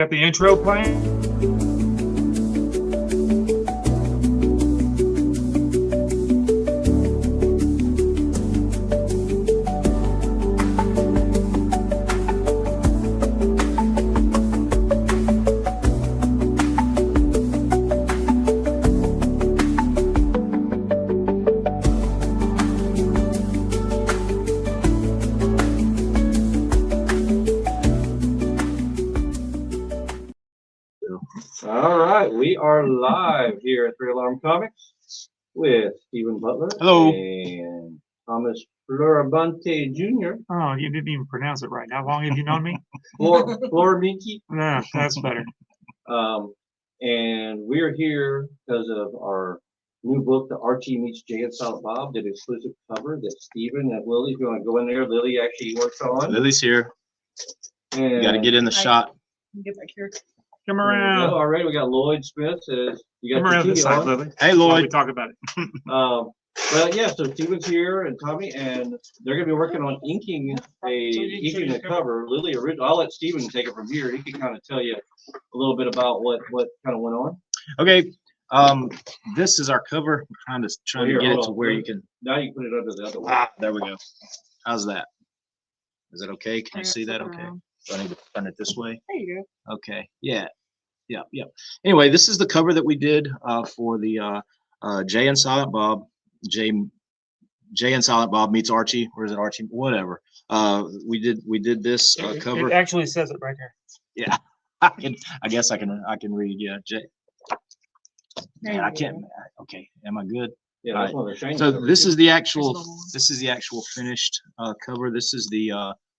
Got the intro playing? All right, we are live here at Three Alarm Comics with Stephen Butler Hello. and Thomas Florimonte Jr. Oh, you didn't even pronounce it right. How long have you known me? Florimonte. Nah, that's better. And we're here because of our new book, The Archie Meets Jay and Silent Bob, the exclusive cover that Stephen and Lily's going to go in there. Lily actually works on. Lily's here. And You got to get in the shot. Get back here. Come There we go. around. All right, we got Lloyd Smith. Says you got Come around your this TV side, on. Lily. Hey, While we Lloyd. talk about it. But yeah, so Steven's here and Tommy, and they're gonna be working on inking a cover. Lily, I'll let Steven take it from here. He can kind of tell you a little bit about what kind of went on. Okay. This is our cover. I'm trying to get it to where you can. Now you can put it under the other one. Ah, there we go. How's that? Is it okay? Can you see that? Okay. Do I need to turn it this way? There you go. Okay. Yeah. Yeah. Anyway, this is the cover that we did for the Jay and Silent Bob. Jay and Silent Bob meets Archie. Or is it Archie? Whatever. We did this cover. It actually says it right here. Yeah. I guess I can read. Yeah. Jay. Man, I can't. Okay. Am I good? Yeah, that's one of the shiny So covers, this too. is the actual finished cover. This is the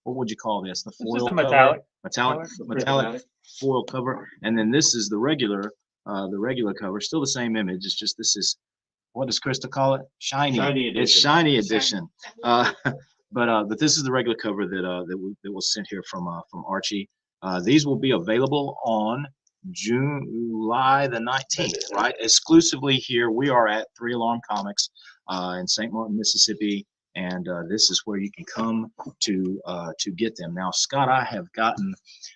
what would you call this? The foil Just a metallic. cover? Metallic foil cover. And then this is the regular cover. Still the same image. It's just this is, what does Krista call it? Shiny. Shiny edition. It's shiny edition. But this is the regular cover that was sent here from Archie. These will be available on July the 19th, right? Exclusively here. We are at Three Alarm Comics in St. Martin, Mississippi, and this is where you can come to get them. Now, Scott, I have gotten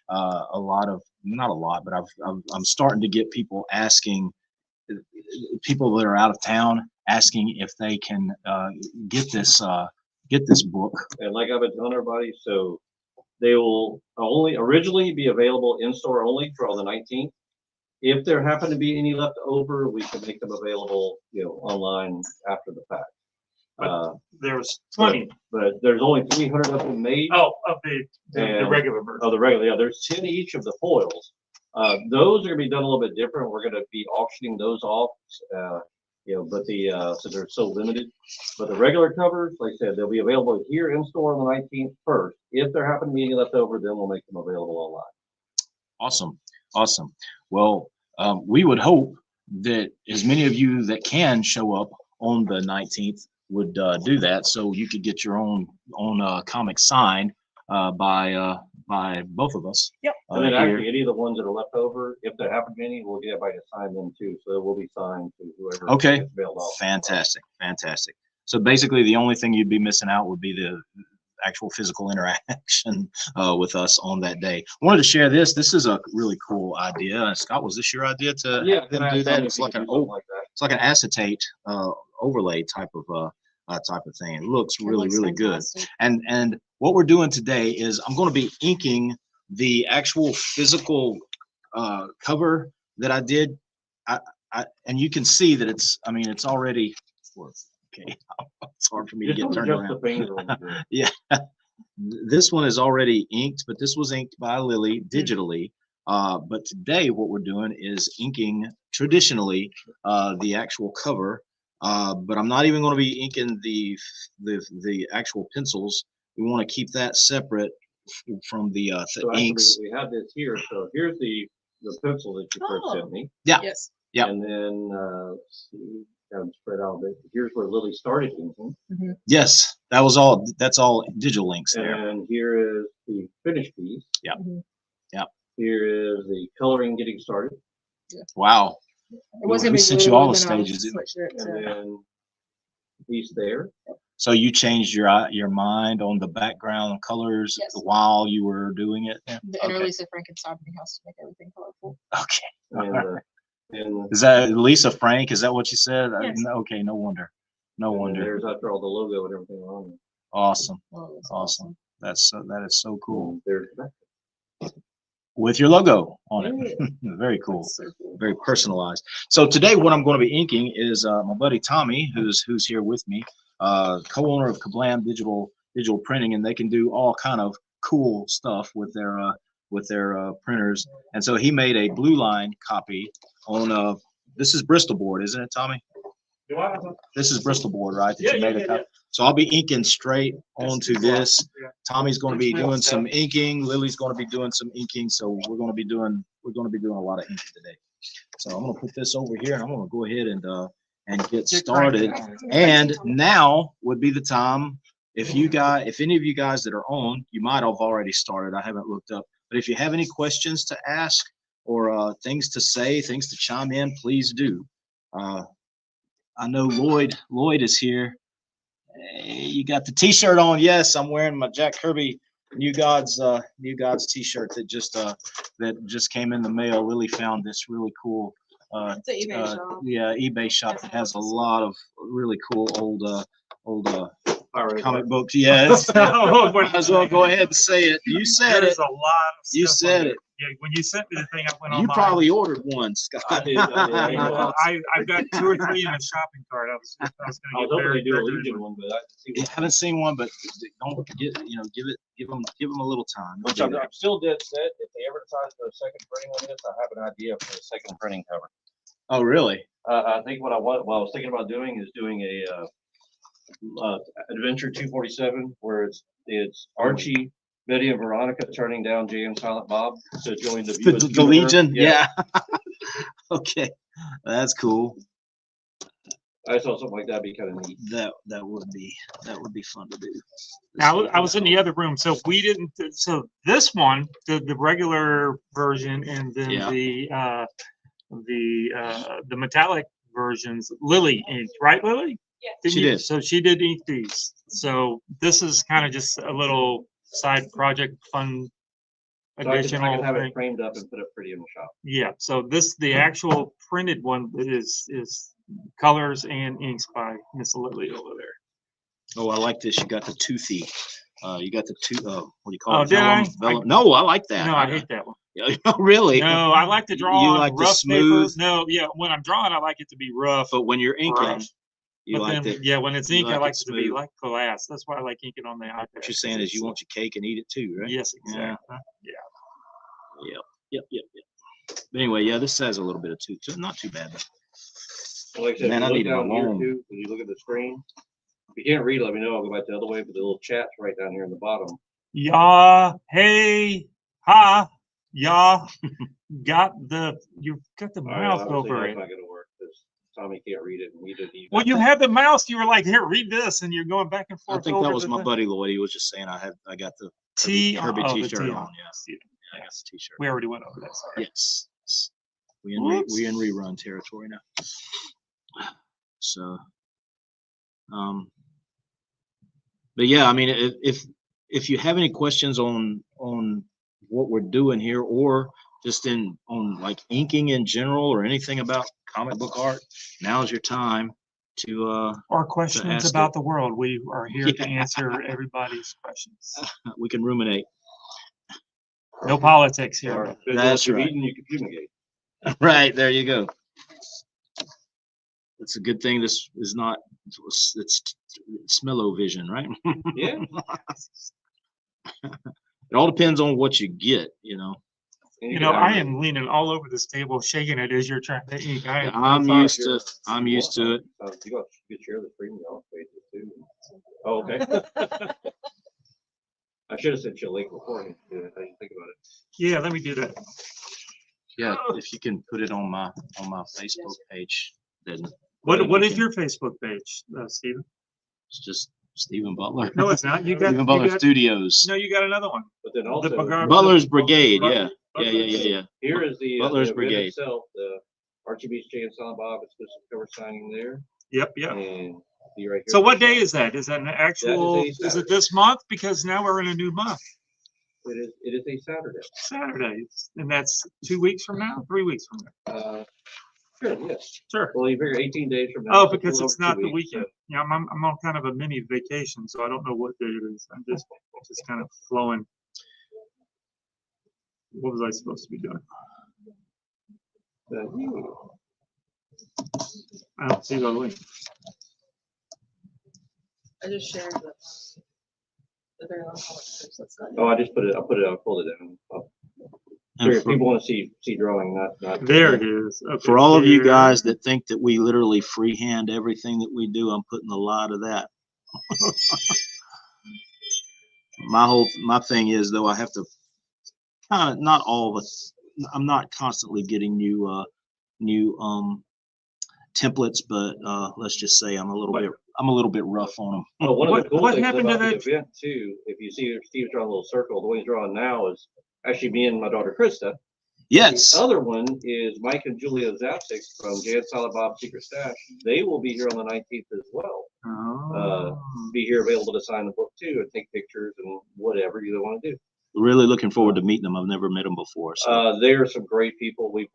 a lot of, not a lot, but I'm starting to get people asking, people that are out of town asking if they can get this book. And like I've been telling everybody, so they will only originally be available in store only for on the 19th. If there happen to be any left over, we can make them available, online after the fact. There's 20. But there's only 300 of them made. Oh, of the And- regular version. Oh, the regular, yeah, there's 10 each of the foils. Those are gonna be done a little bit different. We're gonna be auctioning those off, but so they're so limited. But the regular covers, like I said, they'll be available here in store on the 19th first. If there happen to be any left over, then we'll make them available online. Awesome. Well, we would hope that as many of you that can show up on the 19th would do that, so you could get your own comic signed by both of us. Yep. And then here. actually, any of the ones that are left over, if there happen to be any, we'll get everybody to sign them too. So it will be signed to whoever Okay. gets mailed off. Fantastic. So basically, the only thing you'd be missing out would be the actual physical interaction with us on that day. I wanted to share this. This is a really cool idea. Scott, was this your idea to have them do that? It's like it's like an acetate overlay type of thing. It looks really good. And what we're doing today is I'm going to be inking the actual physical cover that I did. And you can see that it's already, okay, it's hard for me to get turned around. Yeah, this one is already inked, but this was inked by Lily digitally. But today what we're doing is inking traditionally the actual cover. But I'm not even going to be inking the actual pencils. We want to keep that separate from the So actually, inks. we have this here. So here's the pencil that you first sent me. Yeah. Yes. Yep. And then let's see, kind of spread out a bit. Here's where Lily started inking. Yes, that's all digital links there. And here is the finished piece. Yep. Mhm. Yep. Here is the coloring getting started. Wow. It wasn't We gonna be sent you blue, all the and then I'll stages, didn't we? switch it And to- then piece there. So you changed your mind on the background colors Yes. while you were doing it? Yeah. The inner Lisa Frankenstein house to make everything colorful. Okay. And, and Is that Lisa Frank? Is that what you said? Yes. Okay, no wonder. No and wonder. there's after all the logo and everything on it. Awesome. Oh, that's Awesome. That is so cool. There's With your logo on it. Very cool. That's so cool. Very personalized. So today what I'm going to be inking is my buddy Tommy, who's here with me, co-owner of Kablam Digital Printing, and they can do all kind of cool stuff with their printers. And so he made a blue line copy on this is Bristol board, isn't it, Tommy? This is Bristol board, right? That you made a copy. So I'll be inking straight onto this. Tommy's going to be doing some inking. Lily's going to be doing some inking. So we're going to be doing a lot of inking today. So I'm going to put this over here, and I'm going to go ahead and get started. And now would be the time. If any of you guys that are on, you might have already started. I haven't looked up, but if you have any questions to ask or things to say, things to chime in, please do. I know Lloyd is here. Hey, you got the T-shirt on? Yes, I'm wearing my Jack Kirby New Gods T-shirt that just came in the mail. Lily found this really cool It's an eBay shop. eBay shop that has a lot of really cool old comic books. Yes. Might as well go ahead and say it. You said There's it. a lot of You stuff on said there. it. Yeah, when you sent me the thing, I went You online. probably ordered one, Scott. I did. I've got 2 or 3 in a shopping cart. I was I going was to get hoping very, they do a very Legion one, but I see I haven't seen one, but don't forget, give them a little time. which I'm still dead set. If they ever decide to do a second printing on this, I have an idea for a second printing cover. Oh, really? I think what I was thinking about doing is doing a Adventure 247 where it's Archie, Betty, and Veronica turning down Jay and Silent Bob to join The Legion? Yeah. Okay. That's cool. I thought something like that'd be kind of neat. That would be fun to do. Now, I was in the other room, so we didn't. So this one, the regular version, and then Yeah. the metallic versions, Lily inked, right, Lily? Yeah. She did. So she did ink these. So this is kind of just a little side project, fun So I additional can have thing. it framed up and put it pretty in the shop. Yeah. So the actual printed one is colors and inks by Miss Lily over there. Oh, I like this. You got the toothy. You got the what do you call Oh, it? did I? Vellum. No, I like that. No, I hate that one. Really? No, I like to draw You on like the rough paper. smooth? No, yeah, when I'm drawing, I like it to be rough. But when you're inking, Rough. you But like then, it. yeah, when it's you ink, I like like it it to be smooth. like glass. That's why I like inking on the iPad. What you're saying is you want your cake and eat it too, right? Yes, Yeah. exactly. Yeah. Yep. But anyway, yeah, this has a little bit of tooth to it. Not too bad. Like I said, Man, I if you need look my down here loan. too, when you look at the screen, if you can't read, let me know. I'll go back the other way, but the little chat's right down here in the bottom. Yeah. Hey. Ha. Yeah. You've got the mouse Obviously over that's it. not gonna work because Tommy can't read it and we didn't even. Well, you had the mouse. You were like, here, read this, and you're going back and I forth. think that over was the my thing. buddy Lloyd. He was just saying I got the T Kirby oh, the T-shirt T on. Yeah, I got the T-shirt. We already went over that. Sorry. Yes. We Whoops. in rerun territory now. So, but yeah, I mean, if you have any questions on what we're doing here, or just on like inking in general, or anything about comic book art, now's your time to Or questions ask about it. the world. We are here to answer everybody's questions. we can ruminate. No politics here. Or if That's you're right. eating, you can fumigate. Right, there you go. It's a good thing this is not, it's smell-o-vision, right? Yeah. It all depends on what you get, you know. And You can know, have I it- am leaning all over this table, shaking it as you're trying to ink. I'm used to it. You got to share the screen off pages too. Oh, okay. I should have said you late beforehand. I didn't think about it. Yeah, let me do that. Yeah, if you can put it on my Facebook page, then What is your Facebook page, Stephen? it's just Stephen Butler. No, it's not. You got, Stephen Butler you got Studios. no, you got another one. But then also Butler's Brigade, yeah. Yeah. here is the Butler's event Brigade. itself. The Archie Beach Jay and Silent Bob exclusive cover signing there. Yep. And be right here. So what day is that? Is that an actual, a is it Saturday. this month? Because now we're in a new month, It is a Saturday. Saturday. And that's 2 weeks from now, 3 weeks from now. Sure, yes. Sure. Well, you figure 18 days from now. Oh, so a because little it's over not 2 the weeks, weekend. Yeah, I'm on kind of a mini vacation, so I don't know what day it is. I'm just kind of flowing. What was I supposed to be doing? I don't see the link. I just shared the very last one. That's not Oh, I just put it, I pulled it down. And Figure for, people want to see drawing, not. There it is. Okay, for all of you there. guys that think that we literally freehand everything that we do, I'm putting a lot of that. My thing is though, I have to kind of, not all of us, I'm not constantly getting new templates, but let's just say I'm a little bit rough on them. Oh, one of the cool what things happened to about the that? event too, if you see Steve's drawing a little circle, the way he's drawing now is actually me and my daughter Krista. Yes. The other one is Mike and Julia Zapsik from Jan Silent Bob Secret Stash. They will be here on the 19th as well. Oh. Be here available to sign the book too and take pictures and whatever you want to do. Really looking forward to meeting them. I've never met them before. So They are some great people. We've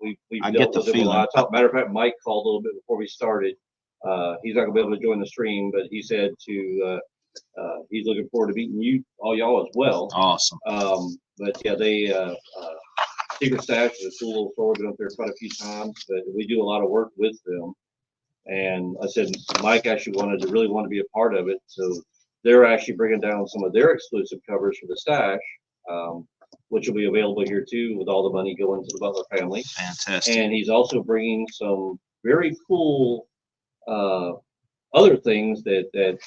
I dealt get the with them a lot. feeling. Matter of fact, Mike called a little bit before we started. He's not gonna be able to join the stream, but he said he's looking forward to meeting you, all y'all as well. Awesome. But yeah, they Secret Stash is a cool little store. Been up there quite a few times, but we do a lot of work with them. And I said Mike actually really wanted to be a part of it, so they're actually bringing down some of their exclusive covers for the stash, which will be available here too, with all the money going to the Butler family. Fantastic. And he's also bringing some very cool other things that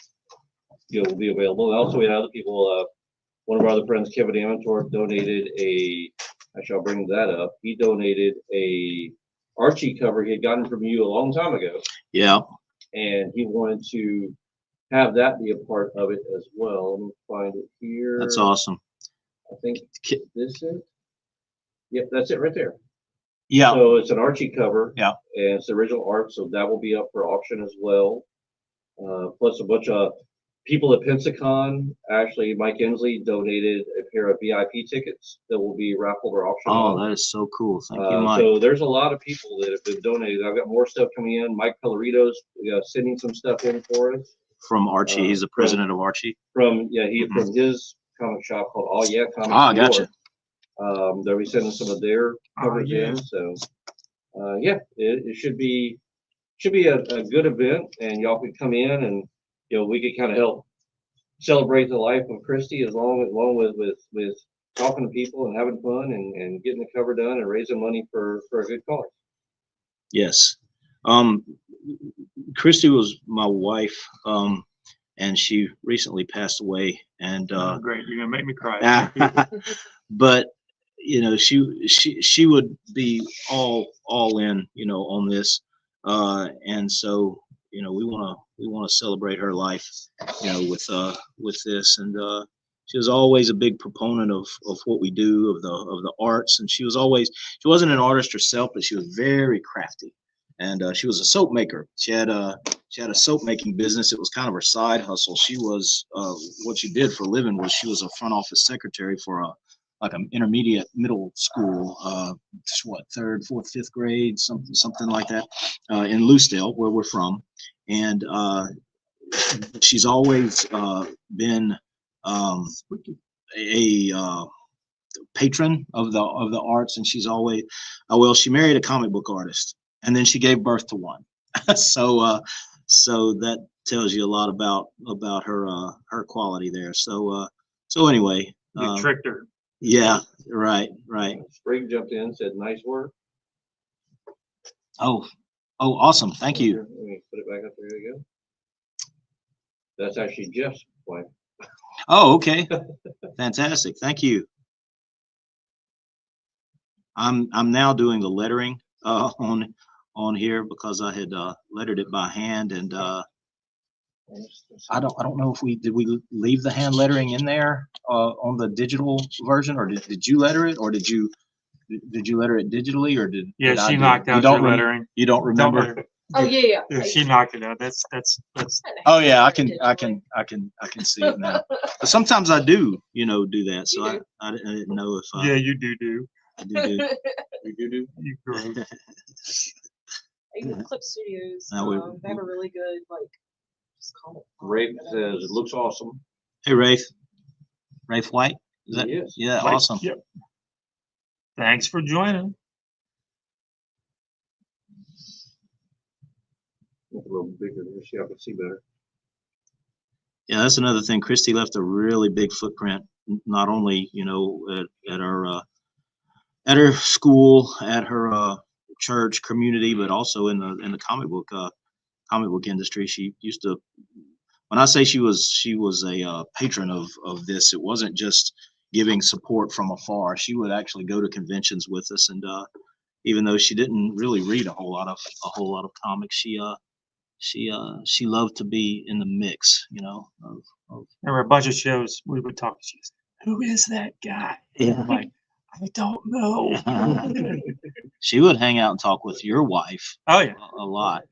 will be available. And also we had other people. One of our other friends, Kevin Amantor, donated actually I'll bring that up. He donated a Archie cover he had gotten from you a long time ago. Yeah. And he wanted to have that be a part of it as well. Let me find it here. That's awesome. I think this is it. Yep, that's it right there. Yeah. So it's an Archie cover. Yeah. And it's original art, so that will be up for auction as well. Plus a bunch of people at Pensacon. Actually, Mike Inslee donated a pair of VIP tickets that will be raffled or auctioned off. Oh, that is so cool. Thank you, Mike. So there's a lot of people that have been donated. I've got more stuff coming in. Mike Pellerito's sending some stuff in for us. From Archie, he's the president of Archie. From his comic shop called All Yeah Comics. Ah, gotcha. They'll be sending some of their covers in. So yeah, it should be a good event, and y'all can come in and we could kind of help celebrate the life of Christy along with talking to people and having fun and getting the cover done and raising money for a good cause. Yes. Christy was my wife, and she recently passed away. And Great, you're gonna make me cry. but she would be all in, on this, and so we want to celebrate her life, with this, and she was always a big proponent of what we do, of the arts, and she wasn't an artist herself, but she was very crafty, and she was a soap maker. She had a soap making business. It was kind of her side hustle. She was what she did for a living was she was a front office secretary for an intermediate middle school, third, fourth, fifth grade, something like that, in Lucedale, where we're from. And she's always been a patron of the arts, and she's always she married a comic book artist, and then she gave birth to one. so that tells you a lot about her quality there. So anyway, You tricked her. yeah, right. Spring jumped in, said nice work. Oh, awesome. Thank you. Let me put it back up there. There you go. That's actually Jeff's wife. Oh, okay. Fantastic. Thank you. I'm now doing the lettering on here because I had lettered it by hand, and I don't know if did we leave the hand lettering in there on the digital version, or did you letter it, or did you letter it digitally, or did Yeah, I she do it? knocked out your lettering. You don't remember? Oh, yeah. Yeah, she knocked it out. That's Oh yeah, I can see it now. But sometimes I do, do that. So You do. I didn't know if yeah, you do. I do. You do. You great. Even Clip Studios, Now we- they have a really good, like, just comic. Rafe says it looks awesome. Hey Rafe White. Is that? Yes. Yeah, Right, awesome. Yep. Thanks for joining. It's a little bigger there. See, I can see better. Yeah, that's another thing. Christy left a really big footprint, not only at her school, at her church community, but also in the comic book industry. She used to. When I say she was a patron of this, it wasn't just giving support from afar. She would actually go to conventions with us, and even though she didn't really read a whole lot of comics, she loved to be in the mix, of There were a bunch of shows we would talk to. She was, who is that guy? Yeah. I'm like, I don't know. she would hang out and talk with your wife Oh yeah. a lot.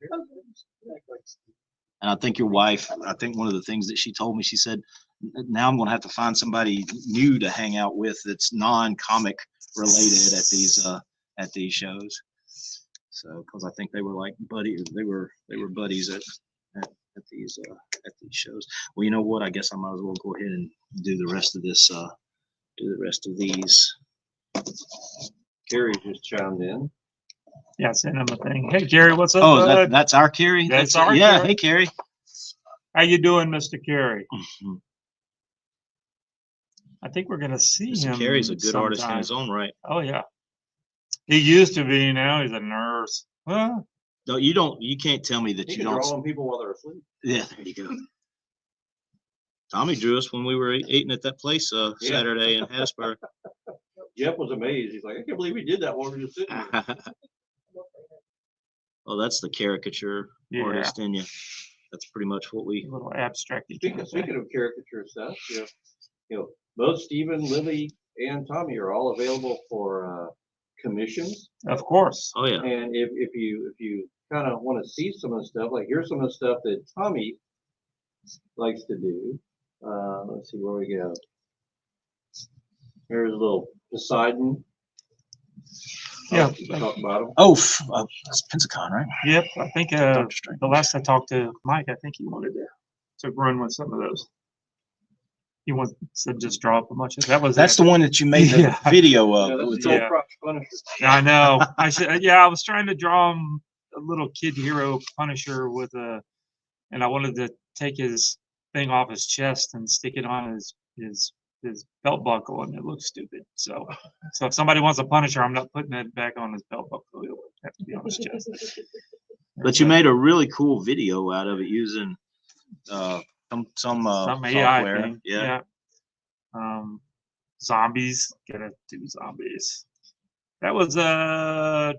And I think your wife, I think one of the things that she told me, she said, now I'm going to have to find somebody new to hang out with that's non-comic related at these shows. So, because I think they were like buddies, they were buddies at these shows. Well, you know what? I guess I might as well go ahead and do the rest of this. Do the rest of these. Carrie just chimed in. Yeah, send him a thing. Hey Jerry, what's up? Oh, bud? that's our Carrie. That's our yeah. Carrie. Hey, Carrie. How you doing, Mr. Carey? I think we're gonna see Mr. him. Carrie's a good artist in sometime. his own right. Oh yeah. He used to be. Now he's a nurse. Well, No, you can't tell me that He you can don't. draw on people while they're asleep. Yeah, there you go. Tommy drew us when we were eating at that place Yeah. Saturday in Hattiesburg. Jeff was amazed. He's like, I can't believe we did that while we were just sitting here. Oh, that's the caricature Yeah. artist in you. That's pretty much what we. a little abstract. Speaking of caricature stuff, both Stephen, Lily, and Tommy are all available for commissions. Of course. Oh yeah. And if you kind of want to see some of the stuff, like here's some of the stuff that Tommy likes to do. Let's see where we go. Here's a little Poseidon. Yeah. You can talk about him. Oh, that's Pensacon, right? Yep. I think Dr. Strange. the last I talked to Mike, I think he wanted to run with some of those. He wants to just draw up a bunch of that was That's the one that you made the Yeah. video of. Yeah, that's with the the- old Crotch Punisher. I know. I should. Yeah, I was trying to draw him a little kid hero Punisher with and I wanted to take his thing off his chest and stick it on his belt buckle, and it looks stupid. So if somebody wants a Punisher, I'm not putting that back on his belt buckle. It'll have to be on his chest. But you made a really cool video out of it using some Some AI software. thing. Yeah. Zombies. Gotta do zombies. That was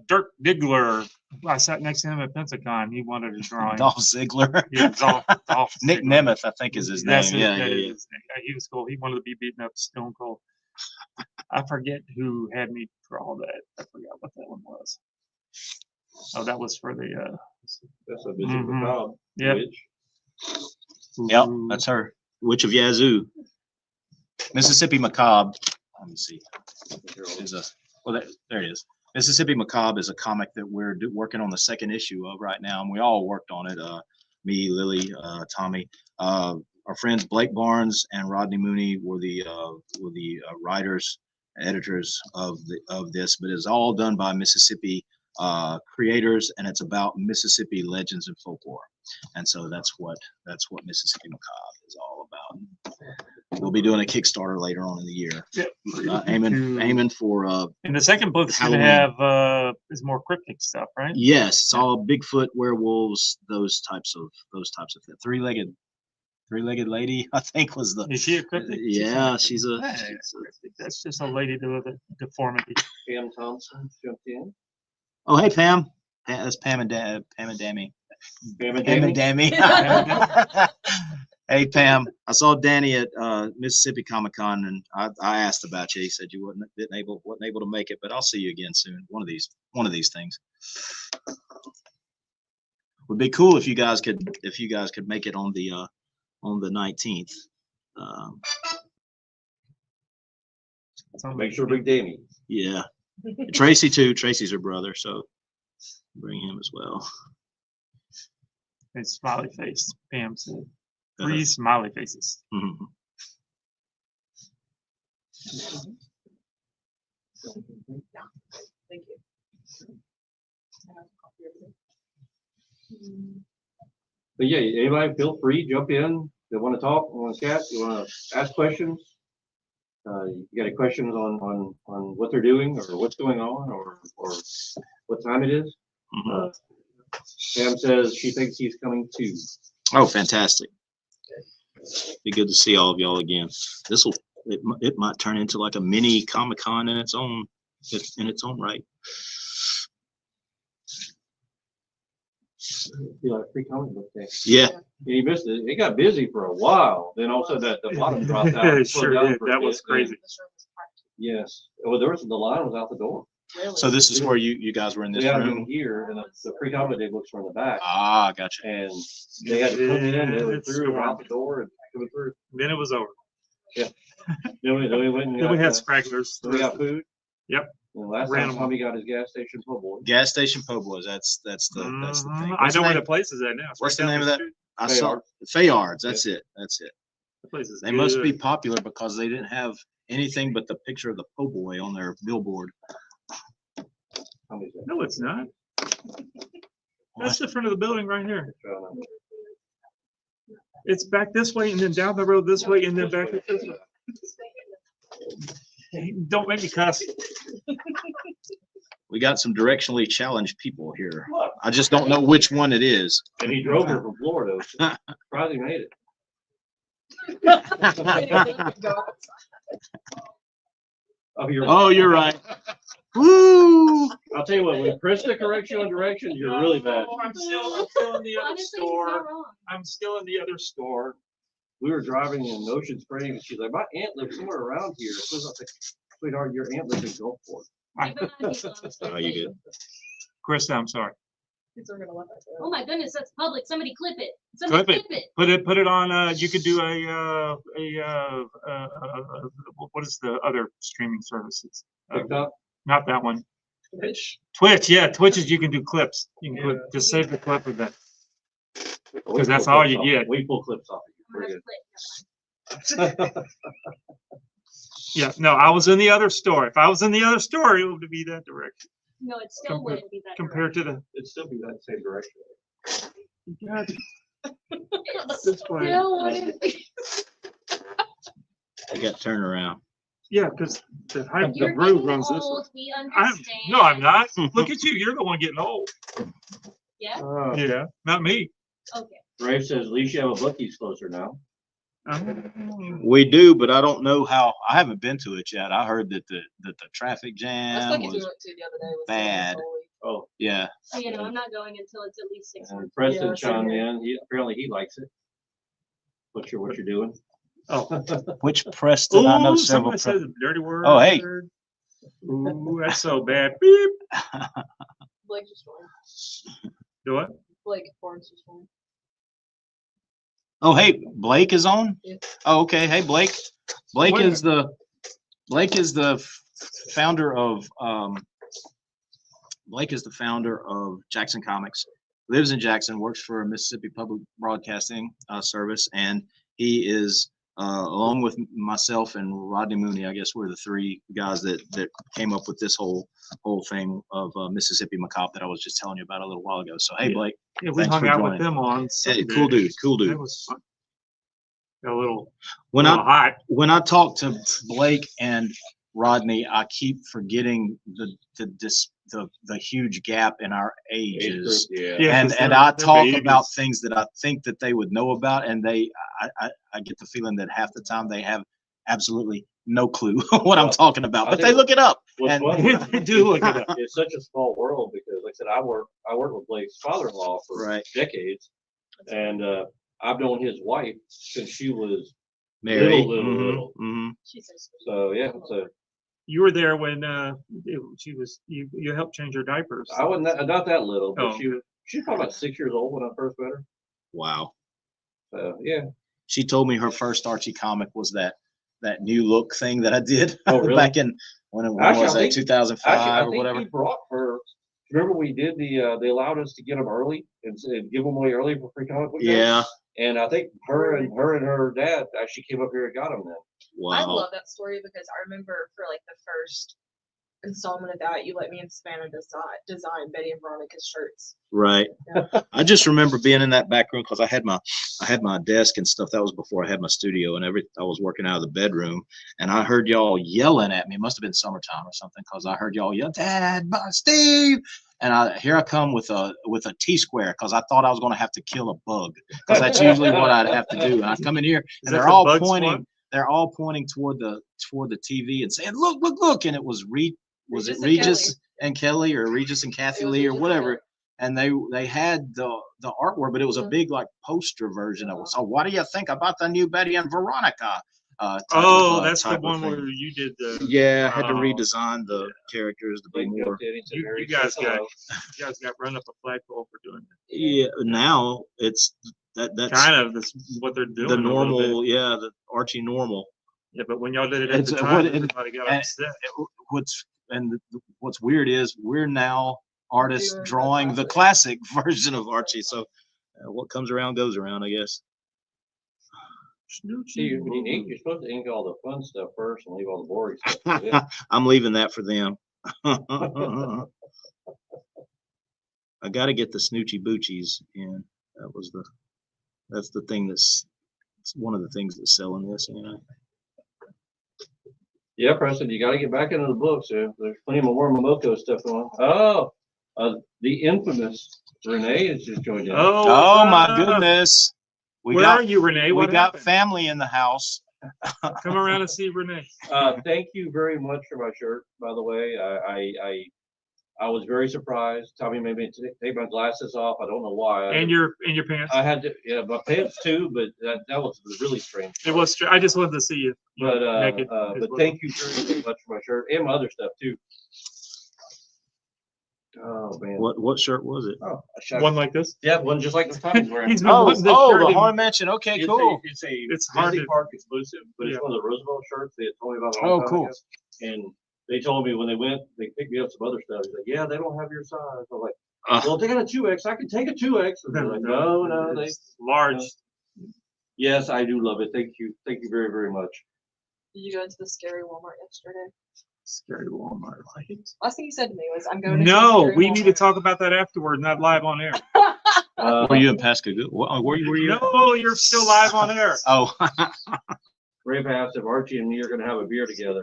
Dirk Diggler. I sat next to him at Pensacon. He wanted to draw him. Dolph Ziggler. Yeah, Dolph Nick Ziggler. Nemeth, I think, is his That's name. it, Yeah, that yeah, is yeah. his name. He was cool. He wanted to be beating up Stone Cold. I forget who had me draw that. I forgot what that one was. Oh, that was for the That's a Bishop Mhm. Macabre. Yep. Witch. Yep, that's her. Witch of Yazoo. Mississippi Macabre. Let me see. There it is. Mississippi Macabre is a comic that we're working on the second issue of right now, and we all worked on it. Me, Lily, Tommy. Our friends Blake Barnes and Rodney Mooney were the writers, editors of this, but it's all done by Mississippi creators, and it's about Mississippi legends and folklore. And so that's what Mississippi Macabre is all about. We'll be doing a Kickstarter later on in the year. Yep. Aiming for And the second book's gonna Halloween. have is more cryptic stuff, right? yes, it's all Bigfoot, werewolves, those types of things. Three-legged lady, I think was the. Is she a cryptic? Yeah, she's a. Hey, cryptic. That's just a lady with a deformity. Pam Thompson jumped in. Oh, hey Pam. That's Pam and Dammy. Pam and Pam and Danny. Dammy. Hey Pam, I saw Danny at Mississippi Comic Con, and I asked about you. He said you wasn't able to make it, but I'll see you again soon. One of these things. would be cool if you guys could make it on the 19th. Make sure Big Damie. Yeah, Tracy too. Tracy's her brother, so bring him as well. And smiley face. Pam said. 3 smiley faces. Mhm. Thank you. But yeah, anybody feel free, jump in. They want to talk, want to chat, you want to ask questions. You got any questions on what they're doing or what's going on or what time it is? Mhm. Pam says she thinks he's coming too. Oh, fantastic! Be good to see all of y'all again. It might turn into like a mini Comic-Con in its own right. Feel like free comic book day. Yeah. You missed it. It got busy for a while. Then also the bottom dropped out. It sure did. That was crazy. Yes. Well, the line was out the door. Really? So this is where you guys were in this They had them room. here, and the free comic day books were in the back. Ah, gotcha. And they had to come in, they were It's through, storm. out the door, and coming through. Then it was over. Then we went and Then we got, had stragglers. we got food. Yep. And last Ran time 'em Tommy got his gas station po' boy. Gas station po' boys. That's the thing. I What's know the where name? the place is at now. It's What's right the down name of that? street. I saw Fayards. That's it. The place is They must be good. popular because they didn't have anything but the picture of the po' boy on their billboard. Tommy's got No, it's not. That's the front of the building right here. It's back this way and then down the road this way and then back this way. Hey, don't make me cuss. We got some directionally challenged people here. I just don't know which one it is. And he drove here from Florida. Surprised he made it. Oh, you're right. Woo! I'll tell you what, when Krista corrects you on directions, you're really bad. I'm still in the other Honestly, he's store. not wrong. I'm still in the other store. We were driving in Ocean Springs, and she's like, my aunt lives somewhere around here. So I was like, sweetheart, your aunt lives in Gulfport. Keep an eye on people, honestly. Oh, you good? Krista, I'm sorry. These are gonna let that Oh go. my goodness, that's public. Somebody clip it. Somebody Clip it. clip it. Put it on. You could do what is the other streaming services? TikTok? Not that one. Twitch. Twitch, yeah, Twitch is you can do clips. You can just save the clip of that. Because that's all you get. We pull clips off of I'm you. gonna Pretty clip. Yeah, no, I was in the other store. If I was in the other store, it would be that direction No, it still Compared- wouldn't be that. compared to the. It'd still be that same direction. God, direct. this way. Still wouldn't be. You got to turn around. Yeah, because the You're road getting runs this way. old. We I'm, understand. no, I'm not. Look at you. You're the one getting old. Yeah. Yeah, not me. Okay. Ray says, at least you have a Buc-ee's closer now. We do, but I don't know how. I haven't been to it yet. I heard that the traffic That's jam like you was went to the other day. Was bad. Oh, yeah. So, you know, I'm not going until it's at least 6 months. and Preston Yeah, same chimed here. in. Apparently he likes it. What you're doing? Oh, Which Preston? I know ooh, several. somebody says a dirty word. Oh, hey. Ooh, that's so bad. Beep. Blake just joined. Do what? Blake Forrest just joined. Oh, hey, Blake is on. Yeah. Oh, okay. Hey, Blake. Blake Where? is the founder of Blake is the founder of Jackson Comics. Lives in Jackson, works for Mississippi Public Broadcasting Service, and he is along with myself and Rodney Mooney. I guess we're the 3 guys that came up with this whole thing of Mississippi Macabre that I was just telling you about a little while ago. So hey, Yeah. Blake. Yeah, we Thanks hung for out joining. with them on Hey, Sunday. cool dude. Cool That dude. was fun. A little When hot. I talk to Blake and Rodney, I keep forgetting the huge gap in our ages. Yeah. Yeah, And 'cause and they're- I they're talk babies. about things that I think that they would know about, and I get the feeling that half the time they have absolutely no clue what I'm talking about, but they look it up. What's And- funny, They do look it up. it's such a small world because, like I said, I worked with Blake's father-in-law for Right. decades, and I've known his wife since she was Mary. little. Mhm. She's so sweet. So yeah, You were there when she was you helped change her diapers. I wasn't not that little, but Oh. she's probably about 6 years old when I first met her. Wow. So yeah. She told me her first Archie comic was that new look thing that I did Oh, really? back in when Actually, was I that, think- 2005 Actually, I or think whatever? he brought her. Remember we did they allowed us to get them early and give them away early for free comic book day? Yeah. And I think her and her dad actually came up here and got them then. I Wow. love that story because I remember for like the first installment of that, you let me and Savannah design Betty and Veronica's shirts. Right. Yeah. I just remember being in that back room because I had my desk and stuff. That was before I had my studio and I was working out of the bedroom, and I heard y'all yelling at me. It must have been summertime or something because I heard y'all yell, "Dad, Steve!" And here I come with a T-square because I thought I was going to have to kill a bug because that's usually what I'd have to do. And I come in here Is and that they're the all bug pointing. squad? They're all pointing toward the TV and saying, "Look, look, look!" And it was was it Regis and Regis and Kelly or Regis and Kathy It was Lee or Regis and whatever? Kelly. And they had the artwork, but it was a big like poster version of it. So what do you think about the new Betty and Veronica? That's the type of one thing. where you did the. Yeah, I had to Oh, redesign the characters to be Like, more. Teddy said, You "Mary, guys say got hello." you guys got run up a flagpole for doing that. Yeah, now it's that's Kind of that's what they're doing. the a little bit. normal. Yeah, the Archie normal. Yeah, but when y'all did it at It's the what time, it- everybody got and upset. What's weird is we're now artists Doing the drawing the classic version of Archie. So what comes around goes around, I guess. See, when you ink, you're supposed to ink all the fun stuff first and leave all the boring stuff. Yeah. I'm leaving that for them. I got to get the Snoochie Boochies in. That's the thing it's one of the things that's selling this. Yeah, Preston, you got to get back into the books. There's plenty more Momoko stuff going on. Oh, the infamous Renee has just joined in. Oh my uh, goodness. Where are you, Renee? We What got happened? family in the house. Come around and see Renee. Thank you very much for my shirt, by the way. I was very surprised. Tommy made me take my glasses off. I don't know why. And your pants. I had to, yeah, my pants too, but that was really strange. It was. I just wanted to see you. But naked as but well. thank you very much for my shirt and my other stuff too. Oh man. What shirt was it? Oh, I shot- One like this. Yeah, one just like the Tommy's wearing. He's been wanting this shirt the in- Haunted Mansion. Okay, It's cool. It's It's Disney hard to- Park exclusive, but Yeah. it's one of the Roosevelt shirts they had told me about. A Oh, long time cool. ago. And they told me when they went, they picked me up some other stuff. He's like, "Yeah, they don't have your size." I'm like, "Well, if they got a 2X, I can take a 2X." And they're like, "No, they." It's large. Yes, I do love it. Thank you very, very much. Did you go into the scary Walmart yesterday? Scary Walmart. Last thing you said to me was, "I'm going." into No, scary we need to Walmart." talk about that afterward, not live on air. Were you in Pascagoula? Were you? No, you're still live on air. Oh, Ray asked if Archie and me are going to have a beer together.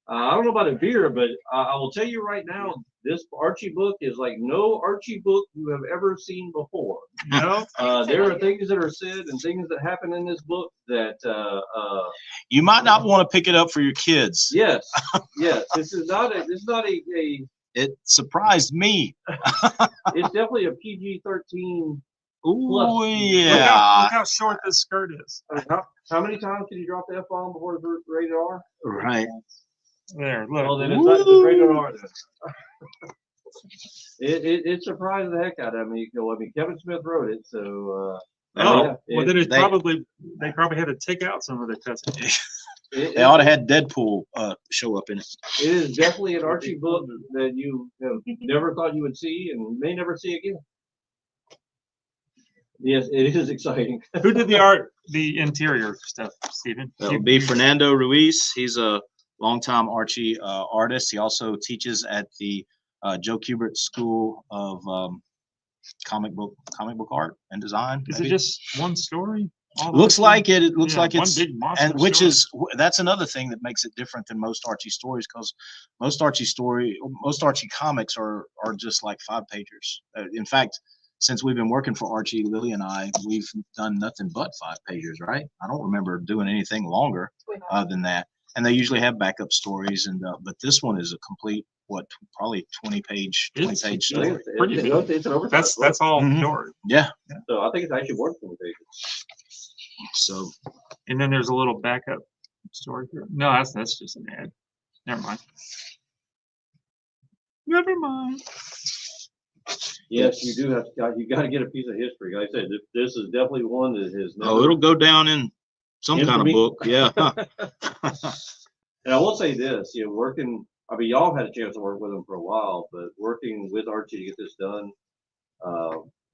I don't know about a beer, but I will tell you right now, this Archie book is like no Archie book you have ever seen before. No, There are things that are said and things that happen in this book that, you might not want to pick it up for your kids. yes, this is not a, It surprised me. it's definitely a PG-13. Ooh, Plus, yeah. look how short this skirt is. How many times can you drop the F-bomb before it's rated R? Right. There, Well, look. then it's not just rated R then. It surprised the heck out of me. I mean, Kevin Smith wrote it, so. Oh, yeah, well, then it's they- they probably had to take out some of the cussing. They ought to have Deadpool show up in it. It is definitely an Archie book that you have never thought you would see and may never see again. Yes, it is exciting. Who did the art, the interior stuff, Stephen? That would be Fernando Ruiz. He's a longtime Archie artist. He also teaches at the Joe Kubert School of comic book art and design. Is it maybe? just one story? All Looks those like it. It things? looks Yeah, like one it's big monster and which story. is that's another thing that makes it different than most Archie stories because most Archie comics are just like 5-pagers. In fact, since we've been working for Archie, Lily and I, we've done nothing but 5-pagers, right? I don't remember doing anything longer than that. And they usually have backup stories, and but this one is a complete probably 20-page story. pretty big. It's an oversized That's all Mhm. short. Yeah. So I think it's actually worth 20 pages. So And then there's a little backup story here. No, that's just an ad. Never mind. Never mind. Yes, you do have to, you gotta get a piece of history. Like I said, this is definitely one that has Oh, never. it'll go down in some kind of Infamy. book. Yeah. And I will say this, working, I mean, y'all had a chance to work with him for a while, but working with Archie to get this done,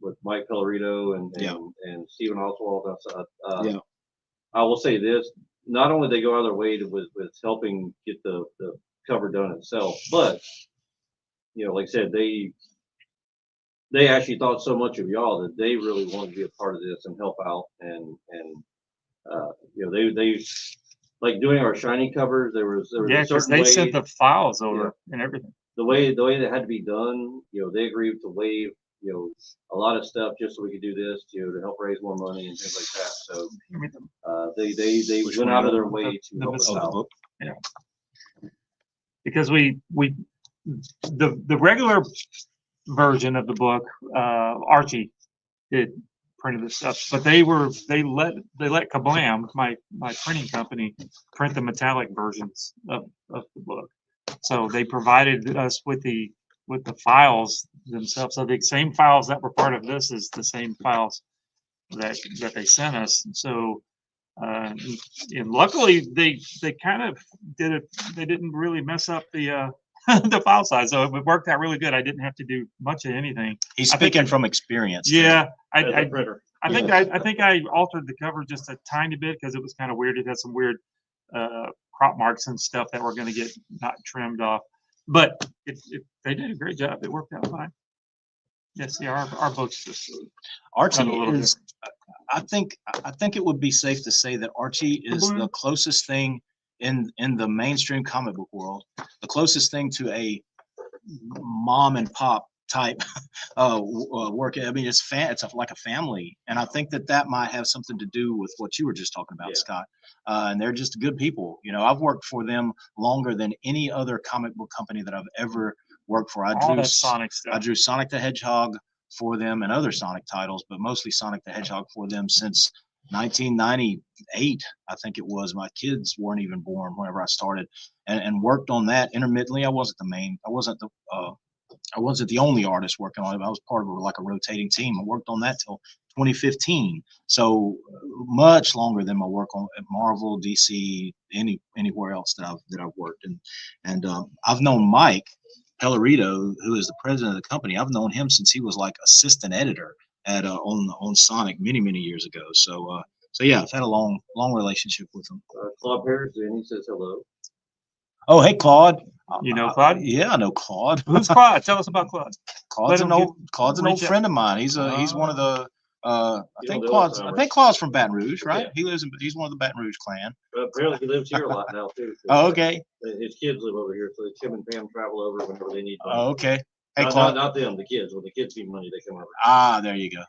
with Mike Pellerito Yeah. and Stephen Oswald, Yeah. I will say this, not only they go out of their way with helping get the cover done itself, but, like I said, they actually thought so much of y'all that they really wanted to be a part of this and help out and they like doing our shiny covers. There was Yeah, a because certain they way sent the files over and everything. the way that had to be done. They agreed to waive a lot of stuff just so we could do this to help raise more money and things like that. So they Which went one? out of their way to The help us Oh, the out. book. Because the regular version of the book, Archie did printed the stuff, but they let Kablam, my printing company, print the metallic versions of the book. So they provided us with the files themselves. So the same files that were part of this is the same files that they sent us. So and luckily they kind of did it. They didn't really mess up the the file size, so it worked out really good. I didn't have to do much of anything. He's I think- speaking from experience. Yeah, As a printer. I think I altered the cover just a tiny bit because it was kind of weird. It had some weird crop marks and stuff that were going to get not trimmed off. But they did a great job. It worked out fine. Yes, yeah, our book's just Archie a little is. I think it would be safe to say that Archie is the closest thing in the mainstream comic book world, the closest thing to a mom and pop type work. I mean, it's like a family, and I think that might have something to do with what you were just talking about, Yeah. Scott. And they're just good people. I've worked for them longer than any other comic book company that I've ever worked for. all that Sonic I stuff. drew Sonic the Hedgehog for them and other Sonic titles, but mostly Sonic the Hedgehog for them since 1998. I think it was. My kids weren't even born whenever I started, and worked on that intermittently. I wasn't the only artist working on it. I was part of a rotating team. I worked on that till 2015. So much longer than my work on at Marvel, DC, anywhere else that I've worked. And I've known Mike Pellerito, who is the president of the company. I've known him since he was like assistant editor at on Sonic many years ago. So yeah, I've had a long relationship with him. Claude Parrish, and he says hello. Oh, hey, Claude. You know Claude? Yeah, I know Claude. Who's Claude? Tell us about Claude. Claude's Let an him old reach out. friend of mine. He's one of the I You think know the Claude's Alzheimer's. from Baton Rouge, right? Yeah. He's one of the Baton Rouge clan. But apparently he lives here a lot now too. Oh, okay. His kids live over here, so Tim and Pam travel over whenever they need money. Oh, okay. Hey, not, Claude. not them, the kids. When the kids need money, they come over. Ah, there you go.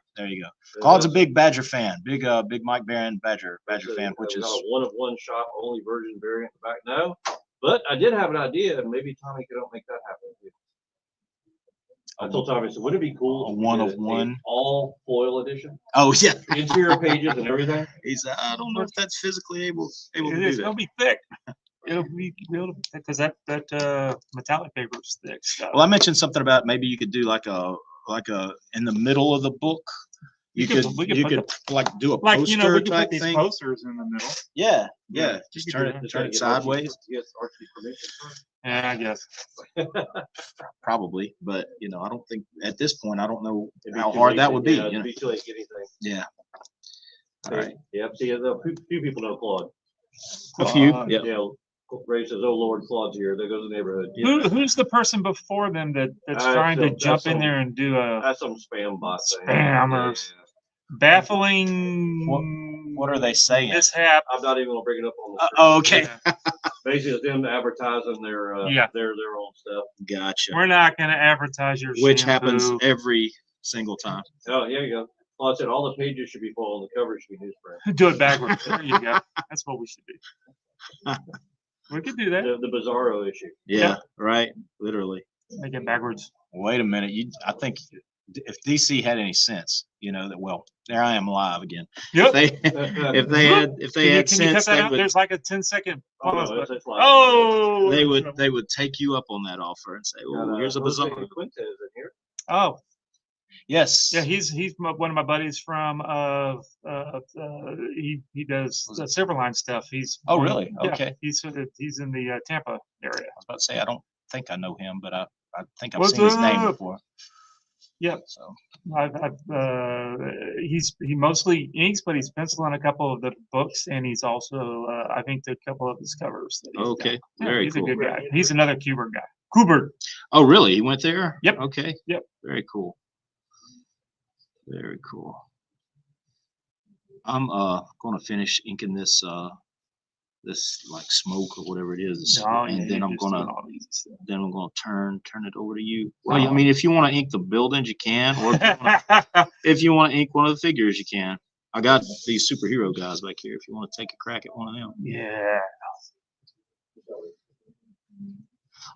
Claude's a big Badger fan. Big Mike Barron Badger fan, which is got a one-of-one shop only version variant back now. But I did have an idea, and maybe Tommy could help make that happen. I told Tommy, I said, would it be cool? A if we one did of one? all foil edition, Oh yeah. interior pages and everything. I don't know if that's physically able to do It's that. gonna be thick. It'll be because that metallic paper is thick stuff. Well, I mentioned something about maybe you could do like a in the middle of the book. You could like do a like we poster can type put these thing. posters in the middle. Yeah. Yeah, Just you turn could do it Gotta get sideways. Yes, Archie permission first. Yeah, I guess. Probably, but I don't think at this point I don't know It'd be how too hard late that to- would be. Yeah, it'd be too late to get anything. Yeah. All right. Yep. See, a few people know Claude. A few. Claude. Yeah. Ray says, "Oh Lord, Claude's here." There goes the neighborhood. Who's the person before them that's trying to jump in there and do a That's some spam bot thing. Spammers. Yeah. baffling What are they saying? mishap? I'm not even gonna bring it up on the. Oh, okay. Yeah. Basically, it's them advertising their Yeah. their old stuff. Gotcha. We're not going to advertise your Which happens shampoo. every single time. Oh, here you go. Well, I said all the pages should be full, and the cover should be newsprint. Do it backwards. There you go. That's what we should do. We could do that. The Bizarro issue. Yeah. Right. Literally. Make it backwards. Wait a minute. I think if DC had any sense, that well, there I am live again. Yep. If they had Can you cut sense, that they out? would There's like a 10-second Oh, no, pause it's button. just like- Oh, they would take you up on that offer and say, "Oh, here's a Jose bizarre." Quintez in here. Oh, Yes. yeah, he's one of my buddies from he does the Silverline stuff. He's Oh, really? Yeah, Okay. he's in the Tampa area. I was about to say I don't think I know him, but I think I've What's seen his name up? before. Yep. So He mostly inks, but he's penciling a couple of the books, and he's also I inked a couple of his covers. That he's okay, done. Yeah, very he's cool. a good guy. He's another Kubert guy. Kubert. Oh, really? He went there? Yep. Okay. Yep. Very cool. Very cool. I'm going to finish inking this like smoke or whatever it is, Oh, and yeah, then you're I'm just gonna doing all these stuff. turn it over to you. Well, I mean, if you want to ink the buildings, you can, or if you want to ink one of the figures, you can. I got these superhero guys back here. If you want to take a crack at one of them. Yeah.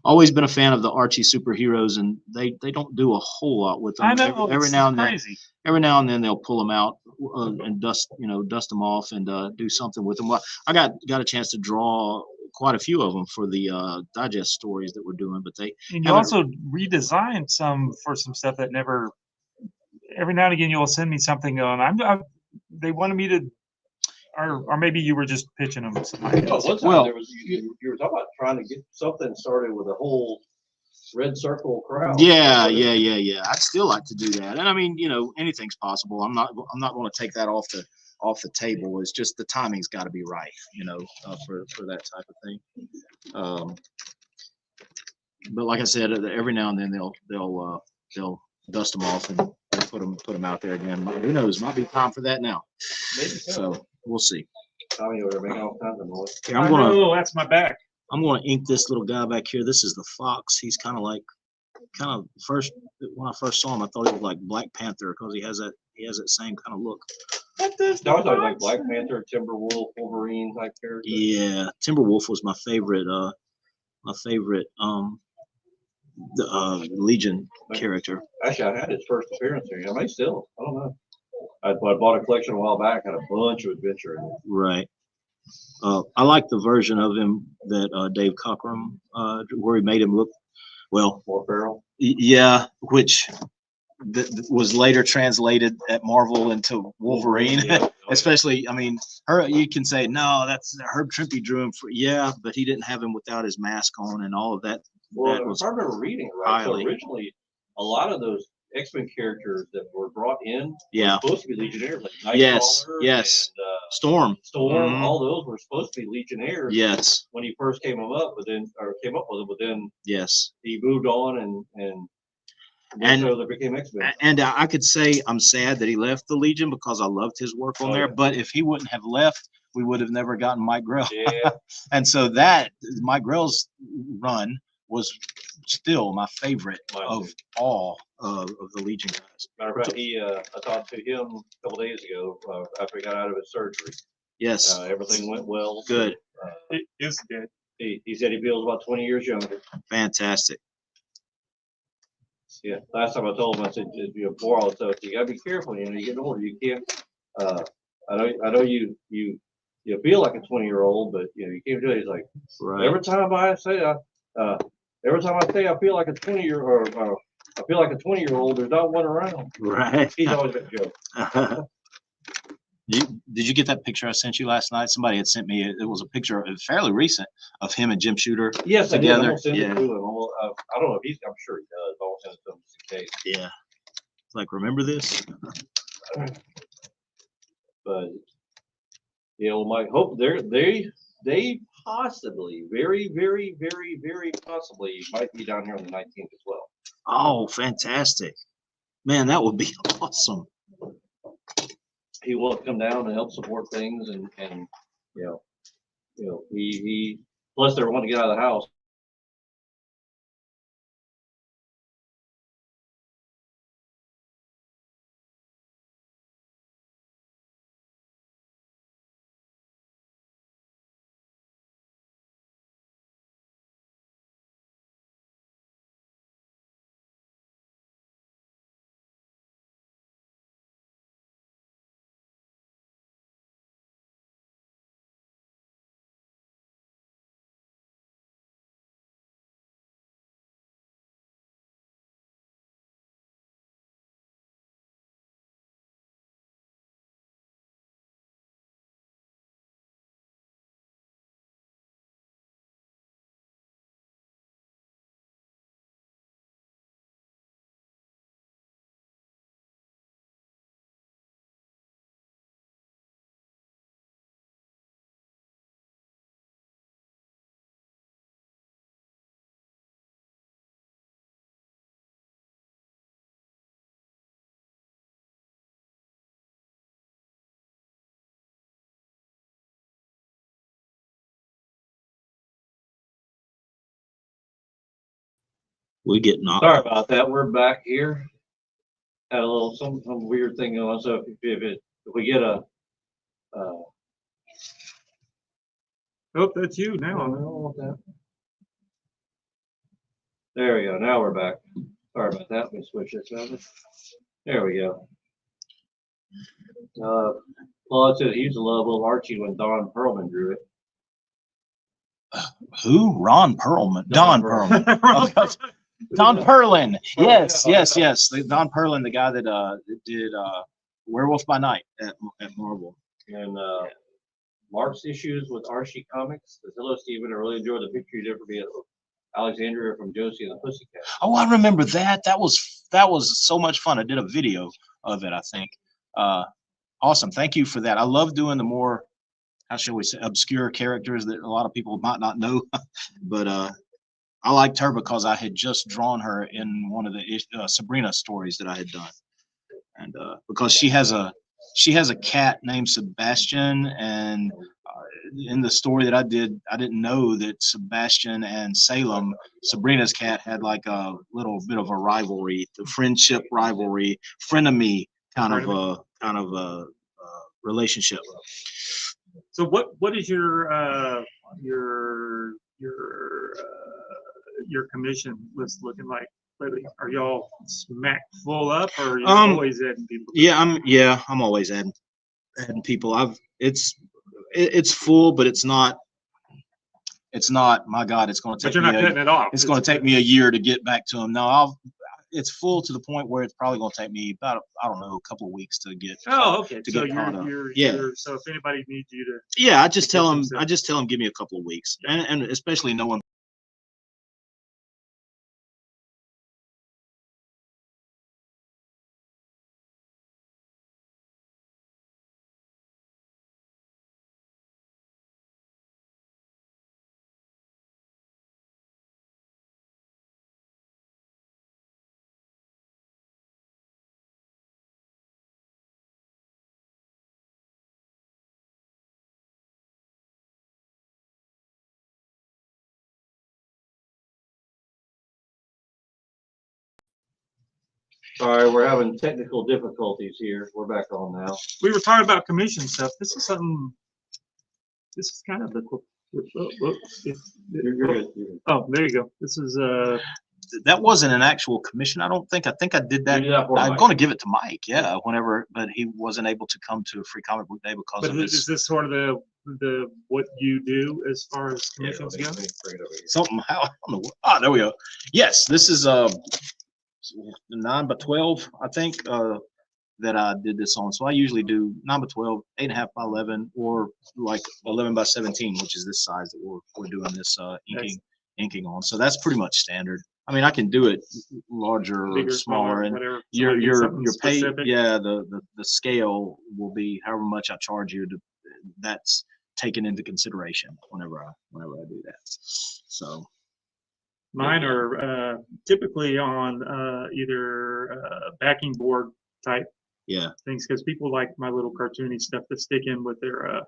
Always been a fan of the Archie superheroes, and they don't do a whole lot with them. I know. Every it's now and then, crazy. every now and then they'll pull them out and dust them off and do something with them. Well, I got a chance to draw quite a few of them for the digest stories that we're doing, but they And you haven't- also redesigned some for some stuff that never. Every now and again, you'll send me something going. They wanted me to, or maybe you were just pitching them. No, one time Well, there was, you were talking about trying to get something started with a whole red circle crowd. Yeah. I'd still like to do that, and I mean, anything's possible. I'm not going to take that off the table. It's just the timing's got to be right, for that type of thing. But like I said, every now and then they'll dust them off and put them out there again. Who knows? Might be time for that now. Maybe so. So we'll see. Tommy over there making all kinds of noise. Here, I'm gonna That's my back. ink this little guy back here. This is the Fox. He's kind of first when I first saw him, I thought he was like Black Panther because he has that same kind of look. No, I thought like Black Panther, Timberwolf, Wolverine type character. Yeah, Timberwolf was my favorite. The Legion character. Actually, I had his first appearance here. I may still. I don't know. I bought a collection a while back. Had a bunch of adventure in it. Right. I like the version of him that Dave Cockrum, where he made him look well. More feral. Yeah, which was later translated at Marvel into Wolverine. Yeah. Especially, I mean, you can say no, that's Herb Trimpe drew him for, yeah, but he didn't have him without his mask on and all of that. Well, That was if I remember reading it right, so highly- originally a lot of those X-Men characters that were brought in Yeah. were supposed to be Legionnaires, like Yes, Nightcrawler yes. and Storm. Storm. Mhm. All those were supposed to be Legionnaires Yes, when he first came up, came up with it. But then yes. he moved on and And- so they became X-Men. And I could say I'm sad that he left the Legion because I loved his work on Oh, there. yeah. But if he wouldn't have left, we would have never gotten Mike Grell. Yeah, And so that Mike Grell's run was still my favorite Mine of too. all of the Legion guys. matter of fact, I talked to him a couple days ago after he got out of his surgery. Yes, Everything went well. good, It is good. He said he feels about 20 years younger. fantastic. Yeah, last time I told him, I said, before all this stuff, you gotta be careful, you get older, you can't, I know you feel like a 20-year-old, but you can't do it. He's like, Right. every time I say, I feel like a 20-year-old, there's not one around. Right. He's always been joking. Did you get that picture I sent you last night? Somebody had sent me. It was a picture, it was fairly recent, of him and Jim Shooter. Yes, I did. I'm Together, gonna send it yeah. to him. I don't know if I'm sure he does. I'll send it to him just in case. Yeah. It's like, remember this? But Mike, hope they possibly, very, very, very, very possibly might be down here on the 19th as well. Oh, fantastic. Man, that would be awesome. He will come down and help support things and he plus they want to get out of the house. We get knocked. Sorry about that. We're back here. Had a little some weird thing going on. So if we get a Oh, that's you I now. don't know what that. There we go. Now we're back. Sorry about that. Let me switch this over. There we go. Claude said he used to love little Archie when Don Perlman drew it. Who? Ron Perlman. Don Perlman. Okay. Don Perlin. Yes, yeah, yes, yes. Don Perlin, the guy that did Werewolf by Night at Marvel. And Mark's issues with Archie Comics. Says, hello, Stephen. I really enjoyed the picture you did for me of Alexandria from Josie and the Pussycat. Oh, I remember that. That was so much fun. I did a video of it, I think. Awesome. Thank you for that. I love doing the more, how shall we say, obscure characters that a lot of people might not know. But I liked her because I had just drawn her in one of the Sabrina stories that I had done. And because she has a cat named Sebastian, and in the story that I did, I didn't know that Sebastian and Salem, Sabrina's cat, had like a little bit of a rivalry, the friendship rivalry, frenemy kind of a relationship. So what is your commission list looking like lately? Are y'all smack full up, or are you always adding people? Yeah, I'm always adding people. It's full, but it's not. My God, it's going to take. But you're not cutting it off. It's going to take me a year to get back to them. No, it's full to the point where it's probably going to take me about, I don't know, a couple of weeks to get. Oh, okay. To so get caught up. So if anybody needs you to. Yeah, I just tell them, give me a couple of weeks, and especially knowing. Sorry, we're having technical difficulties here. We're back on now. We were talking about commission stuff. This is something. This is kind of the. You're good. Oh, there you go. This is That wasn't an actual commission. I don't think. I think I did that. I'm going to give it to Mike. Yeah, whenever, but he wasn't able to come to a free comic book day because But of his. is this sort of the what you do as far as commissions go? Something. How? I don't know. Ah, there we go. Yes, this is 9 by 12. I think that I did this on. So I usually do 9 by 12, 8.5 by 11, or like 11 by 17, which is this size that we're doing this inking on. So that's pretty much standard. I mean, I can do it larger Bigger, or smaller, and whatever. your pay, specific. yeah, the scale will be however much I charge you. That's taken into consideration whenever I do that. So Mine are typically on either backing board type things, because people like my little cartoony stuff to stick in with their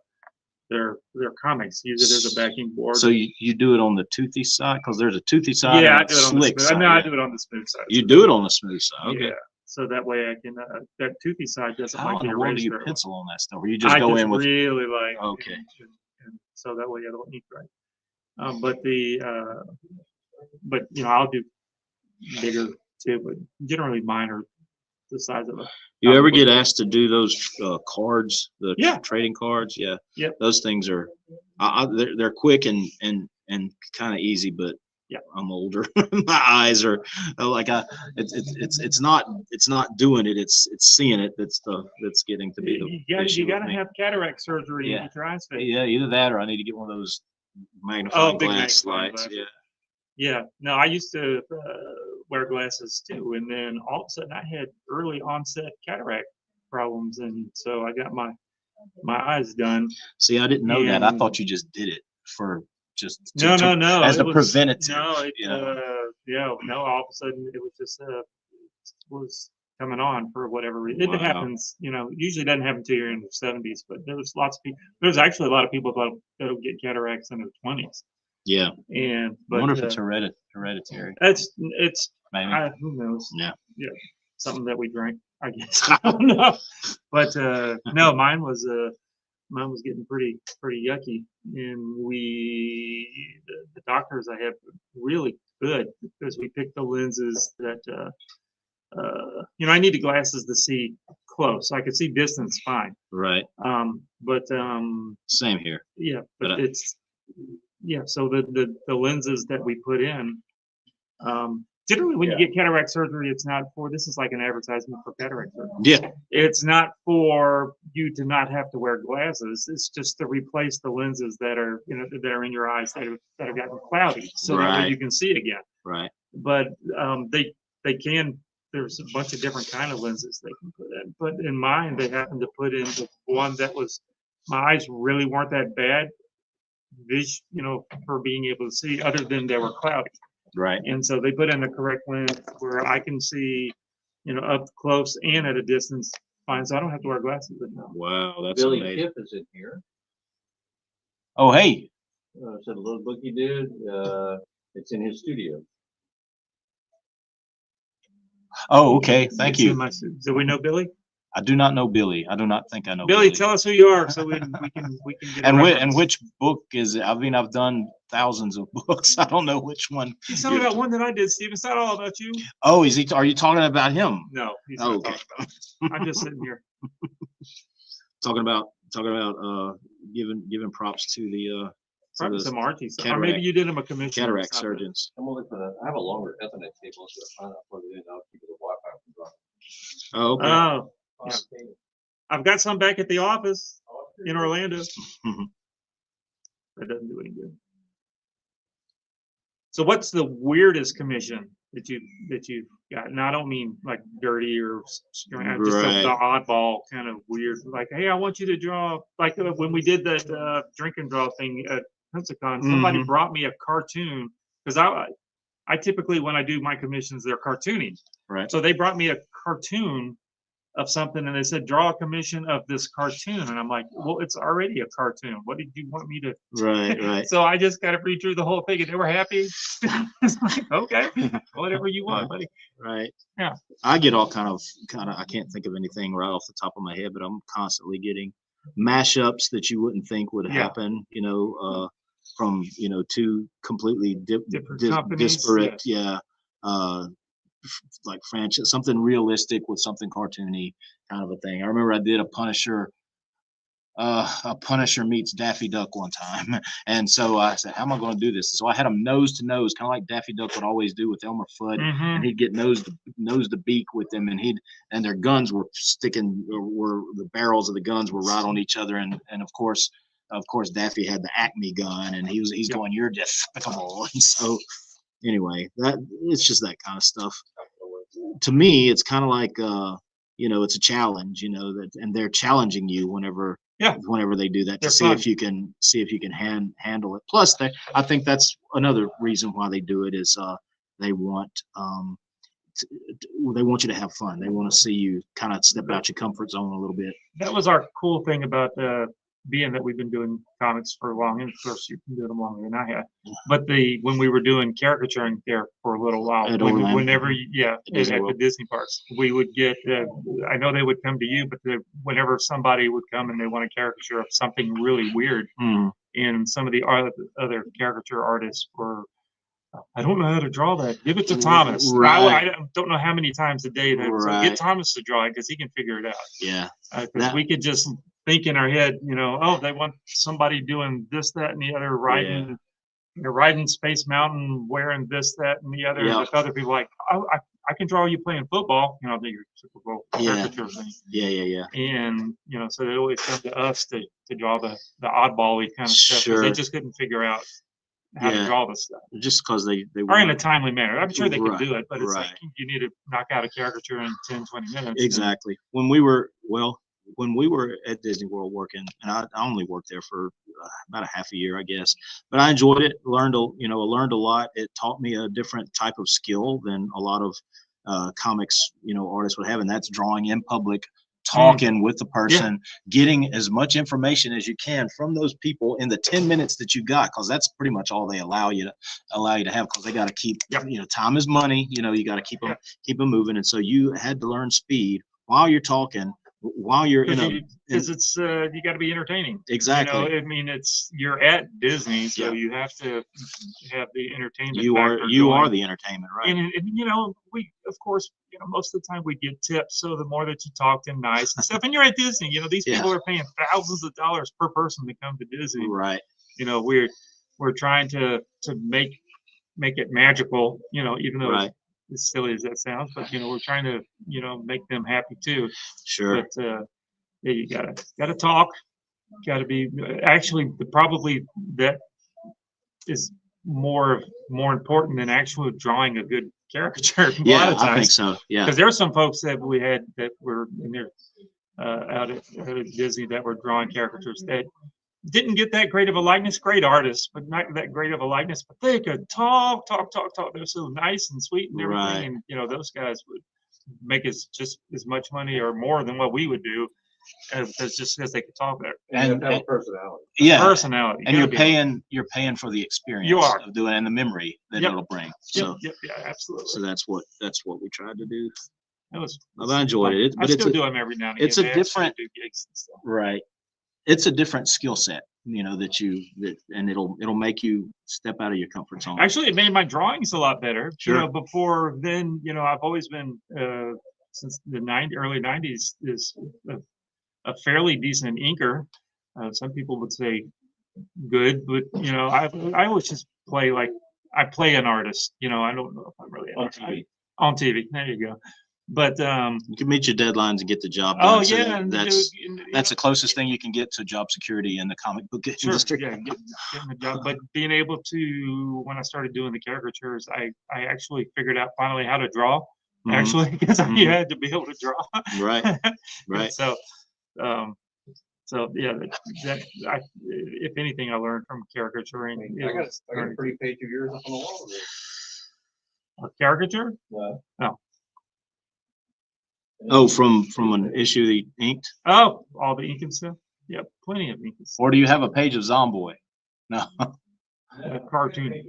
comics. Use it as a backing board. So you do it on the toothy side, because there's a toothy side. Yeah, and I do it on the smooth. side. I do it on the smooth side. You do it on the smooth side. Okay. Yeah. So that way I can that toothy side doesn't How like in the the world do you eraser. pencil on that stuff? Or you just go in with? Really like. Okay. And so that way I don't ink right. But I'll do bigger too. But generally mine are the size of a. You ever get asked to do those cards, the trading cards? Yeah. Yep. Those things are, they're quick and kind of easy, but I'm older. My eyes are like it's not doing it. It's seeing it that's getting to be the issue. You gotta have cataract surgery to get your eyes fixed. Yeah, either that or I need to get one of those magnifying glass lights. Yeah. Yeah. No, I used to wear glasses too, and then all of a sudden I had early onset cataract problems, and so I got my eyes done. See, I didn't know that. I thought you just did it for just no as a preventative. No, all of a sudden it was just was coming on for whatever reason. It happens, usually doesn't happen until you're in your 70s, but there's lots of people. There's actually a lot of people that'll get cataracts in their 20s. Yeah. And, I wonder if but, it's hereditary. it's, Maybe. who knows? Yeah. Yeah. Something that we drank, I guess. I don't know. But, no, mine was getting pretty yucky. And the doctors I have really good because we picked the lenses that, I needed glasses to see close. I could see distance fine. Right. But, Same here. yeah, But but so the lenses that we put in, generally when you get cataract surgery, it's not for, this is like an advertisement for cataract surgery. Yeah. It's not for you to not have to wear glasses. It's just to replace the lenses that are, that are in your eyes that have gotten cloudy, so that way Right. you can see again. Right. But they can. There's a bunch of different kind of lenses they can put in. But in mine, they happened to put in the one that was, my eyes really weren't that bad, for being able to see, other than they were cloudy. Right. And so they put in the correct lens where I can see, up close and at a distance fine. So I don't have to wear glasses anymore. Wow, that's Billy amazing. Kiff is in here. Oh, hey. So the little book he did, it's in his studio. Oh, okay. Thank It's in you. my do we know Billy? I do not know Billy. I do not think I know Billy, tell us who you are so we can get a And reference. which book is it? I mean, I've done thousands of books. I don't know which one. He's talking about one that I did, Steve. It's not all about you. Oh, are you talking about him? No, he's Oh, not okay. talking about. I'm just sitting here. Talking about giving props to the Probably some Archie stuff. Or cataract- maybe you did him a commission. or cataract something. surgeons. I'm gonna look for that. I have a longer Ethernet cable, so I'm trying to plug it in. I'll keep the Wi-Fi from dropping. Oh, okay. Oh, yeah. I've got some back at the office in Orlando. Mhm. That doesn't do any good. So what's the weirdest commission that you've got? And I don't mean like dirty or strange, just Right. the oddball kind of weird. Like, hey, I want you to draw, like when we did that drink and draw thing at Pensacon, somebody Mhm. brought me a cartoon, because I typically, when I do my commissions, they're cartoony. Right. So they brought me a cartoon of something and they said, draw a commission of this cartoon. And I'm like, well, it's already a cartoon. What did you want me to? Right. Right. So I just got to read through the whole thing and they were happy. It's like, okay, whatever you want, buddy. Right. Yeah. I get all kind of, I can't think of anything right off the top of my head, but I'm constantly getting mashups that you wouldn't think would Yeah. happen, from, two completely Different companies, disparate, like franchise, something realistic with something cartoony kind of a thing. I remember I did a Punisher meets Daffy Duck one time. And so I said, how am I going to do this? So I had them nose to nose, kind of like Daffy Duck would always do with Elmer Fudd. Mhm. And he'd get nose to beak with them, and their guns were sticking, or the barrels of the guns were right on each other. And of course Daffy had the Acme gun, and he's Yep. going, you're despicable. And so anyway, it's just that kind of stuff. To me, it's kind of like, it's a challenge, and they're challenging you whenever they do that, to They're see fun. if you can handle it. Plus, I think that's another reason why they do it is they want you to have fun. They want to see you kind of step out your comfort zone a little bit. That was our cool thing about being that we've been doing comics for long, and of course you've been doing them longer than I have. But when we were doing caricaturing there for a little while, At Orlando. whenever at Disney the World. Disney parks, we would get. I know they would come to you, but whenever somebody would come and they want a caricature of something really weird, Mm. and some of the other caricature artists were, I don't know how to draw that. Give it to Thomas. Right. I don't know how many times a day. So Right. get Thomas to draw it because he can figure it out. Yeah. Because we could just think in our head, they want somebody doing this, that, and the other, riding Space Mountain, wearing this, that, and the other. Yeah. With other people like, I can draw you playing football. The Super Bowl caricature thing. Yeah. And so they always come to us to draw the oddball-y kind of stuff because they Sure. just couldn't figure out how to Yeah. draw this stuff. Just because they Or in a want timely manner. I'm sure they could Right, do it, but it's right. like you need to knock out a caricature in 10, 20 minutes. exactly. When we were at Disney World working, and I only worked there for about a half a year, I guess, but I enjoyed it. Learned a lot. It taught me a different type of skill than a lot of comics artists would have, and that's drawing in public talking with the person, getting as much information as you can from those people in the 10 minutes that you got, because that's pretty much all they allow you to have, because they got to keep, time is money, you got to keep them moving. And so you had to learn speed while you're talking, while you're because it's you got to be entertaining. Exactly. I mean, you're at Disney, so you have to have the entertainment. You are the entertainment, right? And we, of course, most of the time we get tips. So the more that you talk to them nice and stuff, and you're at Disney, these people are paying thousands of dollars per person to come to Disney. Right. We're trying to make it magical, even though as silly as that sounds, but we're trying to make them happy too. Sure. But you gotta talk, gotta be actually probably that is more important than actually drawing a good caricature. A lot of times. I think so. Yeah, because there are some folks that we had that were in there out at Disney that were drawing caricatures that didn't get that great of a likeness. Great artists, but not that great of a likeness. But they could talk. They're so nice and sweet and everything. And those guys would make us just as much money or more than what we would do, just because they could talk better. And have a personality. Yeah, personality. And you're paying for the experience. You are of doing and the memory that it'll bring. So yeah, absolutely. So that's what we tried to do. I enjoyed it. I still do them every now and again. It's a different gigs and stuff. Right. It's a different skill set, and it'll make you step out of your comfort zone. Actually, it made my drawings a lot better. Sure. Before then, I've always been since the early 90s is a fairly decent inker. Some people would say good, but I always just play like I play an artist. I don't know if I'm really On TV. On TV. There you go. But you can meet your deadlines and get the job done. That's the closest thing you can get to job security in the comic book industry. Yeah, getting the job. But being able to, when I started doing the caricatures, I actually figured out finally how to draw. Actually, because you had to be able to draw. Right. So yeah, if anything, I learned from caricaturing. I got a pretty page of yours up on the wall. A caricature? No. Oh, from an issue that he inked? Oh, all the ink and stuff? Yep, plenty of ink and stuff. Or do you have a page of Zomboy? No. A cartoon.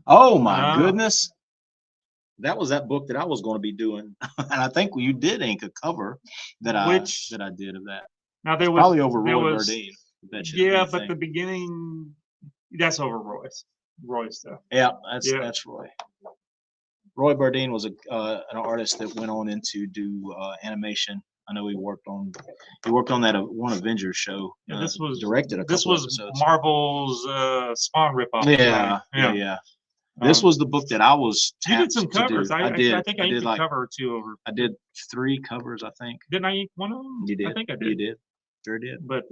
Oh my goodness. That was that book that I was going to be doing. And I think you did ink a cover that I did of that. Now there was probably over Roy Burdine. Yeah, but the beginning, that's over Roy's stuff. Yeah, that's Roy. Roy Burdine was an artist that went on into do animation. I know he worked on that one Avengers show. This was directed a couple This was episodes. Marvel's Spawn ripoff. Yeah. This was the book that I was You tapped did some covers. to do. I think I inked a cover or two over. I did 3 covers, I think. Didn't I ink one of them? You did. I think I did. You did. Sure did. But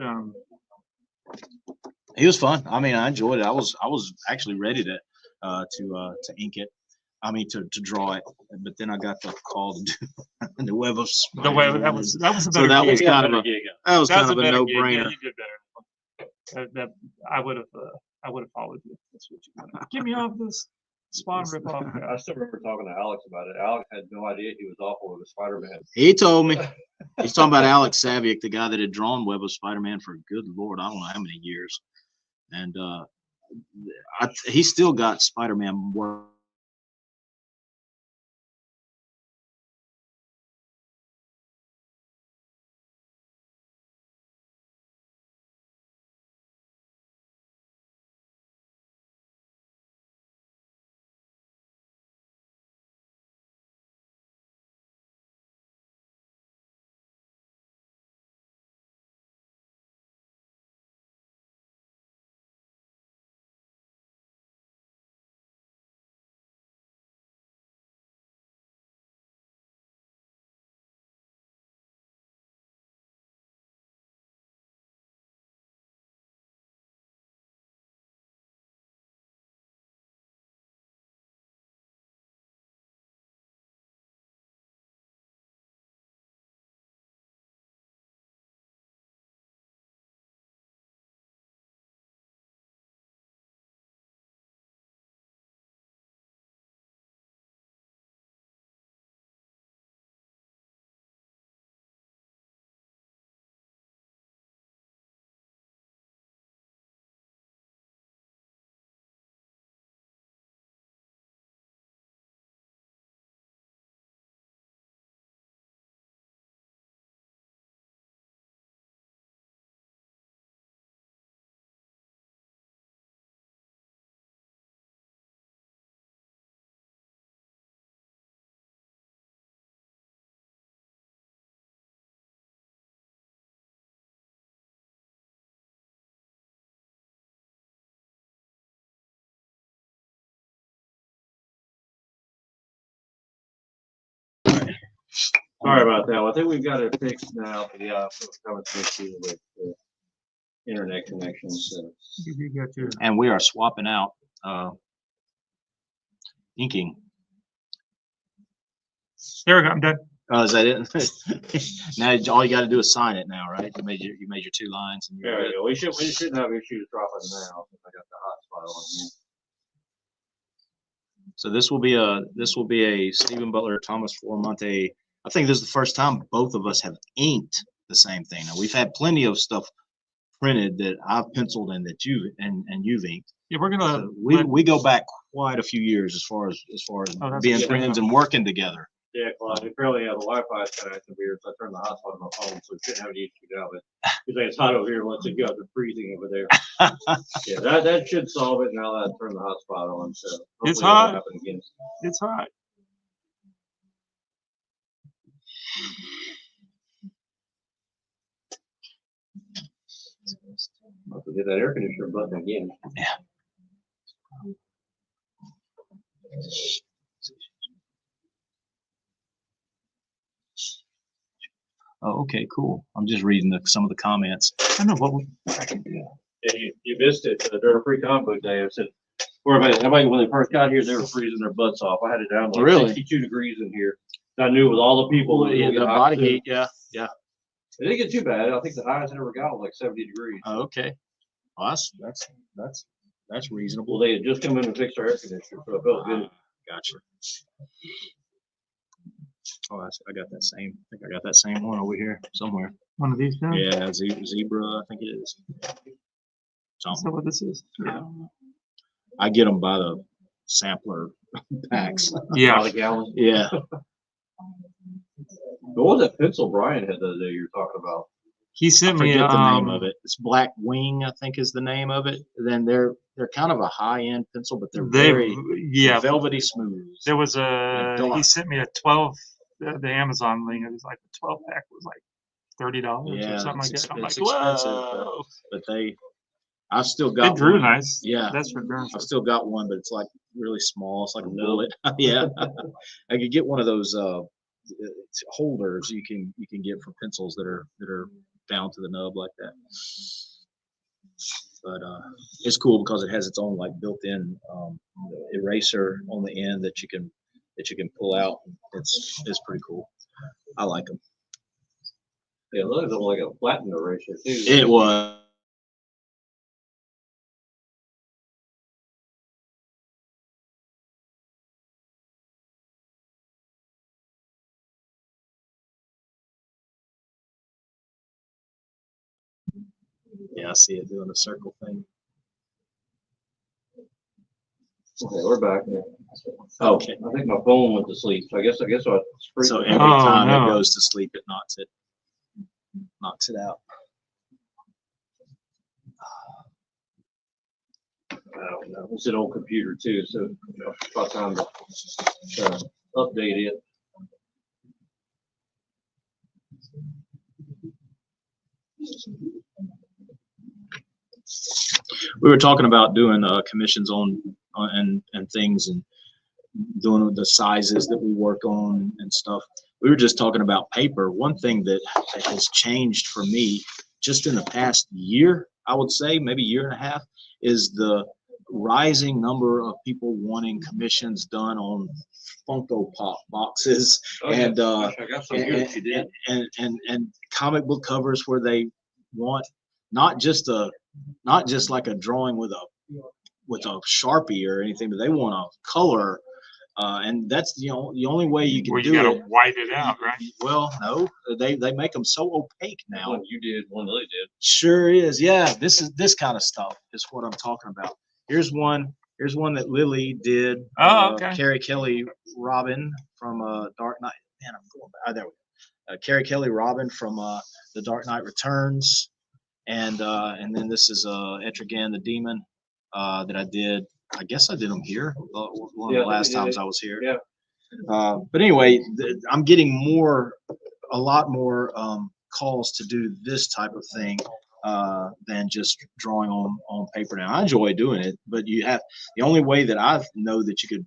it was fun. I mean, I enjoyed it. I was actually ready to ink it. I mean, to draw it, but then I got the call to do the web of the web. That was a better so that gig. was kind of a no-brainer. Yeah, you did better. I would have followed you. That's what you wanted. Get me off this Spawn ripoff. I still remember talking to Alex about it. Alex had no idea he was awful with Spider-Man. He told me. He's talking about Alex Saviuk, the guy that had drawn Web of Spider-Man for good Lord, I don't know how many years, and he still got Spider-Man work. Sorry about that. Well, I think we've got it fixed now. For the issue with the internet connections. So. You got your. And we are swapping out inking. There we go. I'm done. Oh, is that it? Now all you got to do is sign it now, right? You made your 2 lines. And There we go. We shouldn't have issues dropping now since I got the hotspot on here. So this will be a Stephen Butler, Thomas Florimonte. I think this is the first time both of us have inked the same thing. Now we've had plenty of stuff printed that I've penciled and that you've inked. Yeah, we're gonna. So we go back quite a few years as far as that's being good. friends and working together. Yeah, Claude, apparently the Wi-Fi's kind of acting weird, so I turned the hotspot on my phone, so we shouldn't have any issue now, but because it's hot over here, once it goes, it's freezing over there. Yeah, that should solve it now that I turned the hotspot on, so. hopefully It's it won't hot. happen again. It's hot. I'll have to get that air conditioner button again. Oh, okay, cool. I'm just reading some of the comments. I know what. Yeah, you missed it, during Free Comic Book Day, I said, everybody, when they first got here, they were freezing their butts off. I had it down to like Really? 62 degrees in here. I knew with all the people. that Yeah, get the hot body too. heat, yeah. It didn't get too bad. I think the highest it ever got was like 70 degrees. Oh, okay. Well, that's reasonable. Well, they had just come in and fixed our air conditioner, so it felt good. Gotcha. Oh, I got that same. I think I got that same one over here somewhere. One of these guys. Yeah, zebra. I think it is. Is Something. that what this is? Yeah. I get them by the sampler packs. Yeah. About a gallon. Yeah. What was that pencil Brian had the other day you were talking about? He I sent me. forget the name of it. It's Black Wing, I think, is the name of it. Then they're kind of a high end pencil, but they're very velvety smooth. There was a. dark. He sent me a 12. The Amazon link. It was like the 12 pack was like $30 Yeah, or something like it's that. I'm like, expensive, whoa. but I've still They got drew one. nice. Yeah. That's for darn I've sure. still got one, but it's like really small. It's like a bullet. Yeah. I could get one of those holders you can get for pencils that are down to the nub like that. But it's cool because it has its own like built-in eraser on the end that you can pull out. It's pretty cool. I like them. Yeah, it looks like a flattened eraser too. It was. Yeah, I see it doing a circle thing. Okay, we're back. Okay. I think my phone went to sleep. So I guess I. So every Oh, time no. it goes to sleep, it knocks it out. I don't know. It's an old computer too, so it's about time to update it. We were talking about doing commissions on and things and doing the sizes that we work on and stuff. We were just talking about paper. One thing that has changed for me just in the past year, I would say maybe year and a half, is the rising number of people wanting commissions done on Funko Pop boxes and Gosh, I got some here that you did. and comic book covers where they want not just like a drawing with a Sharpie or anything, but they want a color, and that's the only way you can Where you do gotta it. white it out, right? Well, no, they make them so opaque now. One you did, one Lily did. Sure is. Yeah, this kind of stuff is what I'm talking about. Here's one that Lily did. Oh, okay. Carrie Kelly Robin from Dark Knight. Man, I'm going back. Oh, there we go. Carrie Kelly Robin from The Dark Knight Returns, and then this is Etrigan the Demon that I did. I guess I did them here. One of the last times I was here. Yeah. But anyway, I'm getting a lot more calls to do this type of thing than just drawing on paper now. I enjoy doing it, but the only way that I know that you could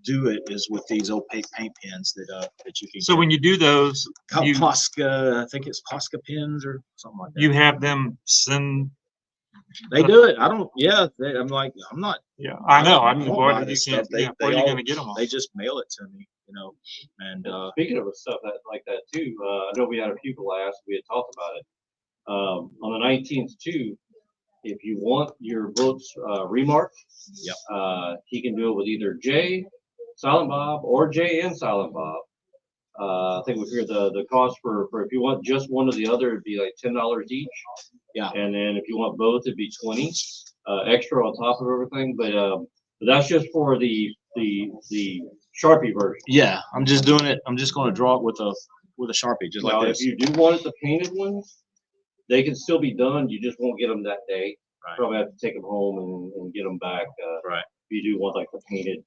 do it is with these opaque paint pens that you can. So get. when you do those, you Posca, I think it's Posca pens or something like that. you have them send. They do it. I don't. Yeah, I'm like, I'm not. Yeah, I know. I don't mean, buy what you this can't. stuff. They- Yeah, they where are you all- gonna get them all? They just mail it to me, and Speaking of stuff like that too, I know we had a pupil last, we had talked about it. On the 19th too, if you want your books remarked, Yep. he can do it with either J, Silent Bob, or J and Silent Bob. I think we figured the cost for if you want just one or the other, it'd be like $10 each. Yeah. And then if you want both, it'd be 20 extra on top of everything. But that's just for the Sharpie version. yeah, I'm just doing it. I'm just going to draw it with a Sharpie, just Now, like if this. you do want it the painted ones, they can still be done. You just won't get them that day. Right. Probably have to take them home and get them back. Right. If you do want like the painted,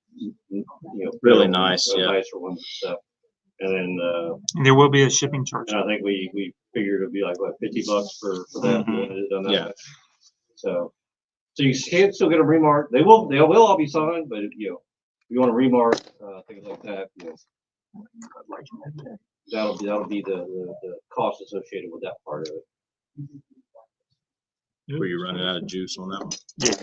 Really nice, yeah. nicer ones and stuff. And then, And there will be a shipping charge. and I think we figured it'd be like what, $50 for that. if you Mhm. wanted it done that Yeah. way. So you can still get them remarked. They will all be signed, but if you want to remark things like that, that'll be the cost associated with that part of it. Were you running out of juice on that one? Yeah.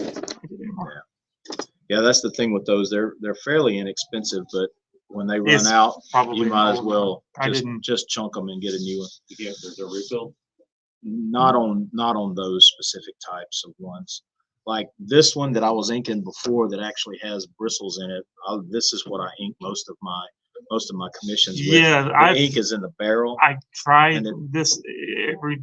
Yeah, that's the thing with those. They're fairly inexpensive, but when they run It's out, Probably you might as old. well I didn't. just chunk them and get a new one. There's a refill. Not on those specific types of ones. Like this one that I was inking before that actually has bristles in it. This is what I ink most of my commissions with. Yeah, The ink is in the barrel. I tried And this every.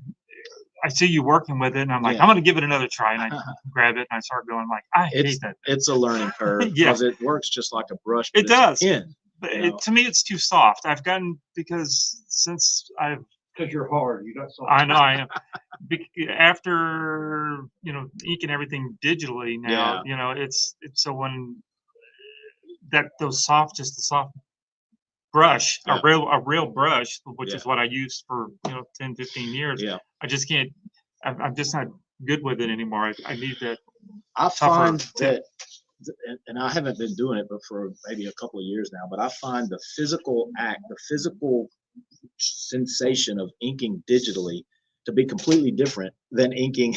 I see you working with it, and I'm like, Yeah. I'm gonna give it another try, and I grab it and I start going like, I hate that. It's a learning curve Yeah. because it works just like a brush. but It it's a does. pen. But You know. to me, it's too soft. I've gotten because since I've Because you're hard. You're not soft. I know I am. After inking everything digitally now, it's so when those soft, just the soft brush, Yeah. a real brush, which Yeah. is what I used for 10, 15 years. Yeah. I just can't. I'm just not good with it anymore. I need that. I tougher find tip. that, and I haven't been doing it, but for maybe a couple of years now, but I find the physical act, the physical sensation of inking digitally to be completely different than inking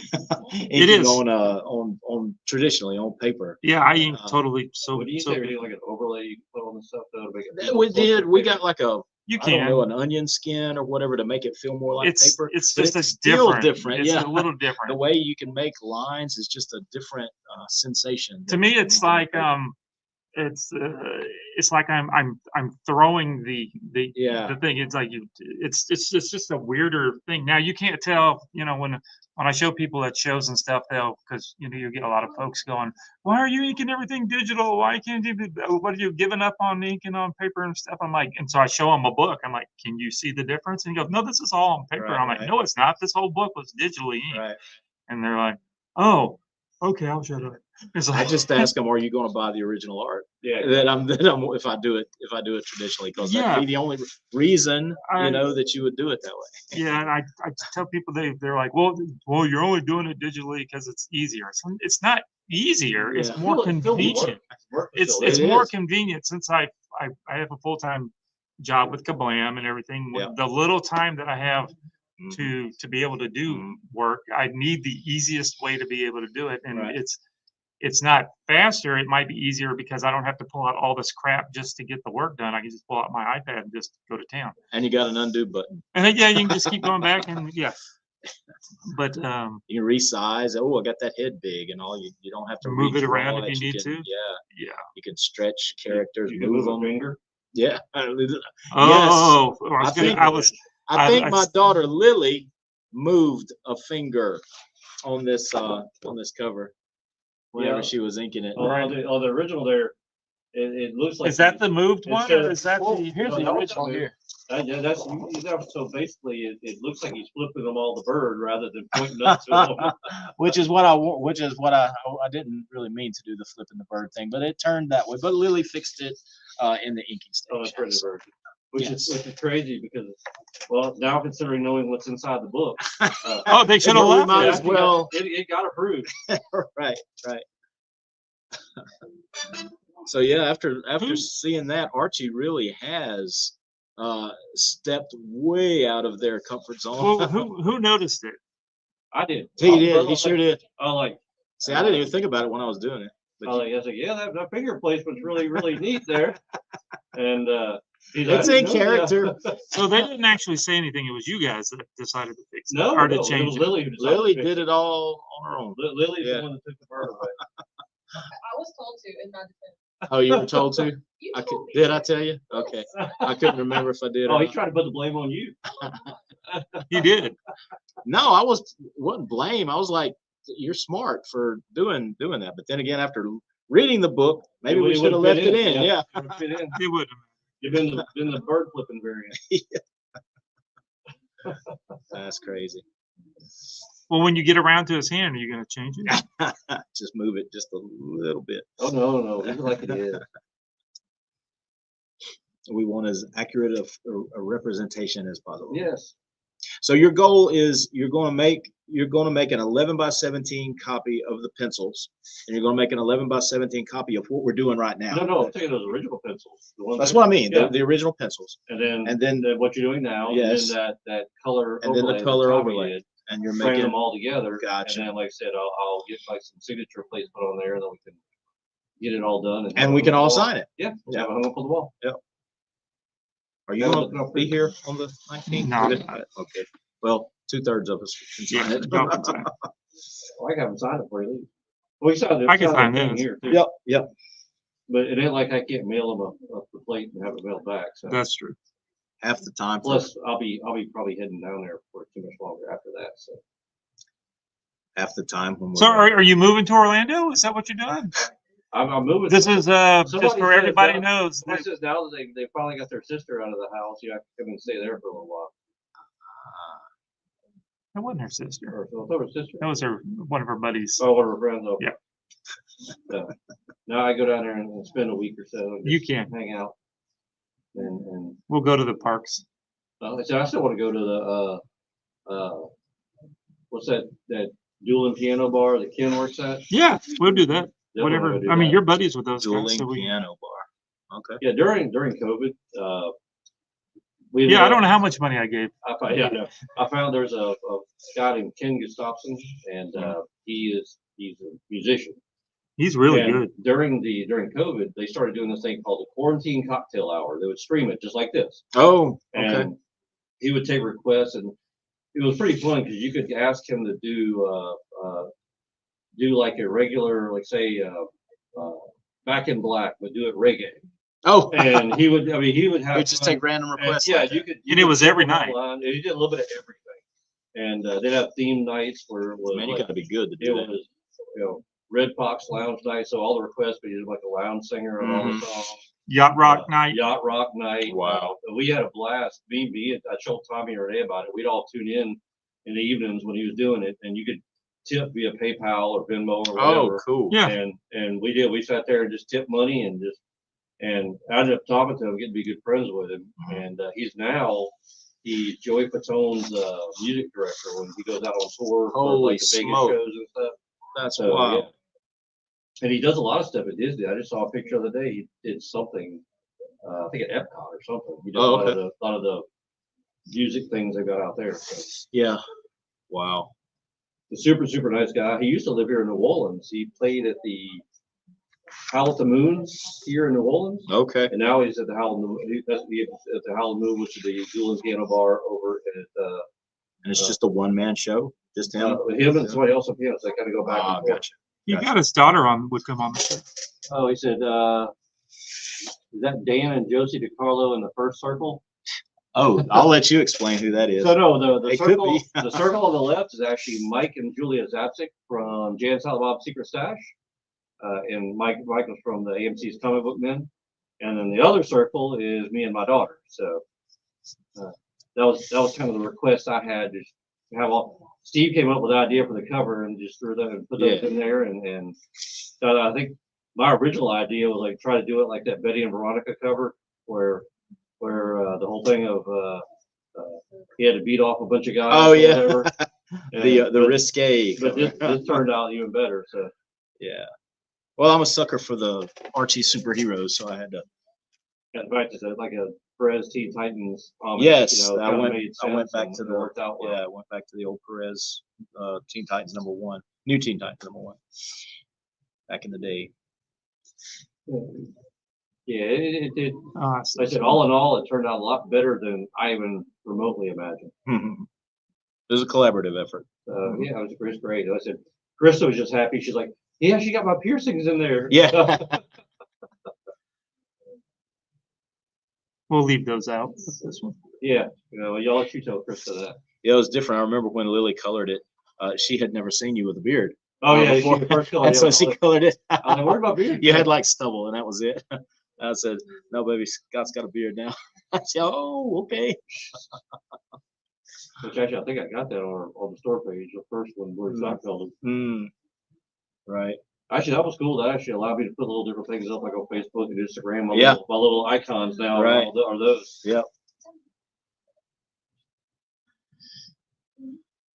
is. on traditionally on paper. Yeah, I ink Uh, totally. So What do you so think? Like an overlay you can put on the stuff to make it. We did. We got like a you I don't can. know, an onion skin or whatever to make it feel more like It's paper. it's but just it's a still different. different, It's yeah. a little The different. way you can make lines is just a different sensation. To me, it's like it's like I'm throwing the Yeah. the thing. It's like it's just a weirder thing. Now you can't tell, when I show people at shows and stuff, because you get a lot of folks going, why are you inking everything digital? Why can't you what are you giving up on inking on paper and stuff? I'm like, and so I show them a book. I'm like, can you see the difference? And he goes, no, this is all on paper. Right, I'm like, right. no, it's not. This whole book was digitally inked. Right. And they're like, oh, okay, I'll shut up. It's I like, just ask them, are you going to buy the original art? Yeah. That I'm if I do it traditionally, because Yeah. that'd be the only reason I- that you would do it that way. yeah, and I tell people they're like, well, you're only doing it digitally because it's easier. It's not easier. It's Yeah. more convenient. It's It more is. convenient since I have a full-time job with Kablam and everything. Yeah. The little time that I have Mhm. to be able to do work, I need the easiest way to be able to do it, and Right. it's not faster. It might be easier because I don't have to pull out all this crap just to get the work done. I can just pull out my iPad and just go to town. And you got an undo button. And then, yeah, you can just keep going back and yeah. But You can resize. Oh, I got that head big and all. You don't have to Move it redraw around if it. you need can- to. Yeah, yeah. you can stretch characters, You can move move a them. finger. Yeah. Oh, I think I- my daughter Lily moved a finger on this cover whenever Yeah. she was inking it. On the original there, it looks like. Is that the moved it one, says- or is that well, the? Here's the no, original here. That's so basically it looks like he's flipping them all the bird rather than pointing up to them. which is what I didn't really mean to do the flipping the bird thing, but it turned that way. But Lily fixed it in the inking On the station. printed version, which Yes. is crazy because, well, now considering knowing what's inside the book, Oh, they should have Well, we left might it. as well. it got approved. Right. So yeah, after seeing that, Archie really has stepped way out of their comfort zone. Well, who noticed it? I did. He did. He sure did. I like. See, I didn't even think about it when I was doing it. I was like, yeah, that finger placement's really neat there. And he's It's like, in "No, yeah." character. So they didn't actually say anything. It was you guys that decided to fix it No, or to no, it change was it. Lily who decided Lily to fix did it all on her own. Lily's Yeah. the one that took the bird away. I was told to in my defense. Oh, you were told to? You I could, told me. did I tell you? Okay. I couldn't remember if I did. Oh, or he's not. trying to put the blame on you. You did. No, wasn't blame. I was like, you're smart for doing that. But then again, after reading the book, maybe It we should have left would've it fit in. Yeah. It would fit in. It wouldn't. You've been the bird flipping variant. That's crazy. Well, when you get around to his hand, are you going to change it? Just move it just a little bit. Oh no, leave it like it is. We want as accurate a representation as possible. Yes. So your goal is you're going to make an 11 by 17 copy of the pencils, and you're going to make an 11 by 17 copy of what we're doing right now. No, I'm taking those original pencils. The ones That's that- what I mean. Yeah. The original pencils, And then and then what you're doing now. Yes. And then that color And then the overlay that color Tommy overlay. did, and you're frame making them all together. Gotcha. And then, like I said, I'll get like some signature plates put on there, and then we can get it all done. and we can all sign it. Yeah, have it hung up on the wall. Are you Yeah, going look it to up be first. here on the 19th? No. Okay. Well, 2/3 of us can sign Yeah, it. y'all can sign it. Well, I can have them sign it before you leave. Well, you signed it. I can signed sign the thing this. here too. Yep. But it ain't like I can't mail them a plate and have it mailed back. So That's true. Half the time. plus, I'll be probably heading down there for too much longer after that. So Half the time when we're So are you moving to Orlando? Is that what you're doing? I'm moving. This is just Somebody for said everybody that- knows. Somebody That, says now that they finally got their sister out of the house, you have to come and stay there for a little while. that wasn't her sister. Or so I thought her sister. That was one of her buddies. Oh, one of her friends. Okay. Yeah. So now I go down there and spend a week or so. And You just can. hang out. And We'll go to the parks. I said I still want to go to the what's that dueling piano bar that Ken works at. Yeah, we'll do that. Definitely Whatever. wanna do I mean, that. you're buddies with those guys. dueling So piano bar. Okay. Yeah, during COVID, we yeah, I don't know how much money I gave. I found there's a guy named Ken Gustafson, and he's a musician. He's really And good. During COVID, they started doing this thing called the quarantine cocktail hour. They would stream it just like this, Oh, okay. and he would take requests, and it was pretty fun because you could ask him to do like a regular, like say, Back in Black, but do it reggae. Oh, And he would have. you just fun. take random And, requests. yeah, like you that. could. And it was every night. And he did a little bit of everything. And they'd have theme nights where it was Man, you like, got to be good to it do that. was, Red Fox Lounge night. So all the requests, but he was like a lounge singer on all Mm-hmm. the songs. Yacht Rock night. Yacht Rock night. Wow. We had a blast. I told Tommy and Renee about it. We'd all tune in the evenings when he was doing it, and you could tip via PayPal or Venmo or Oh, whatever. cool. Yeah. And we did. We sat there and just tipped money and I ended up talking to him, getting to be good friends with him. And he's Joey Fatone's music director when he goes out on tour for Holy like the Vegas smoke. shows and stuff. That's So, wild. yeah. And he does a lot of stuff at Disney. I just saw a picture the other day. He did something, I think at Epcot or something. He did Oh, a lot of the music things they got out there. So, Yeah. Wow. the super nice guy. He used to live here in New Orleans. He played at the Howl at the Moon here in New Orleans, Okay. and now he's at the Howl at the Moon. That's at the Howl at the Moon, which is the dueling piano bar over at And it's just a one-man show? Just him? him and somebody else on piano. So they kind of go back Ah, and forth. gotcha. He Gotcha. got his daughter on with him on the show. Oh, he said, is that Dan and Josie DiCarlo in the first circle? Oh, I'll let you explain who that is. So no, the It could circle, be. the circle on the left is actually Mike and Julia Zapsik from Jan Silent Bob's Secret Stash, and Mike was from the AMC's Comic Book Men, and then the other circle is me and my daughter. So that was kind of the request I had, just to have all. Steve came up with the idea for the cover and just threw that and put those in there, and so I think my original idea was like try to do it like that Betty and Veronica cover where the whole thing of he had to beat off a bunch of guys. Oh, or yeah. whatever. The But risque. this turned out even better. So Yeah. Well, I'm a sucker for the Archie superheroes, so I had to. In fact, it's like a Perez Teen Titans. Homage, Yes, you know, I kinda went. made I went sense back and to it the. worked out well. Yeah, I went back to the old Perez, Teen Titans #1, new Teen Titans #1, back in the day. Yeah, it I like see. I said, all in all, it turned out a lot better than I even remotely imagined. It was a collaborative effort. Yeah, it was great. I said, Krista was just happy. She's like, yeah, she got my piercings in there. Yeah. We'll leave those out with this one. Yeah, you know, y'all let you tell Krista that. Yeah, it was different. I remember when Lily colored it. She had never seen you with a beard. Oh yeah, before. she first color. And so she colored it. I was like, where's my beard? You had like stubble, and that was it. I said, "No, baby, Scott's got a beard now." I said, "Oh, okay." Which actually, I think I got that on the store page, the first one where Scott colored. Right. Actually, that was cool. That actually allowed me to put little different things up, like on Facebook and Instagram. Yeah. My little icons now Right. are those. Yep.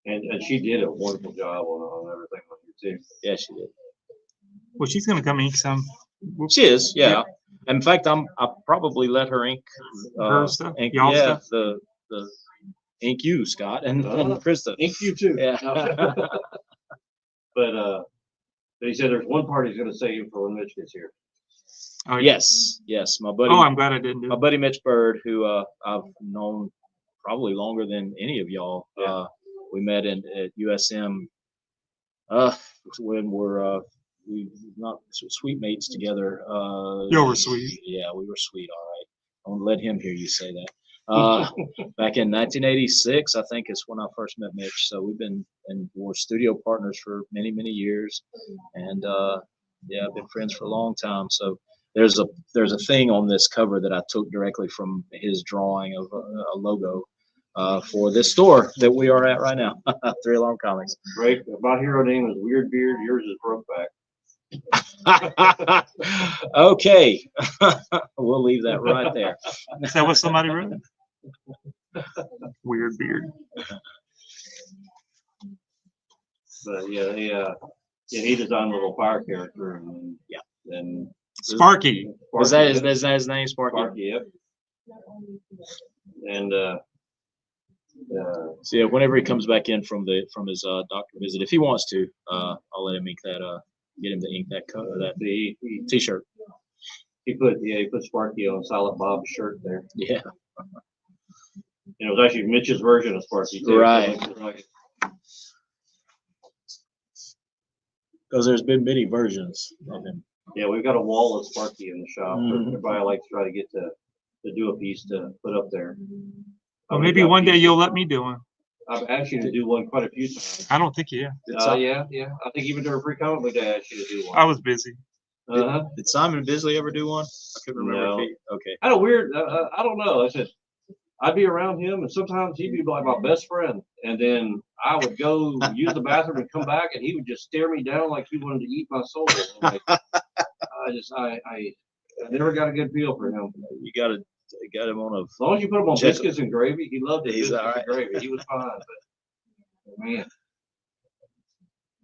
And she did a wonderful job on everything on here too. Yeah, she did. Well, she's gonna come ink some. She is. Yeah. In fact, I'll probably let her ink. Her stuff? Ink, Y'all yeah, stuff? the ink you, Scott, and Uh-huh. Krista. Ink you too. Yeah. But he said there's one part he's going to save for when Mitch gets here. Oh, yeah. Yes. My buddy. Oh, I'm glad I didn't do My it. buddy Mitch Bird, who I've known probably longer than any of y'all. Yeah. We met at USM when we not sweet mates together. You were sweet. Yeah, we were sweet. All right. I won't let him hear you say that. Back in 1986, I think is when I first met Mitch. So we've been and we're studio partners for many years, and yeah, I've been friends for a long time. So there's a thing on this cover that I took directly from his drawing of a logo for this store that we are at right now, 3 Alarm Comics. Right. My hero name is Weird Beard. Yours is Brokeback. Okay, we'll leave that right there. Is that what somebody wrote? Weird beard. But yeah, he designed a little fire character and Yeah. And Sparky. Was that his name, Sparky? Sparky? Yep. And So yeah, whenever he comes back in from his doctor visit, if he wants to, I'll let him ink that. Get him to ink that T-shirt. he put Sparky on Silent Bob's shirt there. Yeah. And it was actually Mitch's version of Sparky too. Right. So, like, Because there's been many versions of him. yeah, we've got a wall of Sparky in the shop. Mhm. Everybody likes to try to get to do a piece to put up there. Well, maybe one day you'll let me do one. I've asked you to do one quite a few times. I don't think you. Yeah. I think even during Free Comic Book Day, I asked you to do one. I was busy. Uh-huh. Did Simon Bisley ever do one? I couldn't remember. No. If he, okay. I had a weird, I don't know. I said, I'd be around him, and sometimes he'd be like my best friend. And then I would go use the bathroom and come back, and he would just stare me down like he wanted to eat my soul. Like, I never got a good feel for him. You got him on As long as you put him on Check- biscuits and gravy, he loved it. He's Biscuits all right. and gravy. He was fine, but man,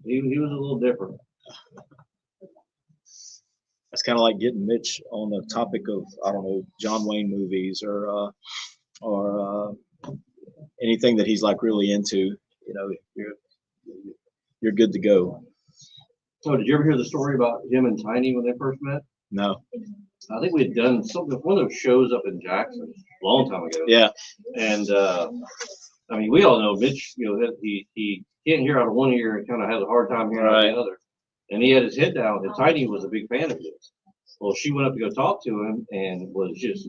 he was a little different. That's kind of like getting Mitch on the topic of, I don't know, John Wayne movies or anything that he's like really into. You know, you're good to go. So, did you ever hear the story about him and Tiny when they first met? No. I think we had done something, one of those shows up in Jackson a long time ago. Yeah. And I mean, we all know Mitch. You know, he can't hear out of one ear and kind of has a hard time hearing out of the other. And he had his head down, and Tiny was a big fan of his. Well, she went up to go talk to him and was just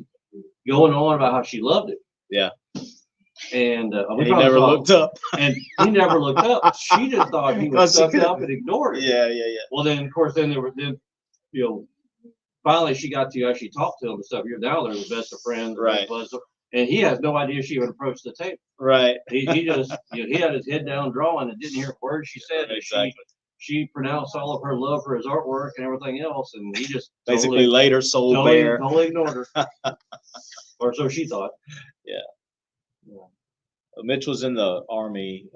going on about how she loved it. Yeah. And And he never looked up. And he never looked up. She just thought he was stuck up and ignored it. Yeah. Well, then, of course, then finally she got to actually talk to him and stuff. You're now they're the best of friends. Right. And he has no idea she even approached the table. Right. He just, he had his head down drawing and didn't hear a word she said. And Exactly. She pronounced all of her love for his artwork and everything else. And he just Basically later sold bare. totally ignored her. Or so she thought. Mitch was in the Army.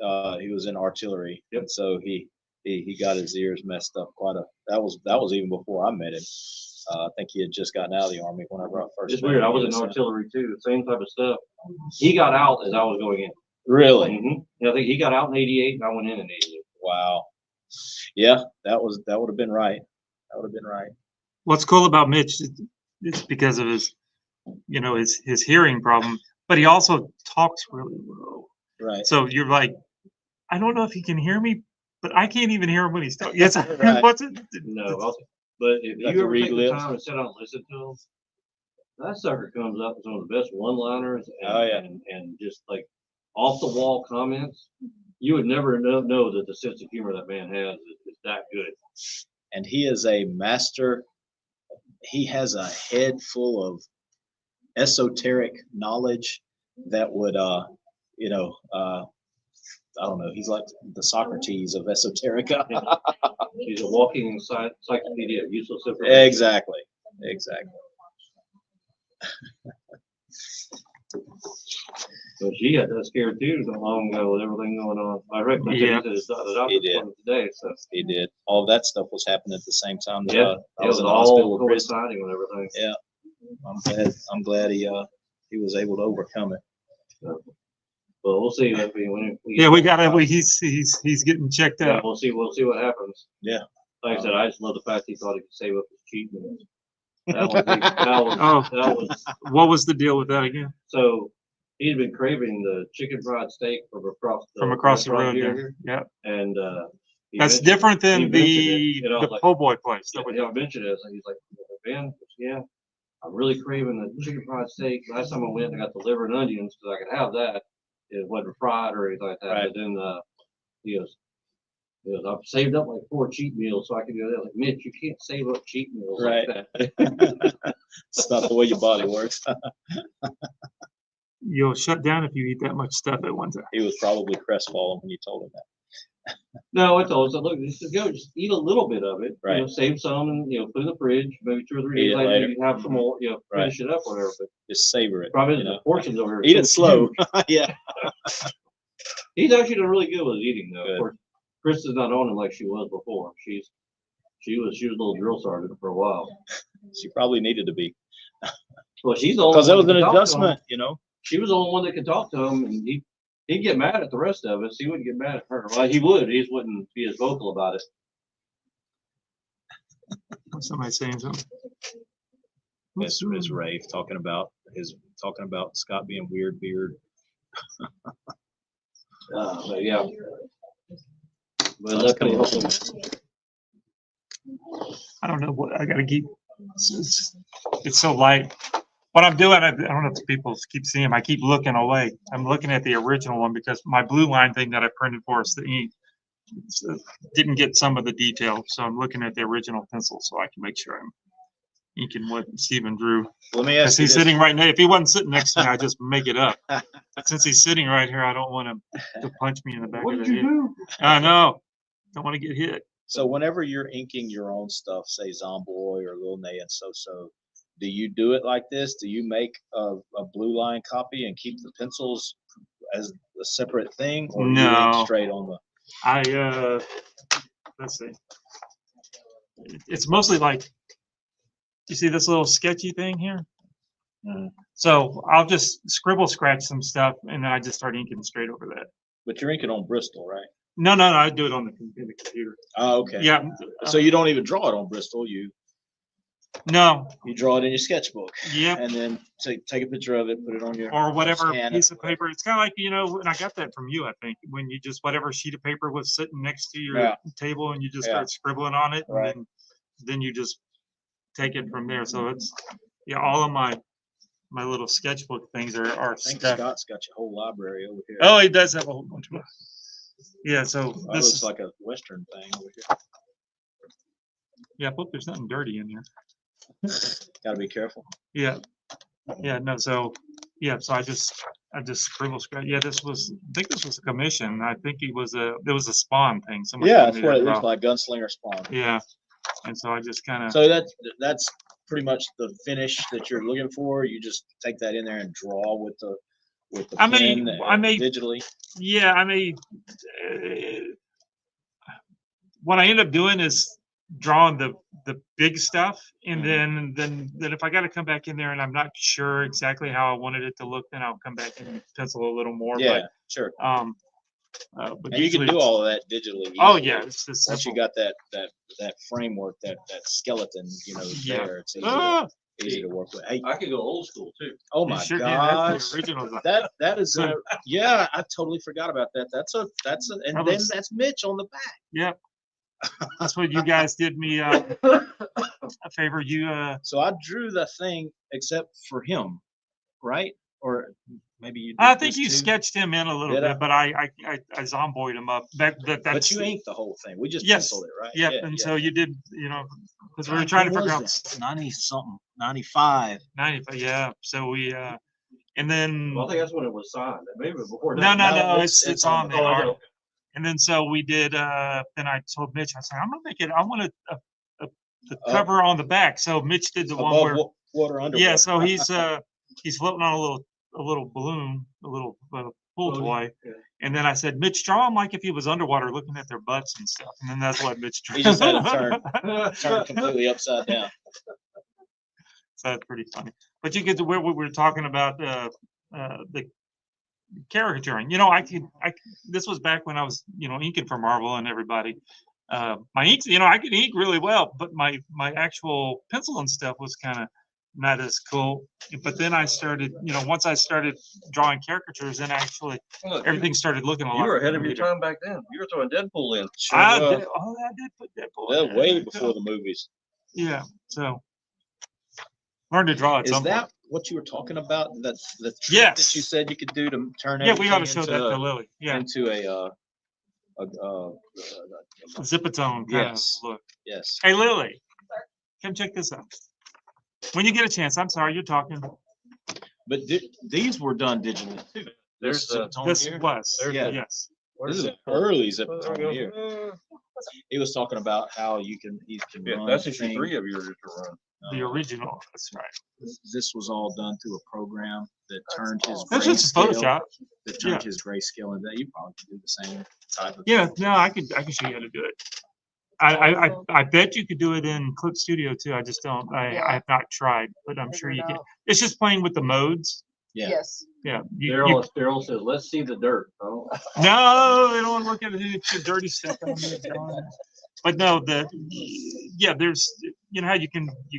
He was in artillery. Yep. And so he he got his ears messed up that was even before I met him. I think he had just gotten out of the Army whenever I first It's met weird. him. I was in artillery too, the same type of stuff. He got out as I was going in. Really? Yeah, I think he got out in '88 and I went in '88. Wow. Yeah, that would have been right. That would have been right. What's cool about Mitch, it's because of his, you know, his hearing problem, but he also talks really low. Right. So you're like, I don't know if he can hear me, but I can't even hear him when he's talking. Yes, Right. what's it? No, but if You have you to ever read take the lips. time and sit down and listen to him, that sucker comes up with some of the best one-liners and, Oh, yeah. and just like off the wall comments. You would never know that the sense of humor that man has is that good. And he is a master. He has a head full of esoteric knowledge that would, you know, I don't know. He's like the Socrates of esoteric. He's a walking encyclopedia of useless information. Exactly. Exactly. But she had that scared too not long ago with everything going on. I reckon Yeah. the doctor's He did. appointment today. So He did. All that stuff was happening at the same time that yeah, I it was was in the hospital all with Chris. coinciding with everything. Yeah. I'm glad he was able to overcome it. So, but we'll see. Yeah, we got to. He's getting checked Yeah, out. we'll see what happens. Yeah. Like I said, I just love the fact he thought he could save up his cheat meals. That was Oh, that was what was the deal with that again? so he'd been craving the chicken fried steak from across From across the restaurant road here, there. Yeah, and he that's mentioned- different he than mentioned it, the and I was like, po' boy place. Yeah, That we I mentioned it, and he's like, Ben, yeah, I'm really craving the chicken fried steak. Last time I went, I got the liver and onions because I could have that. It wasn't fried or anything like that. Right. But then he goes, I've saved up like 4 cheat meals so I can do that. Like, Mitch, you can't save up cheat meals Right. like that. It's not the way your body works. You'll shut down if you eat that much stuff at one time. He was probably crestfallen when you told him that. No, I told him, look, just eat a little bit of it. Right. You know, save some and put it in the fridge. Maybe 2 or 3 Eat days it later, later. you have some more. Right. Finish it up, whatever. But Just savor it. problem is you know. the portions over here. are Eat it so slow. huge. Yeah. He's actually done really good with his eating, though. Good. Of course, Chris is not on him like she was before. She was a little drill sergeant for a while. She probably needed to be. Well, she's the only Because that one was that an could talk to him. adjustment, you know. She was the only one that could talk to him, and he'd get mad at the rest of us. He wouldn't get mad at her. Well, he would. He just wouldn't be as vocal about it. Somebody saying something. Miss Rafe talking about Scott being weird beard. But yeah. But That's that's pretty coming. helpful. I don't know what I got to keep. It's so light. What I'm doing, I don't know if people keep seeing. I keep looking away. I'm looking at the original one because my blue line thing that I printed for us, the ink, didn't get some of the detail. So I'm looking at the original pencil so I can make sure I'm inking what Stephen drew. Let me Because ask you he's this. sitting right now. If he wasn't sitting next to me, I just make it up. But since he's sitting right here, I don't want him to punch me in the back What of did the you head. do? I know. Don't want to get hit. So whenever you're inking your own stuff, say Zomboy or Lil Nay and So, do you do it like this? Do you make a blue line copy and keep the pencils as a separate thing, or do you No. ink straight on the? Let's see. It's mostly like, you see this little sketchy thing here? So I'll just scribble scratch some stuff and then I just start inking straight over that. But you're inking on Bristol, right? No, I do it on in the computer. Oh, okay. Yeah. So you don't even draw it on Bristol. You No. draw it in your sketchbook, Yep. and then take a picture of it, put it on your Or whatever scan it, piece of whatever. paper. It's kind of like, and I got that from you, I think, when you just, whatever sheet of paper was sitting next to your Yeah. table and you just Yeah. start scribbling on it. Right. And then you just take it from there. So it's, all of my little sketchbook things are I think stuff. Scott's got your whole library over here. Oh, he does have a whole bunch of them. Yeah, so That this looks is, like a Western thing over here. I hope there's nothing dirty in here. Got to be careful. Yeah. No, so I just scribble scratch. Yeah, I think this was a commission. I think there was a Spawn thing. Someone Yeah, told that's me what that it looks about. like, Gunslinger Spawn. Yeah. And so I just kind of, So that's pretty much the finish that you're looking for. You just take that in there and draw with the I may- pen I may- digitally. yeah, I may what I end up doing is drawing the big stuff, and then if I got to come back in there and I'm not sure exactly how I wanted it to look, then I'll come back and pencil a little more. Yeah, sure. But And you can usually do it's- all of that digitally. Oh easily. yeah, it's just Once you simple. got that framework, that skeleton, Yeah. there, it's Ah, easy to work with. Hey, I could go old school too. oh you my sure did. gosh. That's the original. That is yeah, I totally forgot about that. That's and That then was- that's Mitch on the back. Yep. That's what you guys did me a favor. You So I drew the thing except for him, right? Or maybe you did I think this you too? sketched him in a little Did I? bit, but I zomboid him up. That's But you inked the whole thing. We just Yes. penciled it, right? Yep. Yeah, and yeah. so you did, because we were trying to When figure was out that? 90 something, 95. 90. Yeah. So we and then Well, I think that's when it was signed. Maybe it was before no, that. no, No, it's on the- the Oh, art. okay. And then so we did. Then I told Mitch, I said, I'm gonna make it. I want the cover on the back. So Mitch did the one Above where. water, under Yeah, water. so he's floating on a little balloon, a little pool Oh, toy. yeah. And then I said, Mitch, draw him like if he was underwater looking at their butts and stuff. And then that's what Mitch drew. He just had it turned completely upside down. So that's pretty funny. But you get to where we were talking about the caricaturing. This was back when I was, inking for Marvel and everybody. My inks, I could ink really well, but my actual pencil and stuff was kind of not as cool. But then I started, once I started drawing caricatures, then actually Look, everything started looking a you lot. were ahead of your neater. time back then. You were throwing Deadpool in. Sure I was. did put Deadpool. Well, in there. way before the movies. Yeah. So learn to draw at Is some point. that what you were talking about? The trick Yes. that you said you could do to turn Yeah, we ought to everything show that to Lily. Yeah. into a Zipatone kind Yes. of look. yes. Hey, Lily, come check this out. When you get a chance, I'm sorry, you're talking. But these were done digitally too. There's the- Zipatone This here. was, Yeah. yes. This is an early There we Zipatone go. here. He was talking about how you can Yeah, run that's the issue thing. 3 of yours to run. The original, that's right. This was all done through a program that turned his That's just grayscale. Photoshop. That turned his grayscale into that. You probably could do the same type of. Yeah, thing. no, I can show you how to do it. I bet you could do it in Clip Studio too. I just don't. I have not tried, but I'm sure you can. It's just playing with the modes. Yeah. Yes. Yeah. Daryl says, let's see the dirt. Oh. No, they don't want to look at the dirty stuff. On the drawing. But no, there's how you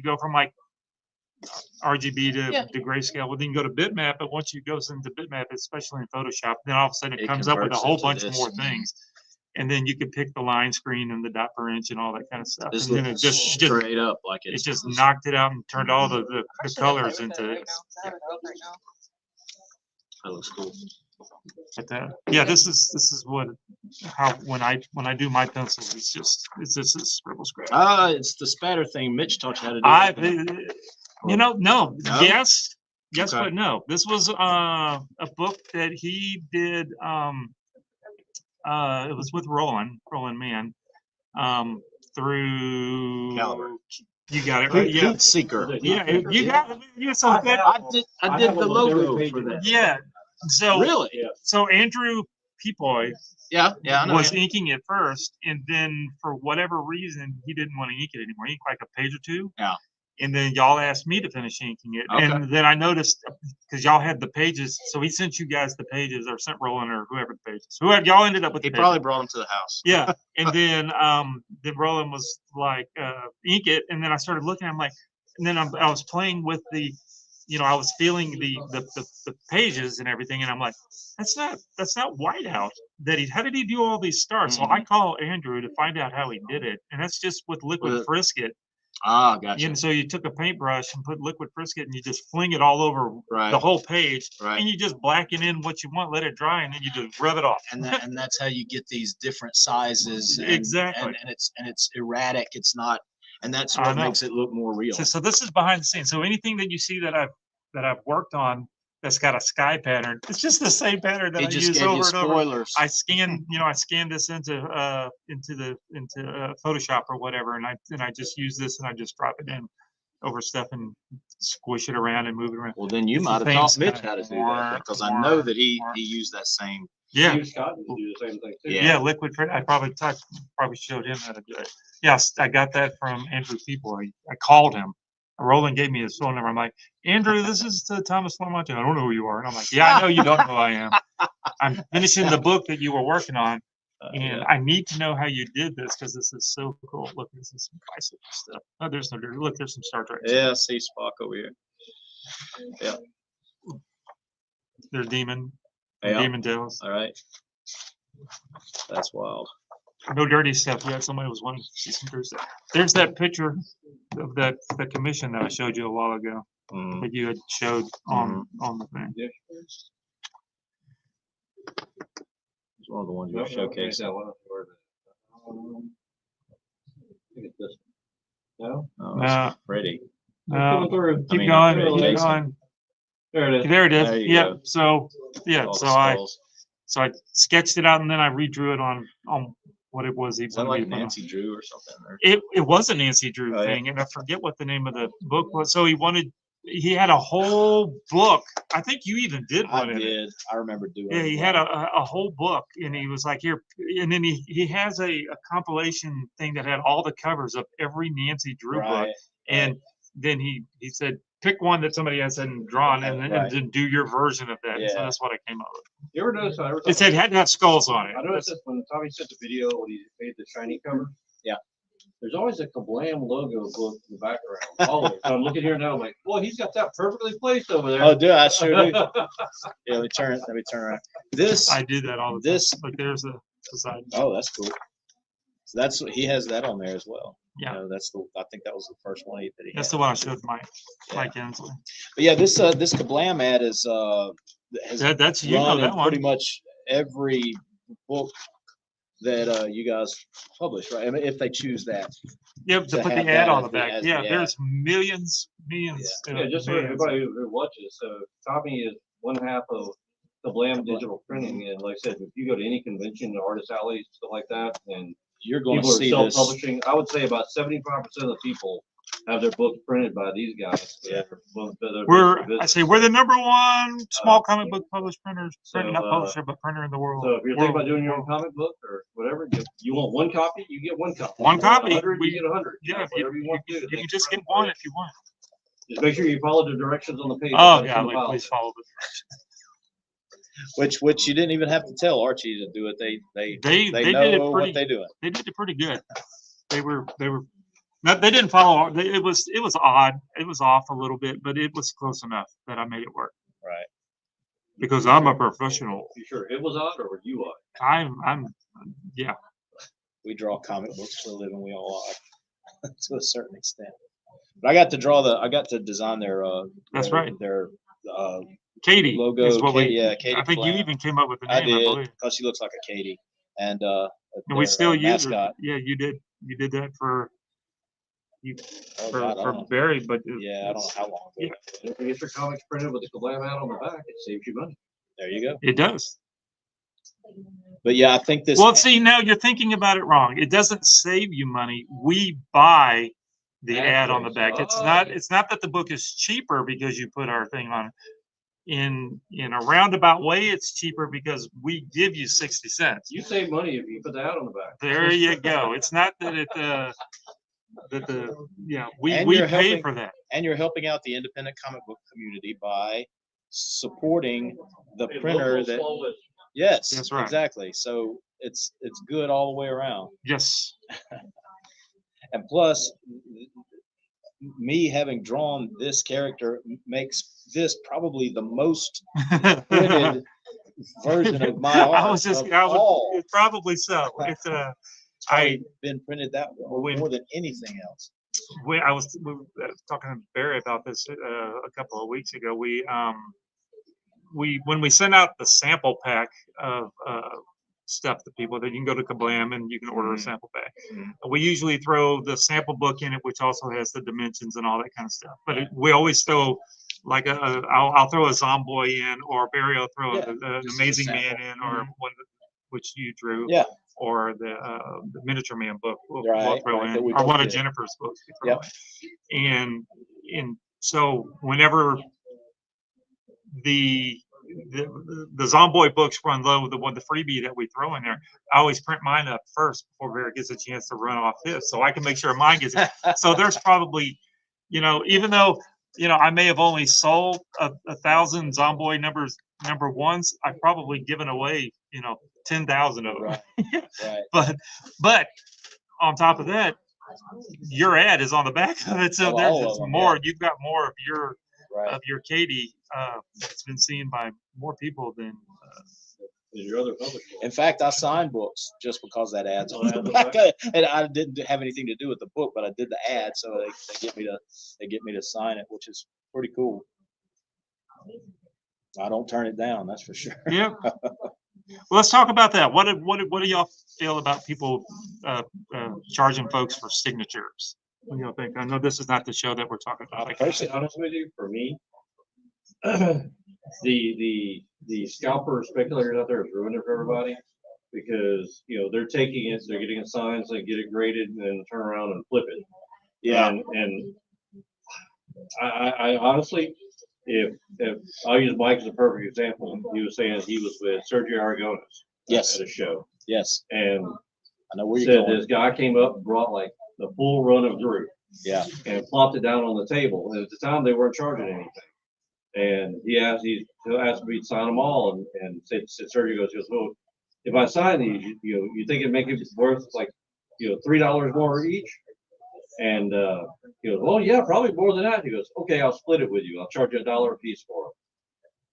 go from like RGB to grayscale. Well, then you go to bitmap, but once you go into bitmap, especially in Photoshop, then all of a sudden it It comes up with a converts whole it to bunch this. more things. And then you could pick the line screen and the dot per inch and all that kind of stuff. This And then looks it just straight up like it it's just knocked it out and turned all the colors into Right it. now, 'cause I have it up right now. that looks cool. But yeah, this is how when I do my pencils, it's just a scribble scratch. It's the spatter thing Mitch taught you how to do. I, isn't it? no, No? yes, Okay. but no. This was a book that he did. It was with Roland Mann, through. Caliber. You got it right. Yeah, Heat seeker. yeah. You got it. Yeah, so I that, I did I the have almost every logo page for in that. yeah. So Really? so Andrew Peapoy Yeah, I know. was him. inking it first, and then for whatever reason he didn't want to ink it anymore. He inked like a page or two. Yeah. And then y'all asked me to finish inking it, Okay. and then I noticed because y'all had the pages, so he sent you guys the pages, or sent Roland or whoever the pages. Whoever y'all ended up with. He the probably pages. brought him to the house. Yeah, and then Roland was like, ink it, and then I started looking. I'm like, and then I was playing with the, I was feeling the pages and everything, and I'm like, that's not whiteout. How did he do all these stars? So I call Andrew to find out how he did it, and that's just with liquid With- frisket. Ah, gotcha. And so you took a paintbrush and put liquid frisket, and you just fling it all over Right. the whole page, Right. and you just blacken in what you want, let it dry, and then you just rub it off. And that's how you get these different sizes. And, Exactly. And it's erratic. It's not, and that's I what know. makes it look more real. So this is behind the scenes. So anything that you see that I've worked on that's got a sky pattern, it's just the same pattern that He I just use gave you over and over. spoilers. I scan this into Photoshop or whatever, and I just use this and I just drop it in over stuff and squish it around and move it around. Well, then you It's the might have same taught Mitch sky. how to do that, because I know that he used that same Yeah. Steve Scott used to do the same thing too. Yeah, liquid print. I probably showed him how to do it. Yes, I got that from Andrew People. I called him. Roland gave me his phone number. I'm like, Andrew, this is Thomas Florimonte. I don't know who you are. And I'm like, yeah, I know you don't know who I am. I'm finishing the book that you were working on, and I need to know how you did this because this is so cool. Look, this is some bicycle stuff. Oh, there's no look. There's some Star Trek. Yeah, see Spock over here. Yeah. There's Demon. Yeah. Demon Tales. All right. That's wild. No dirty stuff yet. Somebody was wanting to see some dirty stuff. There's that picture of the commission that I showed you a while ago that you had showed on the thing. Yeah. It's one of the ones you showcased. I think it's this one. No? Oh, No. that's pretty. Coming through. Keep I mean, going. really, Keep Jason. going. There it is. There it is. There you Yeah. go. So All so the skulls. I sketched it out and then I redrew it on what it was. Is that like Nancy Drew or something? Or? It was a Nancy Drew Oh, yeah. thing, and I forget what the name of the book was. So he had a whole book. I think you even did I one in it. did. I remember doing. Yeah, he one. had a whole book, and he was like, here, and then he has a compilation thing that had all the covers of every Nancy Drew book, Right. and then he said, pick one that somebody else hadn't drawn, and Right. then do your version of that. Yeah. So that's what I came up with. You ever notice? It said it had to have skulls on it. I noticed this when Tommy sent the video when he made the shiny cover. Yeah. There's always a Kablam logo book in the background. Always. So I'm looking here now. I'm like, well, he's got that perfectly placed over there. Oh, dude, I sure do. Yeah, let me turn around. This. I do that all the time. This. Like there's the side. Oh, that's cool. So that's he has that on there as well. Yeah. You know, I think that was the first one that he That's had. the one I showed Mike Ensley. But yeah, this Kablam ad is has That's you know run in that one. pretty much every book that you guys publish, right? I mean, if they choose that. Yep, to to put have the that ad on as the back. as Yeah, the there's millions. Yeah, just for millions. everybody who watches. So Tommy is one half of the Blam Digital Printing, and like I said, if you go to any convention, Artist Alley, stuff like that, and You're going to people are see this. self-publishing, I would say about 75% of the people have their books printed by these guys. Yeah. I say we're the #1 small comic book published printers, not publisher, but printer in the world. So if you're thinking about doing your own comic book or whatever, you want one copy, you get one copy. One You want copy, 100, we- you get 100. Yeah, if whatever you want to do. you can just get one if you want. Just make sure you follow the directions on the page. Oh That's yeah, in the file. please follow the Which you didn't even have to tell Archie to do it. They They know did it what pretty. they're doing. They did it pretty good. They were. Not, they didn't follow. It was odd. It was off a little bit, but it was close enough that I made it work. Right. Because I'm a professional. You sure it was odd or were you odd? I'm. Yeah. We draw comic books for a living. We all are to a certain extent. But I got to design their That's right. Their Katie logo. is what we. Yeah, Katie. I think you Kablam. even came up with the I name. I did believe. because she looks like a Katie, and And we still use it. mascot. Yeah, you did. You did that for Oh, God, I don't for know. Barry, but Yeah, I don't know how long ago. Yeah. If you get your comics printed with the Kablam out on the back, it saves you money. There you go. it does. But yeah, I think this. Well, see, now you're thinking about it wrong. It doesn't save you money. We buy the ad on the back. It's not that the book is cheaper because you put our thing on it. In a roundabout way, it's cheaper because we give you 60 cents. You save money if you put the ad on the back. There you go. It's not that we And pay you're helping- for that. And you're helping out the independent comic book community by supporting the printer that. Yes, That's right. exactly. So it's good all the way around. Yes. And plus, me having drawn this character makes this probably the most printed version of my art. It's probably so. It's been printed that way more than anything else. we were talking to Barry about this a couple of weeks ago. When we send out the sample pack of stuff to people, that you can go to Kablam and you can order a sample pack. We usually throw the sample book in it, which also has the dimensions and all that kind of stuff. But we always throw like I'll throw a Zomboy in, or Barry will throw an Amazing Man in, or one which you drew. Yeah. Or the Miniature Man book we'll throw that in, we or both one of did. Jennifer's books. We throw in. And so whenever the the Zomboid books run low. The freebie that we throw in there, I always print mine up first before Barrett gets a chance to run off his, so I can make sure mine gets it. So there's probably, even though I may have only sold 1,000 Zomboid number ones, I've probably given away 10,000 of them. Right. But on top of that, your ad is on the back of it, so Of there's all of just them, more. yeah. You've got more of Right. your Katie that's been seen by more people than. Is your other publisher? In fact, I signed books just because that ad's Oh, on the ad's on back the of it. And I didn't have anything to do with the book, but I did the ad, so they get me to sign it, which is pretty cool. I don't turn it down, that's for sure. Yeah. Well, let's talk about that. What do y'all feel about people charging folks for signatures? What do y'all think? I know this is not the show that we're talking about. Personally, honest with you, for me, the scalper speculators out there is ruining it for everybody, because they're taking it, they're getting assigned, they get it graded, and then turn around and flip it. Yeah. And I honestly, if I'll use Mike as a perfect example, he was saying he was with Sergio Aragones Yes. at a show, Yes. and I know where you're said going. this guy came up and brought like the full run of Drew Yeah. and plopped it down on the table. And at the time, they weren't charging anything. And he asked me to sign them all, and said Sergio goes, well, if I sign these, you think it'd make it worth like $3 more each? And he goes, well, yeah, probably more than that. He goes, okay, I'll split it with you. I'll charge you $1 a piece for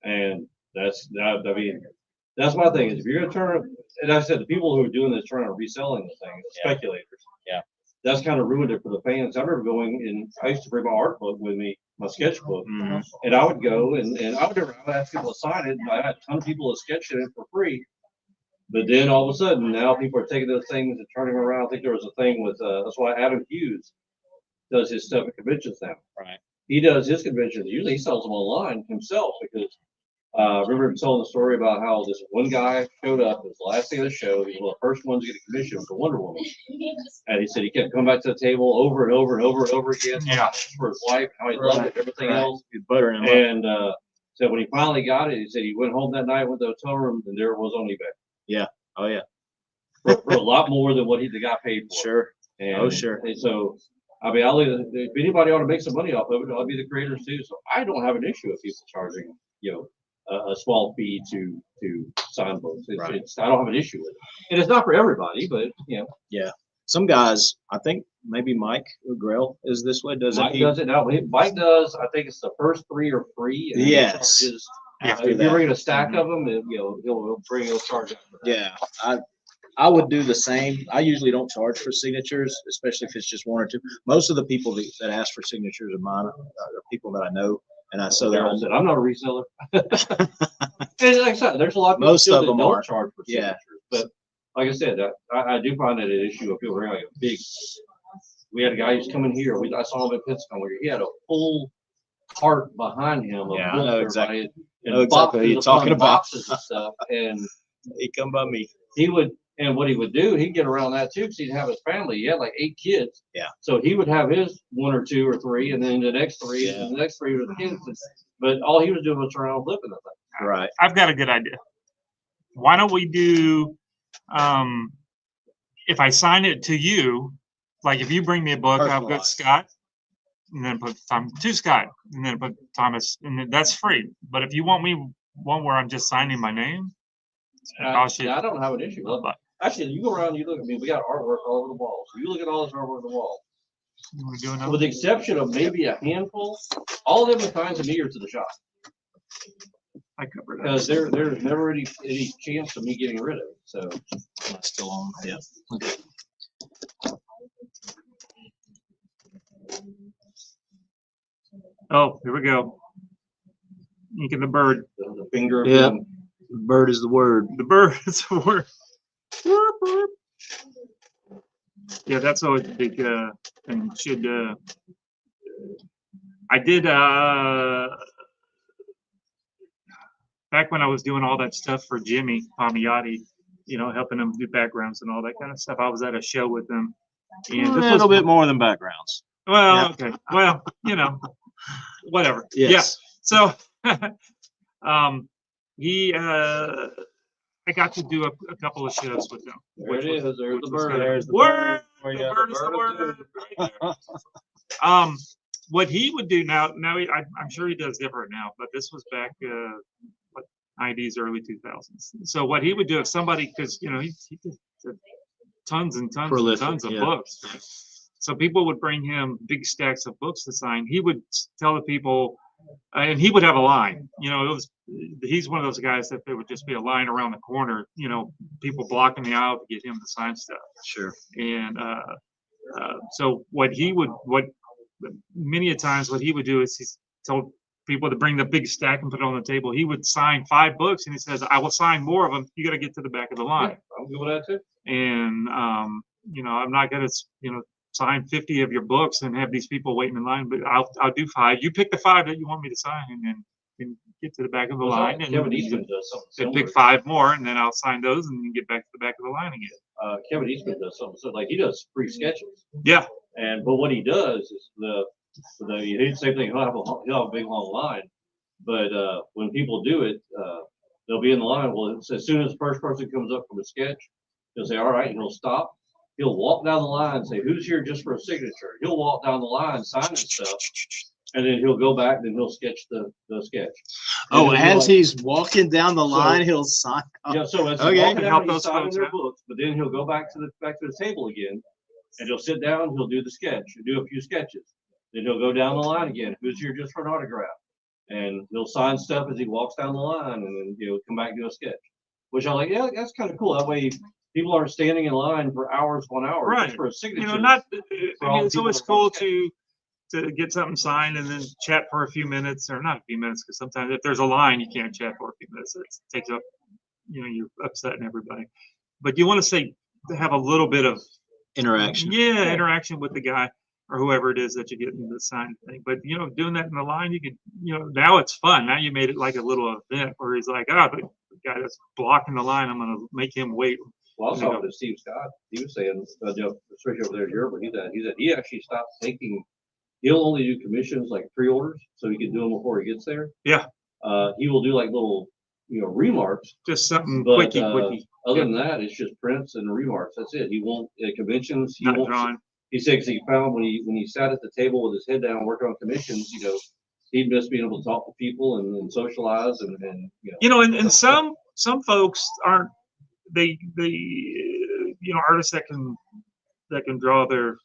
them. And that's my thing, is if you're gonna turn, and I said the people who are doing this, trying to reselling the thing, speculators. Yeah. That's kind of ruined it for the fans. I remember I used to bring my art book with me, my sketchbook, Mhm. and I would go and I would ask people to sign it. And I had a ton of people that sketched it for free. But then all of a sudden, now people are taking those things and turning them around. I think there was a thing with, that's why Adam Hughes does his stuff at conventions now. Right. He does his conventions. Usually he sells them online himself, because I remember him telling the story about how this one guy showed up. It was the last day of the show. He was one of the first ones to get a commission for Wonder Woman. And he said he kept coming back to the table over and over and over and over again. Yeah. For his wife, how he loved it, everything Right. else. You're buttering them up. And so when he finally got it, he said he went home that night, went to the hotel room, and there it was on eBay. Oh, yeah. For a lot more than what the guy paid for. Sure. And, Oh, sure. And so, I mean, if anybody ought to make some money off of it, I'll be the creators too. So I don't have an issue with people charging, a small fee to sign books. Right. I don't have an issue with it. And it's not for everybody, but Some guys, I think maybe Mike Grell is this way, doesn't Mike he? does it now. Mike does. I think it's the first 3 are free. And then he Yes. charges, After if you're that. bringing a stack of them, he'll charge it. Yeah, I would do the same. I usually don't charge for signatures, especially if it's just one or two. Most of the people that ask for signatures of mine are people that I know, and So Darryl said, I'm not a reseller. And like I said, there's a lot of people Most still of that them don't are. charge for Yeah. signatures. But like I said, I do find it an issue of people bring like a big. We had a guy who's coming here. I saw him at Pensacola. He had a full cart behind him. Of Yeah, I books, know exactly. everybody, I know exactly who you're boxes upon talking about. boxes and stuff. And he come by me. what he would do, he'd get around that too, because he'd have his family. He had like 8 kids. Yeah. So he would have his 1 or 2 or 3, and then the next 3, Yeah. and the next 3 were the kids. But all he was doing was turning around flipping the thing. Right. I've got a good idea. Why don't we do, if I sign it to you, like if you bring me a book, I've got Personalized. Scott, and then put to Scott, and then put Thomas, and then that's free. But if you want me one where I'm just signing my name, I'll shit. I don't have an issue. Look, But actually, you go around and you look at me, we got artwork all over the wall. So you look at all this artwork on the wall. you want to do another? With the exception of maybe a handful, all of them are kinds of me are to the shop. I covered it. Because there's never any chance of me getting rid of it. So Still on. Yeah. Oh, here we go. Ink and the bird. the finger. Yeah. thing, Bird is the word. The bird is a word. Whoop, whoop. Yeah, that's always a big thing. Should I did back when I was doing all that stuff for Jimmy Palmiotti, helping him do backgrounds and all that kind of stuff. I was at a show with him, and A this little was bit more than backgrounds. well, Yeah. okay, well, whatever. Yes. Yeah. So, I got to do a couple of shows with him. There it is. There's the was bird. good. There's the Word! bird. The bird is the Bird word. is Right there. What he would do now, I'm sure he does different now, but this was back, what, 90s, early 2000s. So what he would do if somebody, because, you know, he did tons and tons Prolific, and tons of yeah. books. So people would bring him big stacks of books to sign. He would tell the people, and he would have a line, you know, he's one of those guys that there would just be a line around the corner, you know, people blocking the aisle to get him to sign stuff. Sure. And so many a times what he would do is he told people to bring the big stack and put it on the table. He would sign 5 books and he says, I will sign more of them. You got to get to the back of the line. Yeah, I'm good with that too. And, you know, I'm not going to, you know, sign 50 of your books and have these people waiting in line, but I'll do 5. You pick the 5 that you want me to sign and get to the back of the line. And Kevin Eastman does something they similar. pick 5 more and then I'll sign those and then get back to the back of the line again. Kevin Eastman does something. So like he does free sketches. Yeah. But what he does is he did the same thing. He'll have a big long line, but when people do it, they'll be in the line. Well, as soon as the first person comes up from a sketch, he'll say, "All right," and he'll stop. He'll walk down the line and say, "Who's here just for a signature?" He'll walk down the line signing stuff, and then he'll go back and then he'll sketch the sketch. Oh, And then as he's walking down the line, he'll sign. yeah, so as Okay. he's walking Help down, he's those signing folks their out. books, but then he'll go back to the table again, and he'll sit down. He'll do the sketch. He'll do a few sketches. Then he'll go down the line again. Who's here just for an autograph? And he'll sign stuff as he walks down the line, and then come back and do a sketch. Which I like. Yeah, that's kind of cool. That way, people aren't standing in line for hours, 1 hour, Right. just for a signature. You know, I for all mean, the it's people always that want cool to to get something signed and then chat for a few minutes, or not a few minutes, because sometimes if there's a line, you can't chat for a few minutes. It takes up, you know, you're upsetting everybody. But you want to have a little bit of Interaction. yeah, interaction with the guy or whoever it is that you get in the sign thing. But you know, doing that in the line, you could, you know, now it's fun. Now you made it like a little event where he's like, the guy that's blocking the line, I'm gonna make him wait. Well, I was talking to Steve Scott. He was saying, especially over there in Europe, he said he actually stopped taking. He'll only do commissions like pre-orders, so he can do them before he gets there. Yeah. He will do like little, remarks. Just something But, quickie. Other than that, it's just prints and remarks. That's it. He won't at conventions. He Not won't. drawing. He said 'cause he found when he sat at the table with his head down working on commissions, he'd miss being able to talk to people and socialize and You know, and some folks aren't artists that can draw their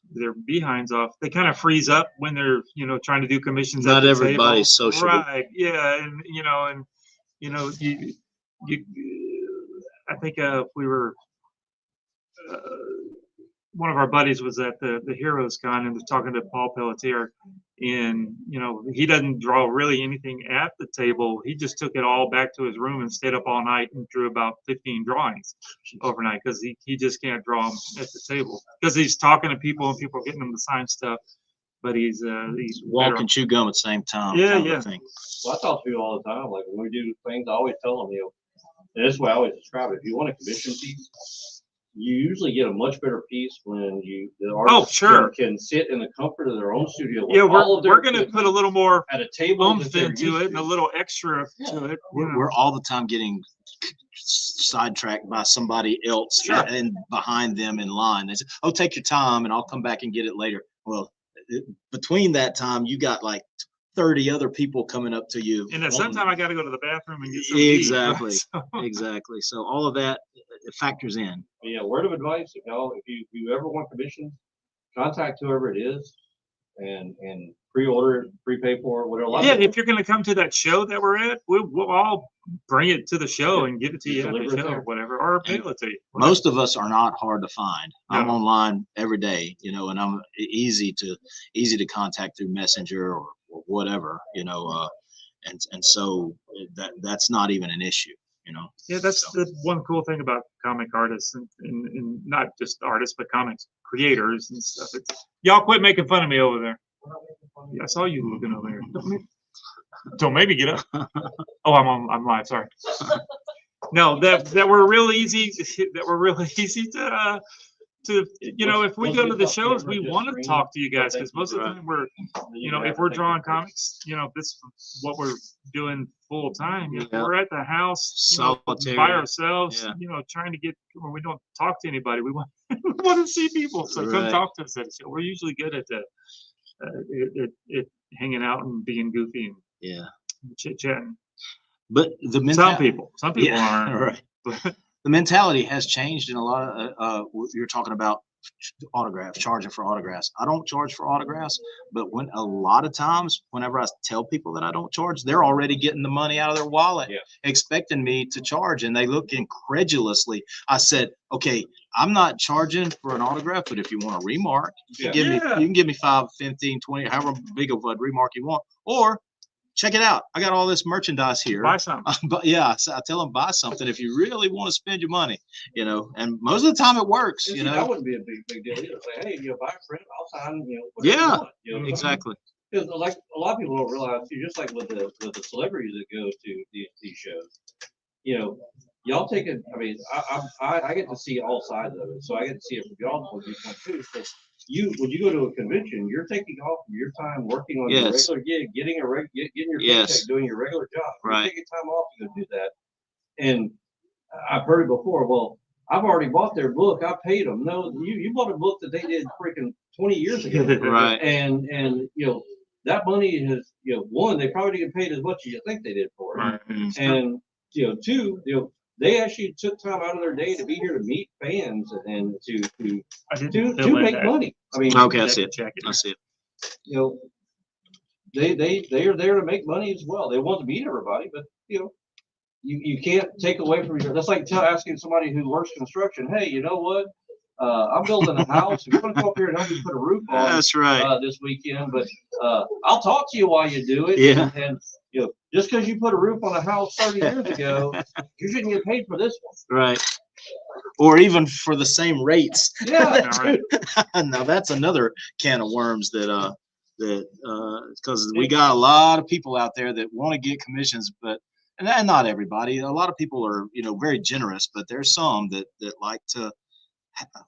behinds off. They kind of freeze up when they're trying to do commissions. Not at the everybody's table. sociable. Right? Yeah, and I think we were. One of our buddies was at the Heroes Con and was talking to Paul Pelletier, and he doesn't draw really anything at the table. He just took it all back to his room and stayed up all night and drew about 15 drawings overnight because he just can't draw them at the table because he's talking to people and people are getting him to sign stuff, but he's Walk better. and chew gum at the same time. Yeah, kind of a yeah. thing. Well, I talk to people all the time. Like when we do things, I always tell them, and this is why I always describe it. If you want a commission piece, you usually get a much better piece when the artist sure. can sit in the comfort of their own studio. With Yeah, all of their we're going to put a little more at a table oomph into it and a little extra to it. We're all the time getting sidetracked by somebody else Sure. and behind them in line. They say, "Oh, take your time, and I'll come back and get it later." Well, between that time, you got like 30 other people coming up to you. And at some time I got to go to the bathroom and get something to eat, Exactly. right? So- Exactly. So all of that it factors in. Yeah, word of advice, if you ever want commissions, contact whoever it is and pre-order it, prepay for it, whatever. Yeah, if you're going to come to that show that we're at, we'll all bring it to the show and give it to you at the Deliver it show there. or whatever, or mail it to you. Most of us are not hard to find. I'm No. online every day, and I'm easy to contact through Messenger or whatever, and so that's not even an issue, Yeah, that's the one cool thing about comic artists and not just artists, but comics creators and stuff. Y'all quit making fun of me over there. Yeah, I saw you looking over there. Don't maybe get up. Oh, I'm live. Sorry. No, that were real easy. That were really easy to, you know, if we Those go to get the off shows, camera we just want to screen, talk to you but guys, they because can most of the Right. time we're, you know, have if to we're take drawing pictures. comics, you know, this is what we're doing full time. If Yeah. we're at the house, you know, Solitary. by ourselves, Yeah. you know, trying to get, when we don't talk to anybody, we want, we want to see people. So come Right. talk to us at the show. We're usually good at the, it hanging out and being goofy and Yeah. chit chatting. But the Some mentality. people aren't. Right. But The mentality has changed in a lot of, you're talking about autographs, charging for autographs. I don't charge for autographs, but when a lot of times, whenever I tell people that I don't charge, they're already getting the money out of their wallet, Yeah. expecting me to charge, and they look incredulously. I said, okay, I'm not charging for an autograph, but if you want a remark, Yeah. give me, Yeah. you can give me 5, 15, 20, however big of a remark you want, or check it out. I got all this merchandise here. buy something. But yeah, so I tell them buy something if you really want to spend your money, you know, and most of the time it works, And you see, that know. wouldn't be a big deal either. Say, hey, you know, buy a print, I'll sign, you know, whatever you Yeah, want. You know, exactly. because like a lot of people don't realize too, just like with the celebrities that go to these shows, you know, y'all take it. I mean, I get to see all sides of it, so I get to see it from y'all's point of view too. So when you go to a convention, you're taking off from your time working on your Yes. regular gig, getting your Yes. paycheck, doing your regular job. Right. You're taking time off to go do that, and I've heard it before. Well, I've already bought their book. I paid them. No, you bought a book that they did freaking 20 years ago. Right. And you know, that money has, you know, one, they probably didn't get paid as much as you think they did for it. Right. Mhm. And you know, two, you know, they actually took time out of their day to be here to meet fans and to I didn't fill to in make that. money. I mean, Okay, I see it. Check it. I see it. you know, they are there to make money as well. They want to meet everybody, but you know, you can't take away from your. That's like asking somebody who works construction, hey, you know what? I'm building a house. If you want to come up here and help me put a roof on That's right. this weekend, but I'll talk to you while you do it. Yeah. And you know, just because you put a roof on a house 30 years ago, you shouldn't get paid for this one. Right. Or even for the same rates. Yeah. All right. Now that's another can of worms that because we got a lot of people out there that want to get commissions, but and not everybody. A lot of people are, you know, very generous, but there's some that like to,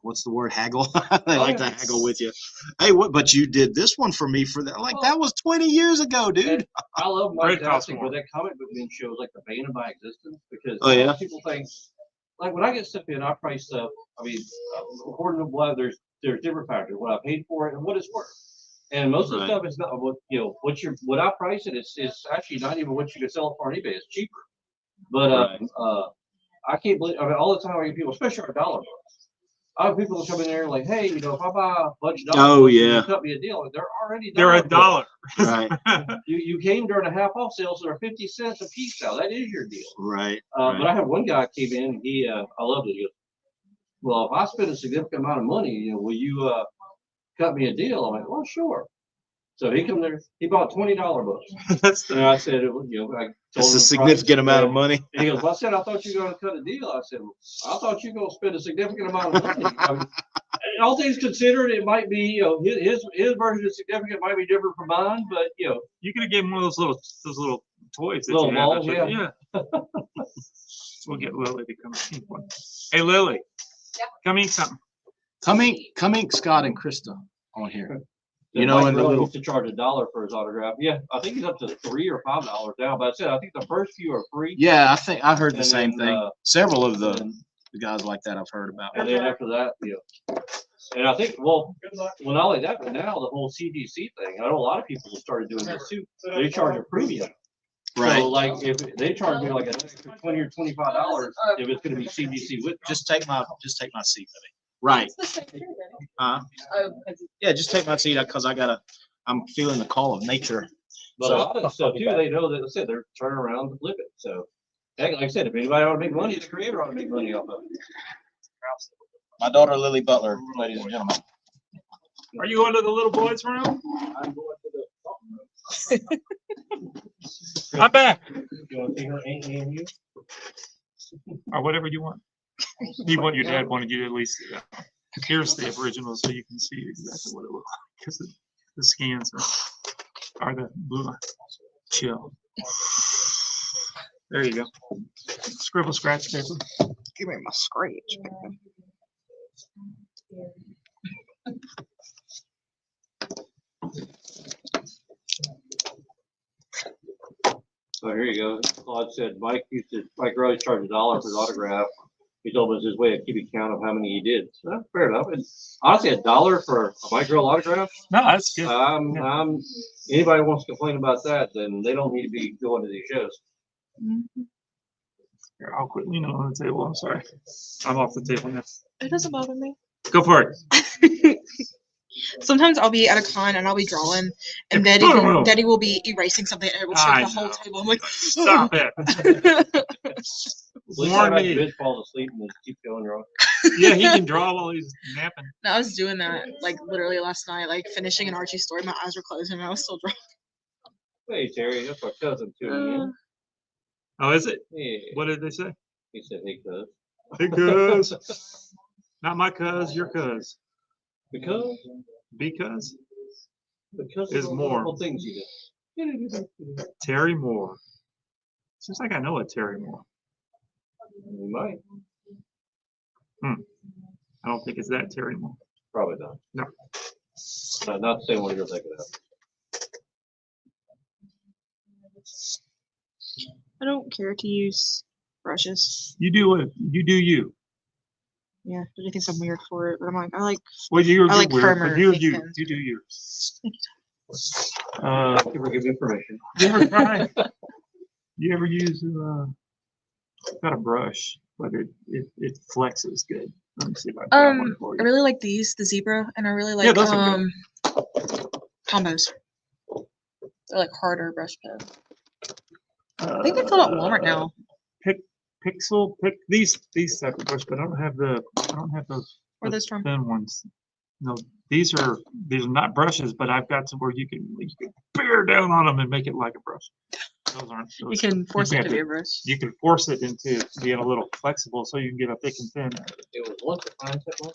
what's the word, haggle. They like to haggle with you. Hey, what? But you did this one for me for that. Like that was 20 years ago, dude. And I love Right, Mike costs Dassig more. with that comic book being shows like the bane of my existence because Oh, yeah? people think like when I get stuff in, I price stuff. I mean, according to what there's different factors, what I paid for it and what it's worth. And most of the Right. stuff is not what you know what I price it. It's actually not even what you can sell it for on eBay. It's cheaper. But Right. I can't believe. I mean, all the time I get people, especially our dollar books. I have people that come in there like, hey, you know, if I buy a bunch of dollar Oh, books, yeah. you cut me a deal. They're already They're a books. dollar. Right. You came during a half off sale, so they're 50 cents a piece now. That is your deal. Right. But I had one guy came in. He I loved it. He goes, well, if I spend a significant amount of money, you know, will you cut me a deal? I'm like, well, sure. So he come there. He bought $20 books. That's And the, I said, you know, I told That's him a the significant price, amount of and money. he goes, well, I said, I thought you were going to cut a deal. I said, well, I thought you were going to spend a significant amount of money. I mean, all things considered, it might be, you know, his version of significant might be different from mine, but you know, you could have given one of those little toys that Little you have. balls, Yeah. We'll get Lily to come eat one. Hey, Lily. Yeah. Come eat something. Come ink Scott and Krista on here. You that know, Mike in the Rowe little, used to charge $1 for his autograph. Yeah, I think he's up to $3 or $5 now. But I said I think the first few are free. yeah, I think I heard the And same then, thing. Several of and the guys like that I've heard about. And then after that, you know, and I think, well, not only that, but now the whole CDC thing. I know a lot of people have started doing this too. They charge a premium. Right. So like if they charge me like an extra $20 or $25 if it's going to be CDC with. Just take my seat, baby. Right. It's the same here, Benny. Uh, Oh, because yeah, just take my seat because I'm feeling the call of nature. But a lot of the stuff too, they know that, like I said, they're turning around to flip it. So, heck, like I said, if anybody ought to make money, the creator ought to make money off of it. My daughter Lily Butler, ladies and gentlemen. Are you going to the little boys' room? I'm going to the. I'm back. You want to see her AAMU? Or whatever you want. Your dad wanted you to at least, here's the original so you can see exactly what it looked like. Because the scans are the blue. Chill. There you go. Scribble scratch paper. Give me my scratch. So here you go. Claude said Mike Rose charged $1 for his autograph. He told us his way of keeping count of how many he did. So that's fair enough. And honestly, $1 for a Mike Rose autograph. No, that's good. Anybody wants to complain about that, then they don't need to be going to these shows. Here, I'll quit leaning on the table. I'm sorry. I'm off the table now. It doesn't bother me. Go for it. Sometimes I'll be at a con and I'll be drawing, and Daddy will be erasing something and it will I shake the whole know. table. I'm like, Stop it. Warn me. Biz falls asleep and just keep going wrong. Yeah, he can draw while he's napping. No, I was doing that like literally last night, like finishing an Archie story. My eyes were closed and I was still drawing. Hey Terry, that's my cousin too. Oh, is it? Yeah. What did they say? He said, "Hey, cuz." Hey, cuz. Not my cuz, your cuz. Because Is of the more. little things you do. Terry Moore. Seems like I know a Terry Moore. You might. I don't think it's that Terry Moore. Probably not. No. Not the same one you're thinking of. I don't care to use brushes. You do it. You do you. Yeah, Daddy thinks I'm weird for it, but I'm like, I like. Well, you're I like weird, firmer but you fake you. pens. You do you. Give me permission. You ever try? You ever use got a brush, but it flexes good. Let me see if I got one for I you. really like these, the zebra, and I really Yeah, like those are good. combos. They're like harder brush pens. I think they fill out Walmart now. Pick these type of brush, but I don't have those Where are those from? thin ones. No, these are not brushes, but I've got some where you can bear down on them and make it like a brush. Those aren't. You Those, can force it have to be a brush. You can force it into being a little flexible, so you can get a thick and thin. It was once a concept one.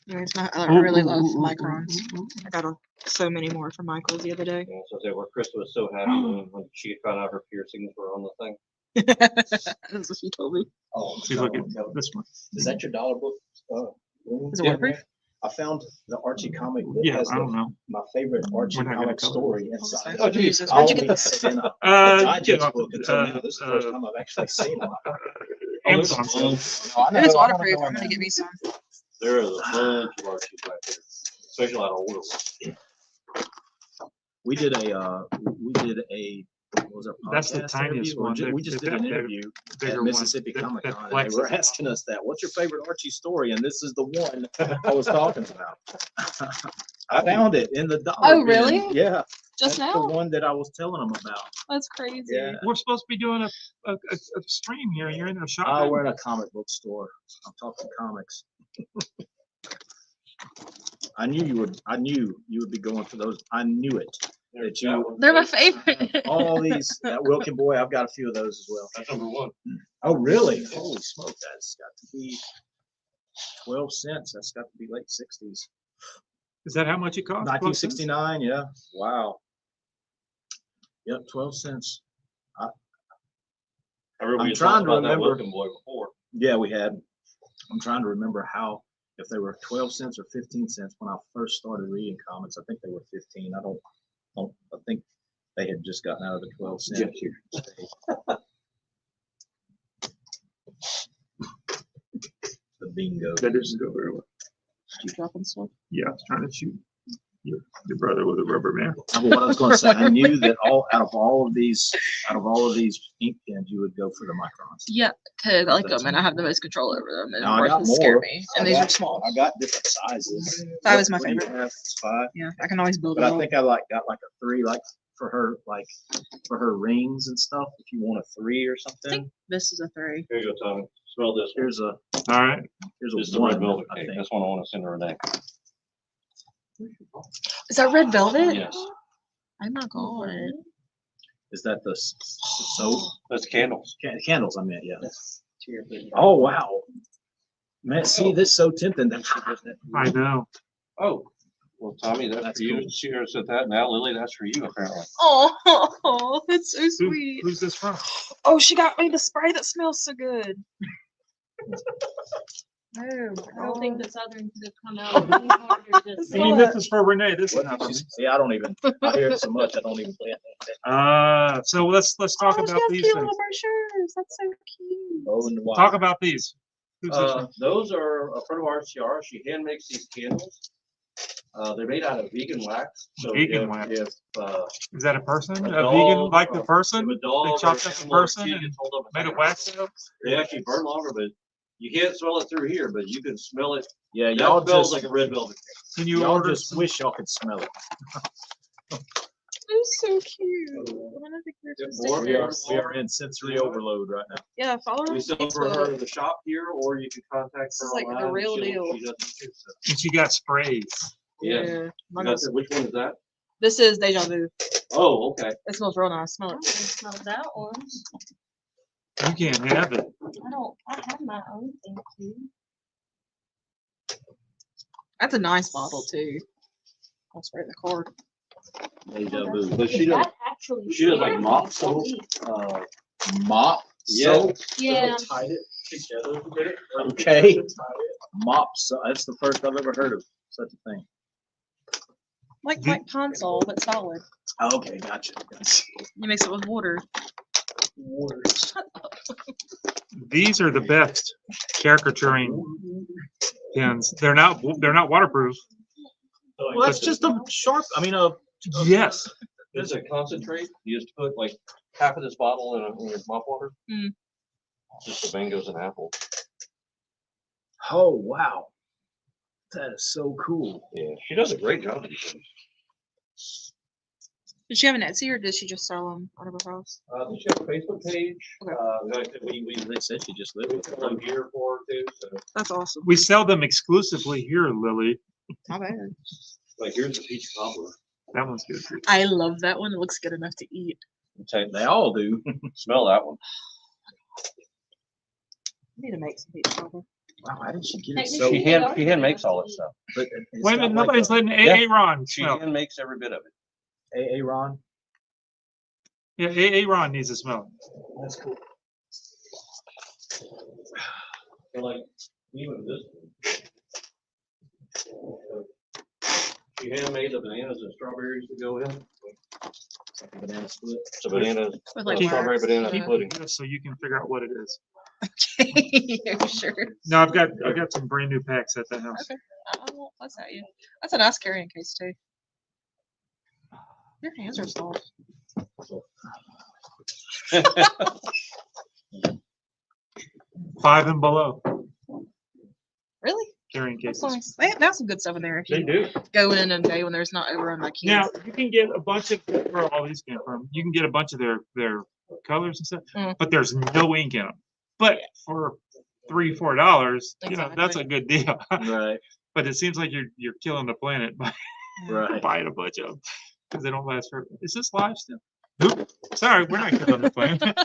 Anyways, I really love microns. I got so many more from Michael's the other day. Yeah, so I said where Krista was so happy when she found out her piercings were on the thing. That's what she told me. Oh, See, look at this one. is that your dollar book? Is it Yeah. waterproof? I found the Archie comic that Yeah, has I don't know. my favorite Archie We're not gonna comic cover story Hold inside. on. Oh, geez. Jesus, I where'd you only get this? had it in a You digest know, book until now. This is the first time I've actually seen it. Amazon There's sells. No, I know, If it's I wanna waterproof, go I'm in gonna there. get me some. There is a bunch of Archies back there, especially a lot of older ones. We did a what was our That's the podcast tiniest interview? Or one. we just did an interview Bigger at one Mississippi that- Comic that Con, and they were flexes. asking us that. What's your favorite Archie story? And this is the one I was talking about. I found it in the dollar Oh, bin. really? Yeah, Just that's the now? one that I was telling them about. That's crazy. Yeah. We're supposed to be doing a stream here. You're in a shop. Oh, we're in a comic book store. I'm talking comics. I knew you would be going for those. I knew it. That you They're my favorite. all these that Wilkin boy. I've got a few of those as well. That's number one. Oh, really? Holy smoke! That's got to be 12 cents. That's got to be late 60s. Is that how much it costs? 1969. Yeah. Wow. Yep. 12 cents. I remember I'm you trying talked to about that remember. Wilkin boy before. Yeah, we had. I'm trying to remember if they were 12 cents or 15 cents when I first started reading comics. I think they were 15. I think they had just gotten out of the 12 cent. The bingo. That doesn't go very well. Keep dropping stuff. Yeah, I was trying to shoot your brother with a rubber man. What I was going to say, I knew that out of all of these ink pens, you would go for the microns. Yeah, because I like That's them and I have the most control over them. And Now, I got brushes scare more. me. And these are small. I got different sizes. Five was my What do you favorite. have? It's 5. Yeah, I can always build it But I up. think I got like a 3, for her rings and stuff. If you want a 3 or something, This is a 3. Here you go, Tommy. Smell this. here's a All right. This is a the red 1. velvet I cake. think. That's one I want to send to Renee. Is that red velvet? Yes. Oh my god. Is that the soap? That's candles. Candles, I meant, yeah. Oh, wow. Man, see, this is so tempting. I know. Oh, Well, Tommy, that's That's for you. cool. She said that. Now, Lily, that's for you, apparently. Oh, that's so Who, sweet. who's this from? Oh, she got me the spray that smells so good. Oh, I don't think God. the Southern could have come out any harder to It's say. Maybe not- this is for Renee. This is not for me. See, I don't even, I hear it so much, I don't even pay attention. So let's talk Oh, she about has these cute things. little brochures. That's so cute. Oh, and the wild. Talk about these. Who's this from? Those are a friend of ours, Ciara. She hand makes these candles. They're made out of vegan wax. So Vegan if, wax. If, Is that a person? a A vegan, dog, like the if person? a dog They or chopped up the animal or person kid and gets hold of a made a fire, wax out? they actually burn longer, but you can't smell it through here, but you can smell it. Yeah, That y'all smells just, like a red velvet. Can you y'all order just some? wish y'all could smell it. It's so cute. I wanna take your Yep, stickers. more- We are in sensory overload right now. Yeah, follow her We on sell for her Facebook. in the shop here, or you can contact This her is like the online. real She'll- deal. she does it too, so. And she got sprays. Yeah. Yeah. Mine You got is- the- Which one is that? This is Deja Vu. Oh, okay. It smells real nice. Smell I it. don't smell that one. You can't have it. I have my own thing too. That's a nice bottle too. That's right in the card. Deja vu. But she does, That actually. she does like scared mop me. soap. Mop Yeah. soap. Yeah. Tied it together a bit. Okay. Mop soap. That's the first I've ever heard of such a thing. Like Pine Sol, but solid. Oh, okay, gotcha. You mix it with water. Water. Shut up. These are the best caricaturing pens. They're not waterproof. Well, that's just a sharp, I mean, Yes. It's a concentrate. You just put like half of this bottle in your mop water. Mm. Just the mangoes and apple. oh, wow. That is so cool. Yeah, she does a great job. Did she have an Etsy or did she just sell them out of her house? Does she have a Facebook page? Okay. They said she just lived with them here for her too. So That's awesome. We sell them exclusively here, Lily. Not bad. like here's the peach cobbler. That one's good. Too. I love that one. It looks good enough to eat. They all do. Smell that one. I need to make some peach cobbler. Wow, how did she get it Technically, so? She hand makes all this stuff. But it's Wait a got minute, like nobody's a- letting Yeah. Aaron She smell. hand makes every bit of it. Ron. Yeah, Aaron needs to smell. That's cool. So like even this one. She hand made the bananas and strawberries to go in. Banana split. It's a banana, With like strawberry wax. banana Yeah. pudding. Just so you can figure out what it is. Yeah, sure. No, I've got some brand new packs at the house. Okay. I won't fuss at you. That's a nice carrying case too. Your hands are soft. 5 and below Really? carrying That's cases. nice. They have some good stuff in there if They you do. go in a day when there's not overrun by kids. Now you can get a bunch of where all these came from. You can get a bunch of their colors and stuff, Mm. but there's no ink in them. But for $3-4, that's a Exactly. good deal. Right, But it seems like you're killing the planet by right. buying a bunch of them because they don't last for. Is this live still? Oop, sorry, we're not killing the planet.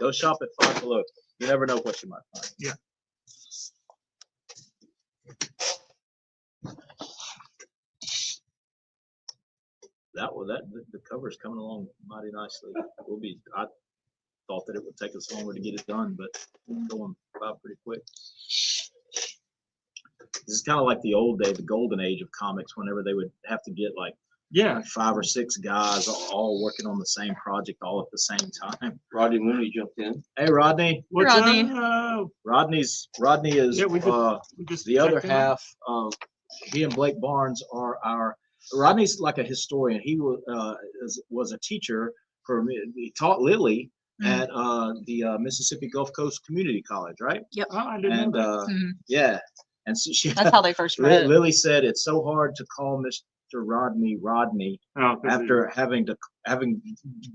Go shop at Five Below. You never know what you might find. Yeah. The cover's coming along mighty nicely. I thought that it would take us longer to get it done, but it's going by pretty quick. This is kind of like the old day, the golden age of comics, whenever they would have to get like Yeah, 5 or 6 guys all working on the same project all at the same time. Rodney Mooney jumped in. Hey, Rodney. what's Rodney. up? Rodney is Yeah, we just the other checked in. half of he and Blake Barnes are our. Rodney's like a historian. He was a teacher he taught Lily at the Mississippi Gulf Coast Community College, right? Oh, I didn't And know that. Mhm. yeah, and so she That's how they first met. Lily said it's so hard to call Mr. Rodney Oh, 'cause after having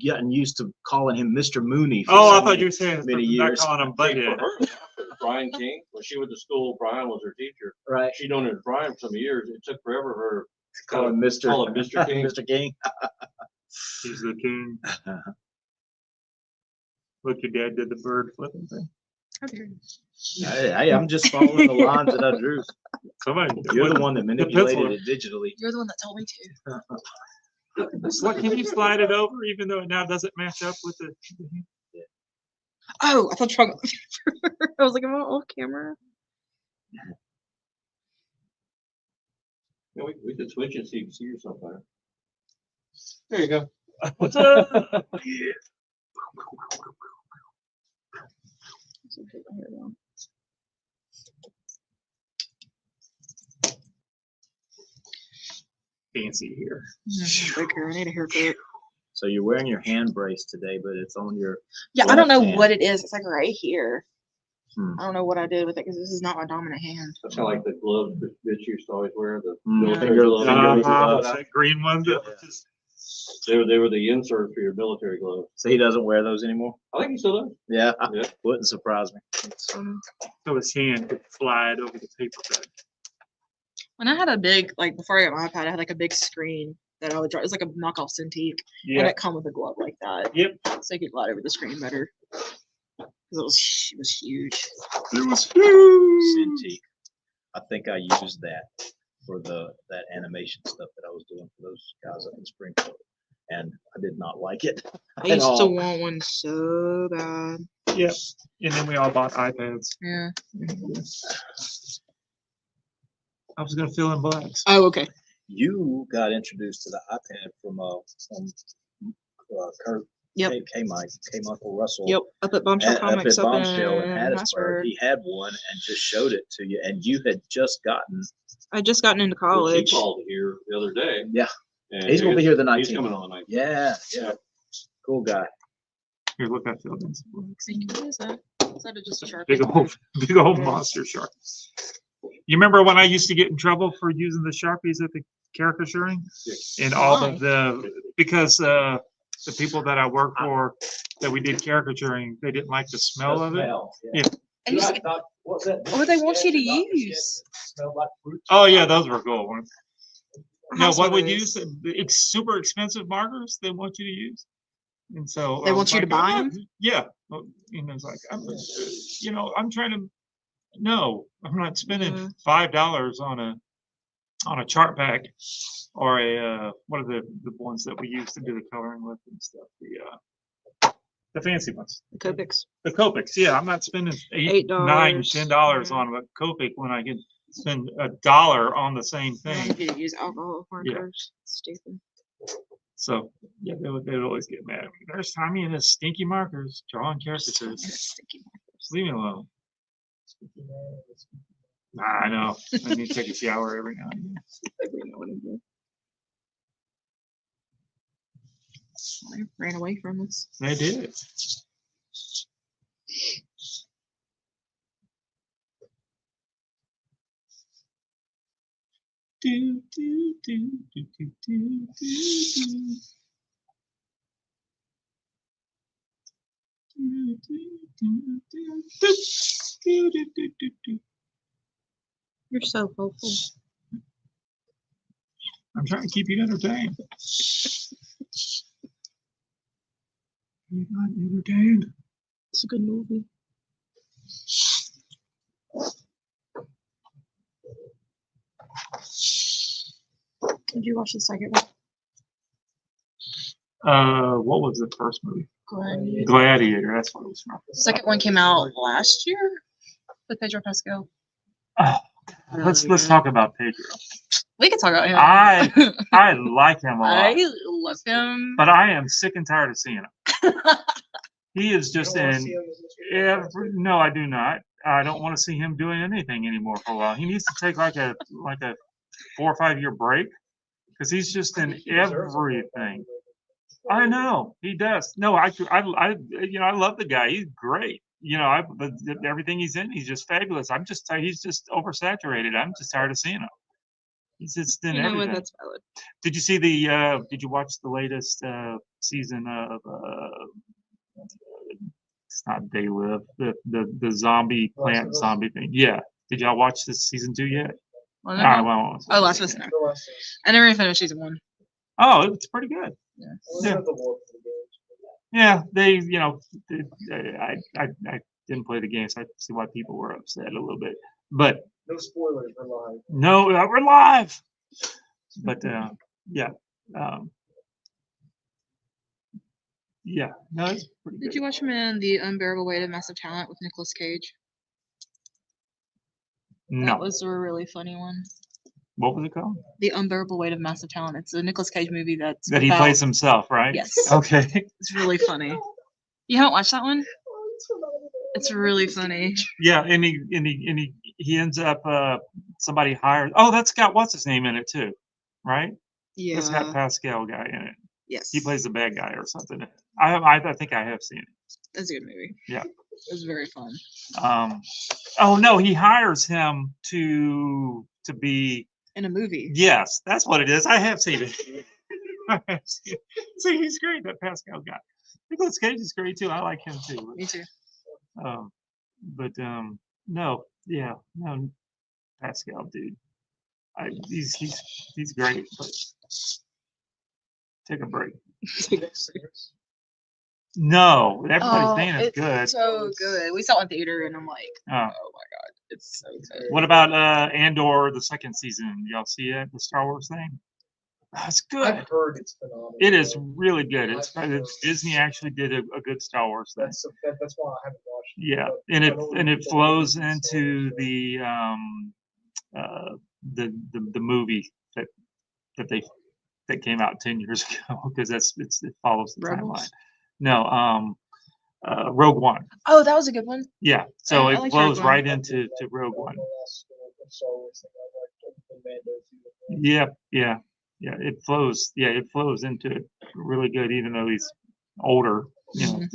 gotten used to calling him Mr. Mooney. For Oh, so I thought many- you were saying many not years. calling him Hey, Butthead. for her, Brian King, when she went to school, Brian was her teacher. right. She known him as Brian for some years. It took forever for her to Call him Mr. Call him Mr. King. Mr. King. He's the king. Look, your dad did the bird flipping thing. Hey, I'm just following the lines that I drew. Somebody, You're the one that manipulated pencil. it digitally. You're the one that told me to. What, can you slide it over even though it now doesn't match up with the? Oh, I thought you were talking about the I was like, am I off camera? Yeah, we could switch it so you can see yourself better. There you go. What's up? Fancy here. Breaker, I need a haircut. So you're wearing your hand brace today, but it's on your. Yeah, I don't know left hand. what it is. It's like right here. Hmm. I don't know what I did with it because this is not my dominant hand. That's kind of like the gloves that bitch used to always wear, the Mm, military finger- gloves. finger Uh-huh, gloves. that green one. Yeah. They were the insert for your military gloves. So he doesn't wear those anymore? I think he still does. Yeah, Yeah. wouldn't surprise me. So his hand could slide over the paper bag. When I had a big, like before I got my iPad, I had like a big screen that I would draw. It was like a knockoff Cintiq, and Yeah. it come with a glove like that, Yep. so you could glide over the screen better. 'Cause it was huge. It was huge. Cintiq. I think I used that for that animation stuff that I was doing for those guys up in Springfield, and I did not like it. I used to want one so bad. Yep. And then we all bought iPads. Yeah. I was gonna fill in blanks. Oh, okay. You got introduced to the iPad from Kurt. Yep. K. Michael Russell. Yep. Up at Bombshell Up Comics at up Bombshell in in Hattiesburg. Hattiesburg. He had one and just showed it to you, and you had just gotten. I just gotten into He college. called here the other day. Yeah. and He's gonna be here the 19th. He's coming on the 19th. Yeah. Cool guy. Here, look, I filled in some blanks. What is that? Is that just a Sharpie? Big old monster shark. You remember when I used to get in trouble for using the Sharpies at the caricaturing? And all Why? of because the people that I worked for that we did caricaturing, they didn't like the smell of it. Yeah. And you just- What's that? What do they want you to use? Smelled like fruit. Oh yeah, those were cool ones. No, House what we photos. use, it's super expensive markers they want you to use. And so They I want was you to like, buy "I'm 'em?" not-" Yeah. And it's like, I'm trying to, no, I'm not spending Yeah. $5 on a chart pack or what are the ones that we use to do the coloring with and stuff, the fancy ones. The Copics. The Copics, yeah, I'm not spending $8, $9, $8, $10 yeah. on a Copic when I can spend $1 on the same They thing. want you to use alcohol markers. Stupid. So yeah, they would always get mad at me. There's Tommy and his stinky markers drawing caricatures. Sticky markers. Leave me alone. Nah, I know. I need to take a shower every now and again. We know what to do. They ran away from us. They did. Do, do, do, do, do, do, do, do. You're so hopeful. I'm trying to keep you entertained. You're not entertained. It's a good movie. Did you watch the second one? What was the first movie? Gladiator. Gladiator. That's what it was from. The second one came out last year with Pedro Pascal. Oh, let's talk about Pedro. We can talk about him. I like him a lot, I love him. but I am sick and tired of seeing him. He is just in every. No, I do not. I don't want to see him doing anything anymore for a while. He needs to take like a 4 or 5 year break because he's just in everything. I know he does. No, I love the guy. He's great. But everything he's in, he's just fabulous. I'm just tired. He's just oversaturated. I'm just tired of seeing him. He's just in You know everything. what? That's valid. Did you see did you watch the latest season of it's not They Live, the zombie plant zombie thing? Yeah. Did y'all watch this season 2 yet? Well, All right, well, oh, last season. I never even finished season 1. oh, it's pretty good. Yeah. Yeah, they, I didn't play the game, so I see why people were upset a little bit. But No spoilers, we're live. no, we're live. But yeah, yeah, no, it's pretty Did good. you watch him in The Unbearable Weight of Massive Talent with Nicolas Cage? No, That was a really funny one. what was it called? The Unbearable Weight of Massive Talent. It's a Nicolas Cage movie that's That he about- plays himself, right? Yes. Okay. It's really funny. You haven't watched that one? It's really funny. Yeah, and he ends up somebody hired. Oh, that's got what's his name in it too, right? Yeah. It's got Pascal guy in it. Yes. He plays the bad guy or something. I think I have seen it. That's a good movie. Yeah. It was very fun. Oh no, he hires him to be. In a movie. Yes, that's what it is. I have seen it. I have seen it. See, he's great. That Pascal guy. Nicolas Cage is great too. I like him too. Me too. But no, yeah, no, Pascal, dude. He's great. But take a break. No, everybody's saying it's good. So good. We saw it in theater and I'm like, Oh. oh my god, it's so good. What about Andor the second season? Y'all see it? The Star Wars thing? Oh, it's good. I've heard it's phenomenal. It is really good. It's Disney actually did a good Star Wars thing. That's why I haven't watched it. Yeah, but and I it know and it people flows that do Star into Wars. the movie that came out 10 years ago because it follows the Rebels? timeline. No, Rogue One. Oh, that was a good one. Yeah, so I it like flows Rogue One. right into Rogue One. The last Star Wars thing I liked, everything Mando too. Yeah, it flows. Yeah, it flows into it really good, even though he's older. You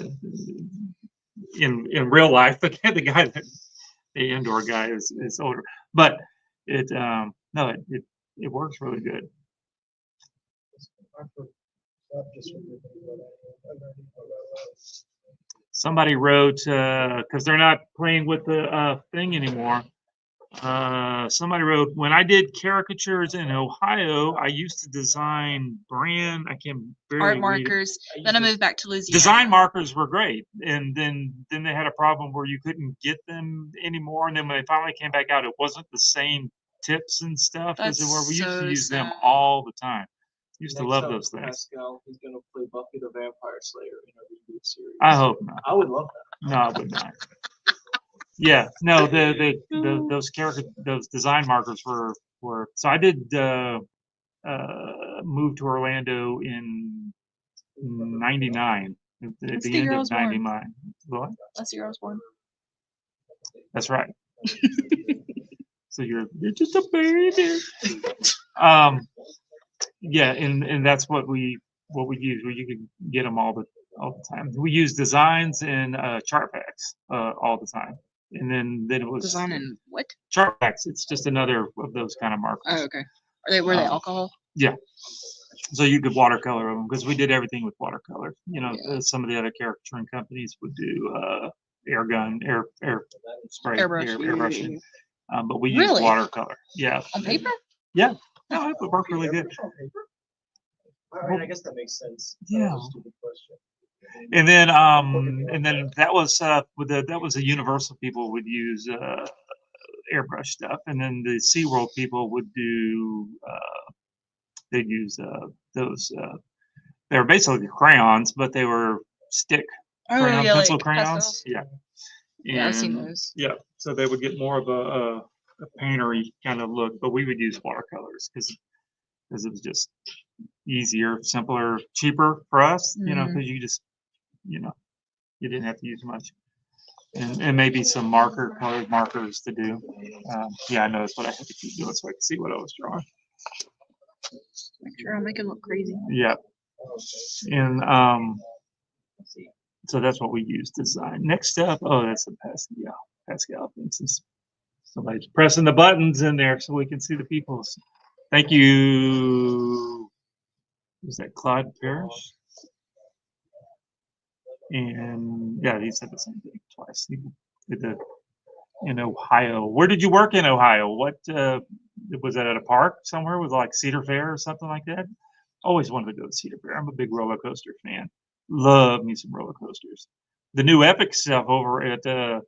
know, in real life, the guy that the Andor guy is older, but it it works really good. I've heard not just from you, but I've heard it. Somebody wrote because they're not playing with the thing anymore. Somebody wrote, when I did caricatures in Ohio, I used to design brand. I can barely Art read it. markers. Then I moved back to Louisiana. Design markers were great, and then they had a problem where you couldn't get them anymore. And then when they finally came back out, it wasn't the same tips and stuff as it That's were. We used to so use them sad. all the time. Used to Next love up, those things. Pascal, he's gonna play Buffy the Vampire Slayer in a reboot series. I hope not. I would love that. No, I would not. Yeah, no, those design markers were so I did move to Orlando in '99 at That's the the end year I of was born. '99. What? That's the year I was born. That's right. So you're just a baby. Yeah, and that's what we use. You could get them all the time. We use designs and chart packs all the time. And then it was Design and what? chart packs. It's just another of those kind of markers. Oh, okay. Were they Um, alcohol? Yeah. So you could watercolor them because we did everything with watercolor. You know, Yeah. some of the other caricaturing companies would do air gun, air spray, Airbrush. airbrushing. But we use Really? watercolor. Yeah. On paper? No, it would work really good. Airbrush on paper? I mean, I guess that makes sense. That Yeah. was a stupid question. And then that was that was the Universal people would use airbrush stuff, and then the SeaWorld people would do they'd use those they were basically crayons, but they were stick Oh, crayon yeah, pencil like crayons. pastels. Yeah. Yeah, I've seen And, those. Yeah, so they would get more of a paintery kind of look, but we would use watercolors because it was just easier, simpler, cheaper for us, you know, because you just, you know, you didn't have to use much. And maybe some colored markers to do. Yeah, I know that's what I had to keep doing so I could see what I was drawing. Make sure I make it look crazy. Yeah. And so that's what we use design. Next up, oh, that's the Pascal thing. Since somebody's pressing the buttons in there so we can see the people's. Thank you. Was that Claude Parrish? And yeah, he said the same thing twice. He did in Ohio. Where did you work in Ohio? What was that at a park somewhere with like Cedar Fair or something like that? Always wanted to go to Cedar Fair. I'm a big roller coaster fan. Love me some roller coasters. the new Epic stuff over at the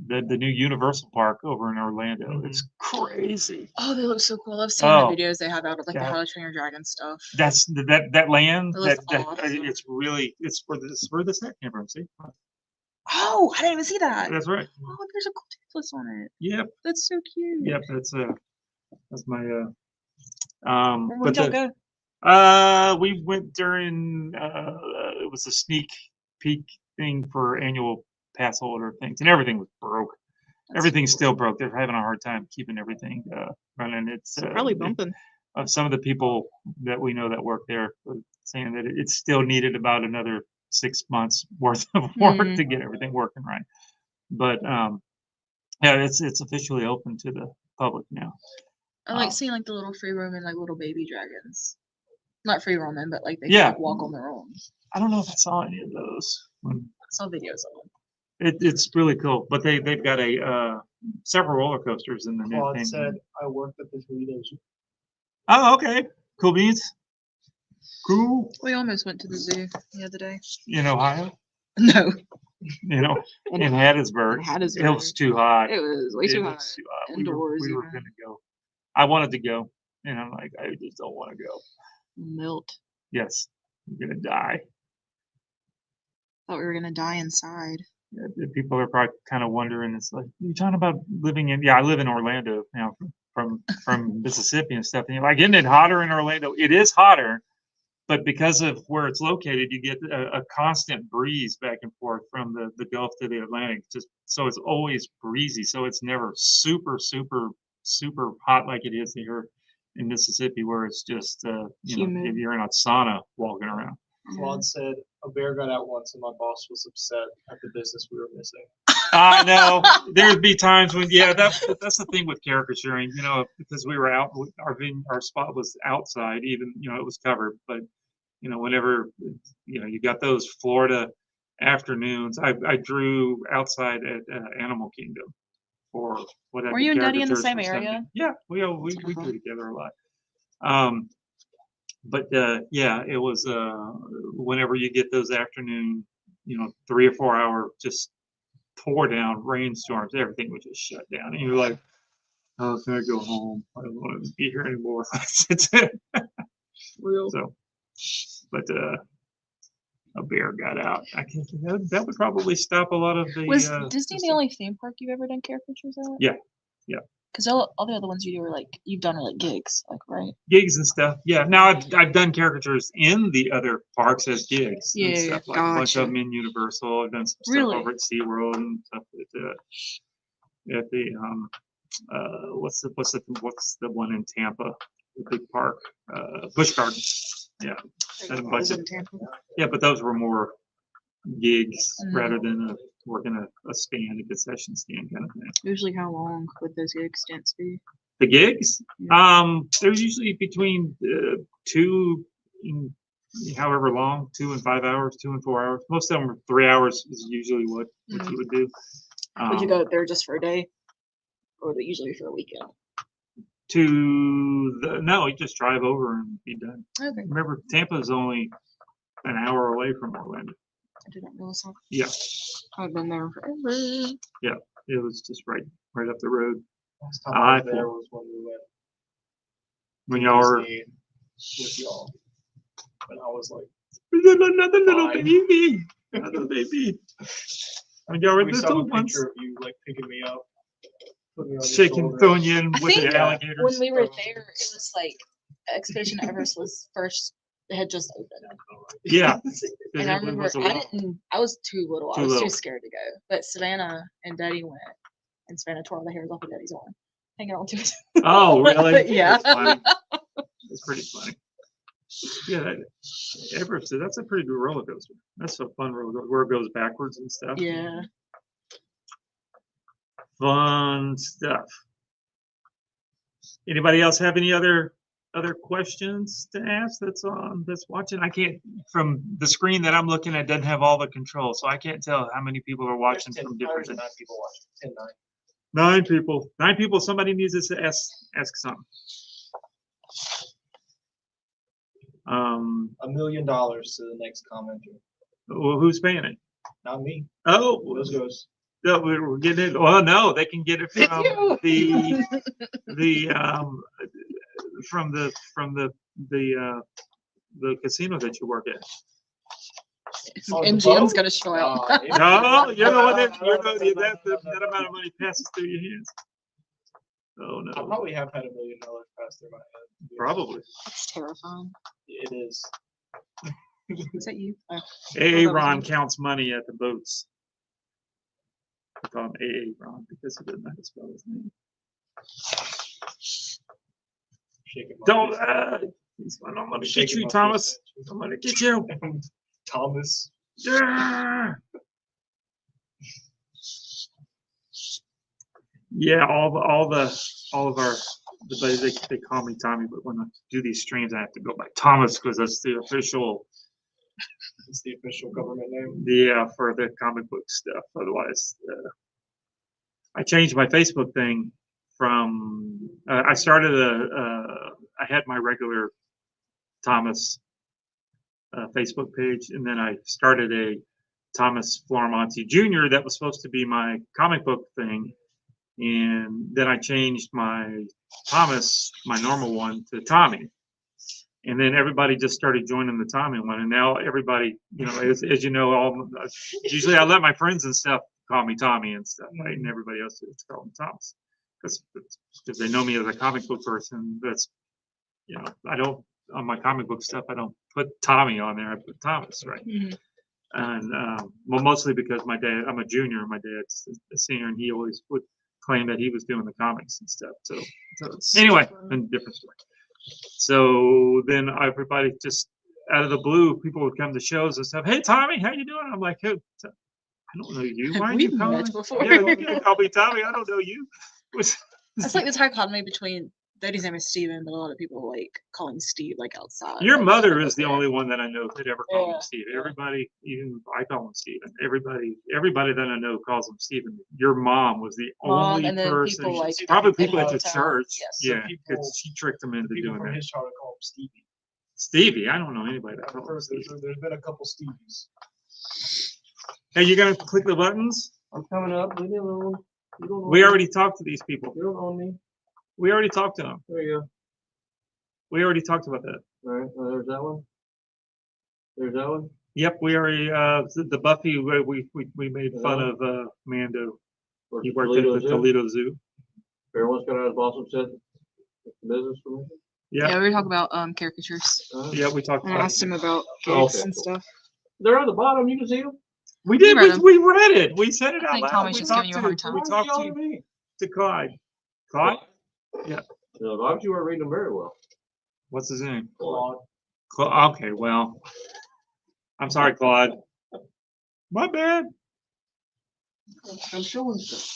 new Universal Park over in Orlando. It's crazy. Oh, they look so cool. I've seen Oh, the videos they have out of like the yeah. How to Train Your Dragon stuff. That's that land. It looks That awesome. it's really it's where the snack came from. See, Oh, I didn't even see that. that's right. Oh, there's a cool Toothless on it. Yep, That's so cute. yep. That's my Where'd but y'all the go? we went during it was a sneak peek thing for annual pass holder things, and everything was broke. Everything's still broke. They're having a hard time keeping everything running. It's Probably bumping. some of the people that we know that work there were saying that it still needed about another 6 months worth of work to get everything working right. But yeah, it's officially open to the public now. I like seeing like the little free roaming, like little baby dragons. Not free roaming, but like they Yeah. can like walk on their own. I don't know if I saw any of those. I saw videos of them. It's really cool, but they've got a several roller coasters in the new Claude thing. said, I worked at the Doritos. Oh, okay, cool beans. Cool. We almost went to the zoo the other day. In Ohio, No, you know, in Hattiesburg. in Hattiesburg. It was too hot. it was way too It hot. was too hot. Indoors We were even. gonna go. I wanted to go, and I'm like, I just don't want to go. Melt. Yes, I'm gonna die. Thought we were gonna die inside. The people are probably kind of wondering. It's like you're talking about living in. Yeah, I live in Orlando now from Mississippi and stuff. And you're like, isn't it hotter in Orlando? It is hotter, but because of where it's located, you get a constant breeze back and forth from the Gulf to the Atlantic. Just so it's always breezy. So it's never super hot like it is here in Mississippi, where it's just Humid. you're in a sauna walking around. Claude said, a bear got out once and my boss was upset at the business we were missing. I know there'd be times when, yeah, that's the thing with caricaturing, because we were out, our spot was outside, even, it was covered, but, whenever, you got those Florida afternoons, I drew outside at Animal Kingdom for whatever. Were you and Daddy in the caricatures same for something. area? Yeah, we drew together a lot. But yeah, it was whenever you get those afternoon, 3 or 4 hour just pour down rainstorms, everything would just shut down, and you're like, "Oh, can I go home? I don't want to be here anymore." Real. So, but a bear got out. I can't. That would probably stop a lot of the. Was Disney the only theme park you've ever done caricatures at? Yeah, yeah. Because all the other ones you do are like you've done are like gigs, like right? Gigs and stuff? Yeah. Now I've done caricatures in the other parks as gigs. And Yeah, stuff, like a bunch gotcha. of them in Universal. I've done some Really? stuff over at SeaWorld and stuff at the what's the one in Tampa, the big park, Busch Gardens. Yeah. And a bunch of, yeah, but those were more gigs rather than working a stand, a concession stand kind of thing. Usually, how long would those gig stints be? The gigs, there's usually between 2 and however long, 2 and 5 hours, 2 and 4 hours. Most of them are 3 hours is usually what you would do. Would you go there just for a day, or would it usually be for a weekend? No, you just drive over and be done. Okay. Remember, Tampa is only an hour away from Orlando. I didn't realize that. Yeah, I've been there forever. yeah, it was just right up the road. Last time I was there was when we went When to y'all were Disney with y'all. And I was like, another little Fine. baby, another baby. When y'all were we the saw a little ones, picture of you like picking me up, putting me on your shaking, shoulder. throwing you in I with think the alligators. when we were there, it was like Expedition Everest was first. It had just opened. Yeah, And I remember I was too little. Too I was little. too scared to go. But Savannah and Daddy went, and Savannah tore all the hairs off of Daddy's arm, hanging on to it. Oh, really? Yeah. That's funny. It's pretty funny. Yeah, Everest, that's a pretty good roller coaster. That's a fun roller coaster where it goes backwards and stuff. Yeah. Fun stuff. Anybody else have any other questions to ask that's watching? I can't, from the screen that I'm looking at, doesn't have all the control, so I can't tell how many people are watching There's from 10 different. 9 people watching. 10, 9 people. 9 people. Somebody needs us to ask something. $1 million to the next commenter. Well, who's paying it? Not me. Oh, Those goes. no, we're getting it. Well, no, they can get it from the casino that you work at. Oh, the MGM's boat? gonna show out. No, you know what? That amount of money passes through your hands. Oh I no, probably have had $1 million pass through my head. to be honest. probably. That's terrifying. It is. Is that you? Oh. Aaron counts money at the boats. I call him Aaron because he doesn't know how to spell his name. Shaking my Don't. fist. I'm gonna get Shaking you, my Thomas. fist at I'm gonna get you. you. Thomas. Yeah. Yeah, all of our the buddies they call me Tommy, but when I do these streams, I have to go by Thomas because that's the official. It's the official government name. Yeah, for the comic book stuff. Otherwise, I changed my Facebook thing from. I started I had my regular Thomas Facebook page, and then I started a Thomas Florimonte Jr. that was supposed to be my comic book thing, and then I changed my Thomas, my normal one, to Tommy. And then everybody just started joining the Tommy one, and now everybody, as you know, usually I let my friends and stuff call me Tommy and stuff, right? And everybody else is calling me Thomas because they know me as a comic book person. That's, I don't on my comic book stuff. I don't put Tommy on there. I put Thomas, right? Mhm. And well, mostly because my dad, I'm a junior, and my dad's a senior, and he always would claim that he was doing the comics and stuff. So anyway, a different story. So then everybody just out of the blue, people would come to shows and stuff. Hey, Tommy, how you doing? I'm like, hey, I don't know you. Why are We've you calling met me? before. Yeah, you can call me Tommy. I don't know you. That's like the dichotomy between Daddy's name is Steven, but a lot of people like call him Steve, like outside. Your like, mother is the there. only one that I know that ever called him Yeah, Steve. yeah. Everybody, even I call him Steven. Everybody that I know calls him Steven. Your mom was the Mom, only and then person. people like Probably in people at the Hotel. church. Yes. Yeah, People- because she tricked them into People doing from that. his childhood call him Stevie. Stevie, I don't know anybody that I've calls him heard Stevie. there's been a couple Stevies. Hey, you gonna click the buttons? I'm coming up. Leave me alone. You don't own We me. already talked to these people. You don't own me. We already talked to them. There you We already talked about that. go. All right. There's that one. There's that one. Yep, we already, the Buffy, we made fun of, Mando. Or He worked at Toledo the Zoo. Toledo Zoo. Everyone's got out of Boston said business for me. Yeah, Yeah, we were talking about caricatures. yeah, we talked And I about asked it. him about Oh, gigs okay, and cool. stuff. They're on the bottom. You can see them. We did, read 'em. we read it. We said it I out think loud. Tommy's We just giving talked you a hard time. we talked to Clyde. Clyde? No, obviously you weren't reading them very well. What's his name? Claude. Okay, well, I'm sorry, Claude. My bad. I'm showing stuff.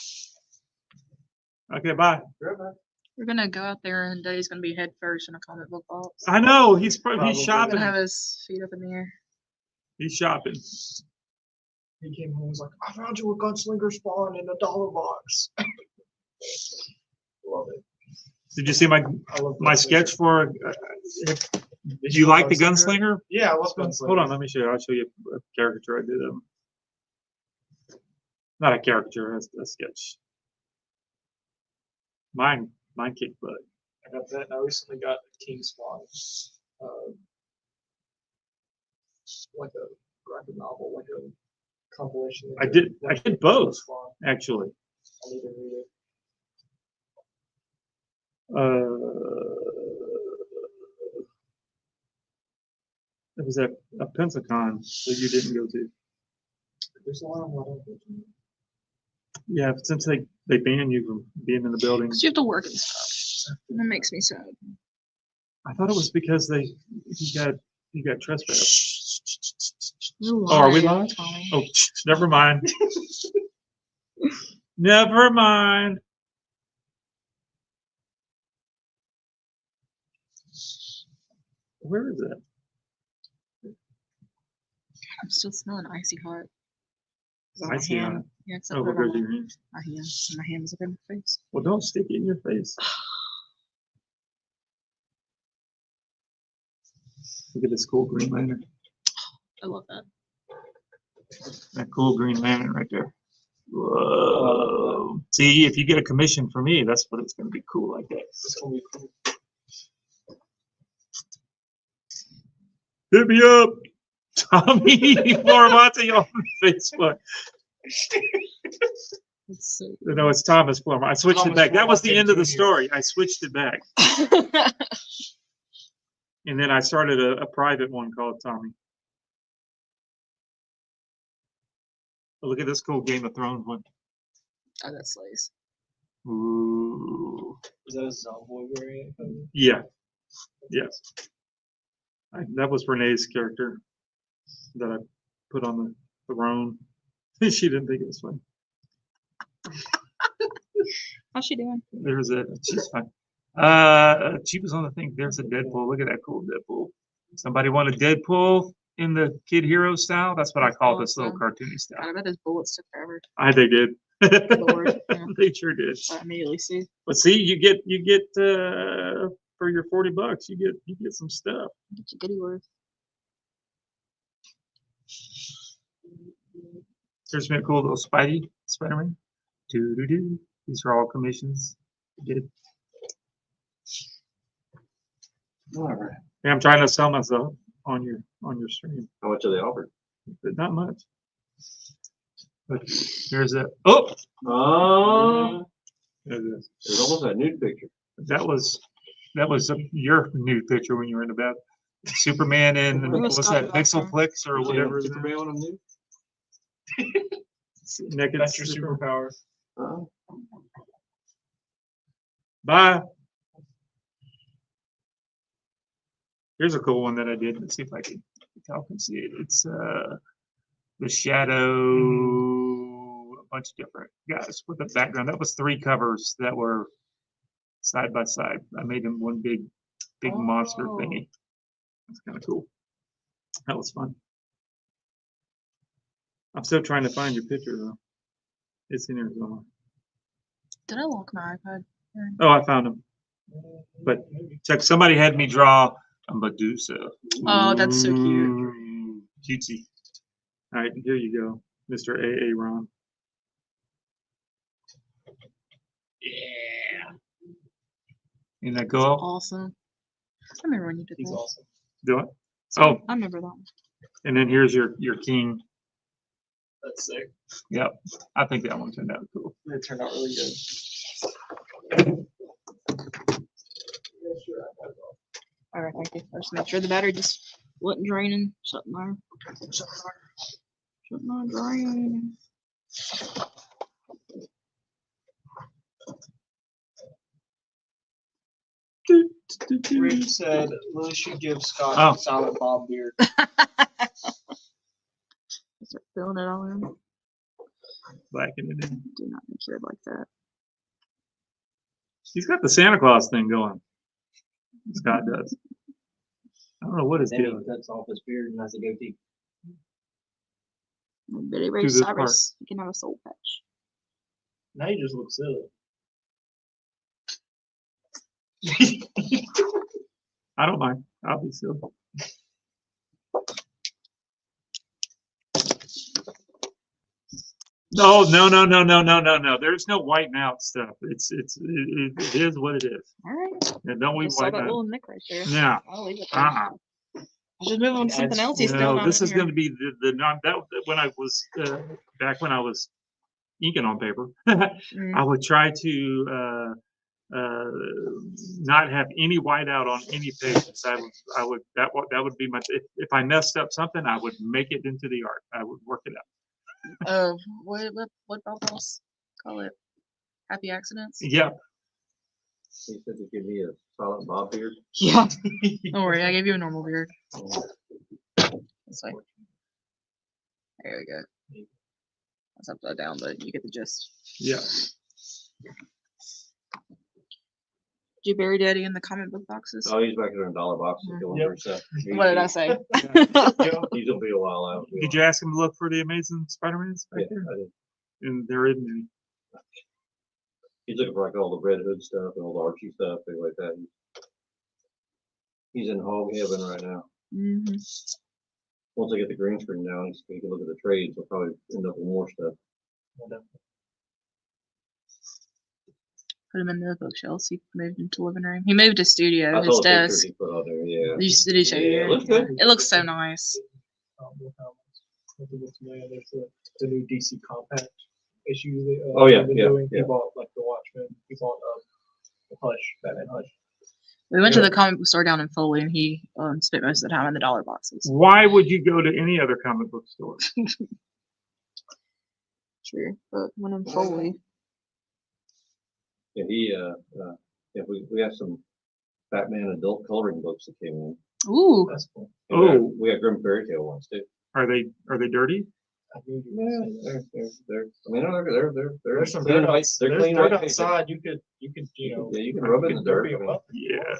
Okay, bye. Right back. We're gonna go out there and Daddy's gonna be head first in a comic book box. I know, he's Probably. He's shopping. gonna have his feet up in the air. He's shopping. He came home and was like, I found you a gunslinger spawn in a dollar box. Love it. Did you see my I love my Gunslinger. sketch for? Do Did you like the Gunslinger? gunslinger? Yeah, I love Gunslinger. Hold on, let me show you. I'll show you a caricature I did of him. Not a caricature, a sketch. Mine kicked butt. I got that. And I recently got a King Spawn. Like a graphic novel, like a compilation. I did both, Spawn. actually. I need to read it. It was at a Pensacon that you didn't go to. There's a lot of what Yeah, since they banned you from being in the building. 'Cause you have to work and stuff. And that makes me sad. I thought it was because he got trespassed. You're Oh, are we lying, live? Tommy. Oh, never mind. Never mind. Where is it? I'm still smelling icy hot. 'Cause my Icy hand- hot? Yeah, except Oh, for because my your hands. hand. My hands up in my face. Well, don't stick it in your face. Look at this cool green lantern. I love that. That cool Green Lantern right there. Whoa. See, if you get a commission for me, that's what it's going to be cool like that. It's gonna be cool. Hit me up, Tommy Florimonte on Facebook. It's so No, it's Thomas Florimonte. I switched it Thomas back. That was the Florimonte end of the Jr. story. I switched it back. And then I started a private one called Tommy. Oh, look at this cool Game of Thrones one. Oh, that slays. Ooh. Is that a Zomboid variant? Yeah. Yes. That was Renee's character that I put on the throne. She didn't think it was funny. How's she doing? There's a, she's fine. She was on the thing. There's a Deadpool. Look at that cool Deadpool. Somebody want a Deadpool in the Kid Hero style? That's what I call this little cartoony God, style. I bet those bullets took forever. They did. Lord, yeah. They sure did. I immediately see. But see, you get for your $40, you get some stuff. Get your goodie worth. Here's been a cool little Spider-Man. Doo-doo-doo. These are all commissions. Did. All right. Yeah, I'm trying to sell myself on your stream, How much are they offered? but not much. But there's that. Oh, Oh, there it is. there's almost a nude picture. That was your nude picture when you were in the bath. Superman and what's that? Pixelflix or whatever. his name Superman on nude? is. Naked That's your Super- superpower. Oh. Bye. Here's a cool one that I did. Let's see if I can y'all can see it. It's the Shadow, a bunch of different guys with the background. That was 3 covers that were side by side. I made them one big monster Oh. thingy. That's kind of cool. That was fun. I'm still trying to find your picture though. It's in here somewhere. Did I lock my iPad? Oh, I found him. But check, somebody had me draw a Medusa. Oh, that's so cute. Ooh, cutesy. All right, here you go, Mr. A.A. Ron. Yeah. Isn't that cool? Awesome. I remember when you did He's that. awesome. Do it. So, Oh, I remember that one. and then here's your king. That's sick. Yep. I think that one turned out cool. It turned out really good. All right, thank you. Let's make sure the battery just wasn't draining. Something not draining. Rick said Lily should give Scott Oh. a Silent Bob beard. Start filling it all in. Blacking it in. Do not make sure like that. He's got the Santa Claus thing going. Scott does. I don't know what his Then he deal is. cuts off his beard and has a goatee. Billy Ray this part. Cyrus. You can have a soul patch. Now you just look silly. I don't mind. I'll be silly. No. There's no whiting out stuff. It is what it is. All right. And don't we Just saw white that out? little nick right there. Yeah. I'll leave it there. Uh-uh. I'll just move on to something else. He's still No, not this in is here. going to be the non that when I was back when I was inking on paper. Mm. I would try to not have any whiteout on any pages. I would that would be my if I messed up something, I would make it into the art. I would work it out. What bubbles? Call it happy accidents. Yeah, He said to give me a Silent Bob beard. Yeah. Don't worry, I gave you a normal beard. This way. There we go. That's upside down, but you get the gist. yeah. Did you bury Daddy in the comic book boxes? Oh, he's back there in dollar boxes going Yep. for stuff. What did I say? He's gonna be a while out. Did you ask him to look for the Amazing Spider-Mans back Yeah, there? I did. And there isn't any. He's looking for like all the Red Hood stuff and all the Archie stuff, things like that. He's in hog heaven right now. Mm-hmm. once I get the green screen down, so you can look at the trades, we'll probably end up with more stuff. Put him in the bookshelves. He moved into living room. He moved to studio, I his saw the pictures desk. he put on there, yeah. Did he show you? Yeah, it looks good. It looks so nice. I think it's man, there's the new DC Compact issue that Oh, yeah, they've been yeah, doing. He yeah. bought like the Watchmen. He bought the Hush, Batman Hush. We went to the comic book store down in Foley, and he spent most of the time in the dollar boxes. Why would you go to any other comic book store? True, but when in Foley, Yeah, yeah, we have some Batman adult coloring books that came in. ooh, That's cool. And Oh. we got Grim Fairy Tale ones too. Are they dirty? I knew you Yeah, were saying that. they're, I mean, they're There's some clean dirt white- outside. they're There's clean dirt white paper. outside. You could, you know. Yeah, you can rub it in the dirt. dirty I mean, them up. Yeah.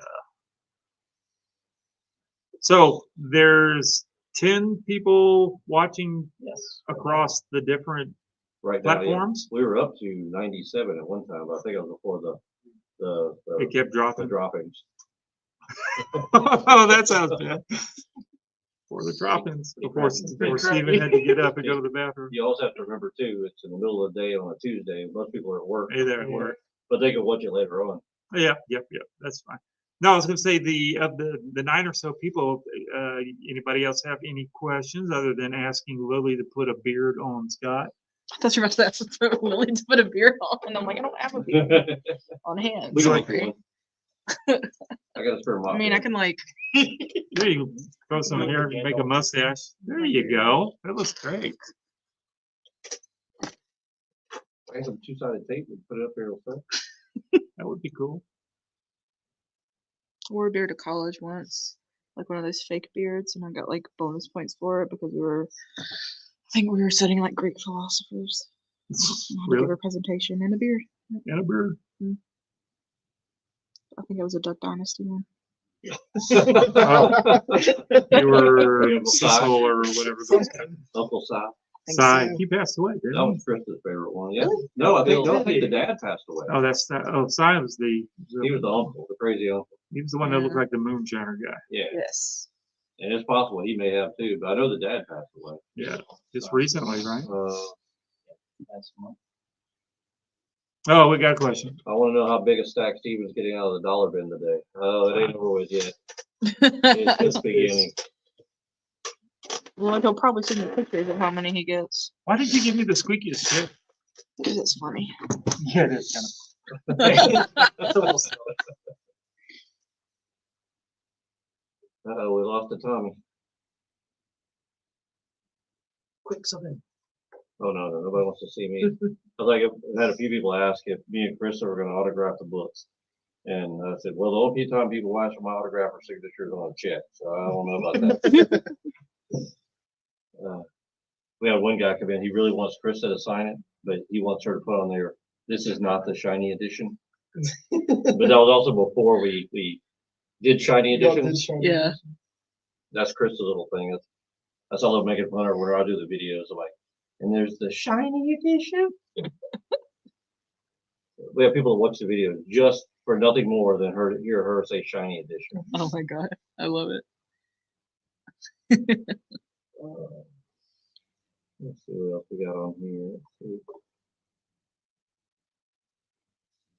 So there's 10 people watching Yes. across the different right now, yeah. platforms. We were up to 97 at one time, but I think it was before It kept the dropping. droppings. Oh, that sounds bad. For the drop-ins, before Stephen had to get up and go to the bathroom. You also have to remember too, it's in the middle of the day on a Tuesday. Most people are at work, Hey there, at work. but they can watch it later on. Yeah, yep, that's fine. No, I was gonna say of the 9 or so people, anybody else have any questions other than asking Lily to put a beard on Scott? I thought you were about to ask for Lily to put a beard on, and I'm like, I don't have a beard on hand. We Sorry. can make one. I got a spare mop. I mean, I can like, There you throw some hair and make a mustache. There you go. That looks great. I have some two-sided tape and put it up here real quick. That would be cool. I wore a beard to college once, like one of those fake beards, and I got like bonus points for it because I think we were studying like Greek philosophers. I had to Really? give a presentation and a beard. And a beard. I think it was a Duck Dynasty one. Oh. You were Uncle Si. Cecil or whatever those guys. Uncle Si. think Si, so. he passed away, didn't That he? was Krista's favorite one. Yeah. No, I think the dad passed away. Oh, Si was He was the uncle, the crazy uncle. the one that looked like the moonshiner guy. Yeah. Yes. And it's possible he may have too, but I know the dad passed away. Yeah, just recently, right? That's fun. Oh, we got a question. I want to know how big a stack Steven's getting out of the dollar bin today. Oh, it ain't over with yet. It's just beginning. Well, he'll probably send me pictures of how many he gets. Why did you give me the squeakiest chair? Because it's funny. Yeah, it is kind of. That's almost. Uh-oh, we lost the Tommy. Quick, something. Oh, no, nobody wants to see me. I was like, I've had a few people ask if me and Chris were going to autograph the books. And I said, well, the only time people ask for my autograph or signatures on a check, so I don't know about that. We had one guy come in, he really wants Krista to sign it, but he wants her to put on there, this is not the shiny edition. But that was also before we did shiny editions. Yeah. That's Krista's little thing. That's all I'm making fun of where I do the videos. I'm like, and there's the shiny edition. We have people that watch the video just for nothing more than hear her say shiny edition. Oh my god, I love it. Let's see what else we got on here. Let's see.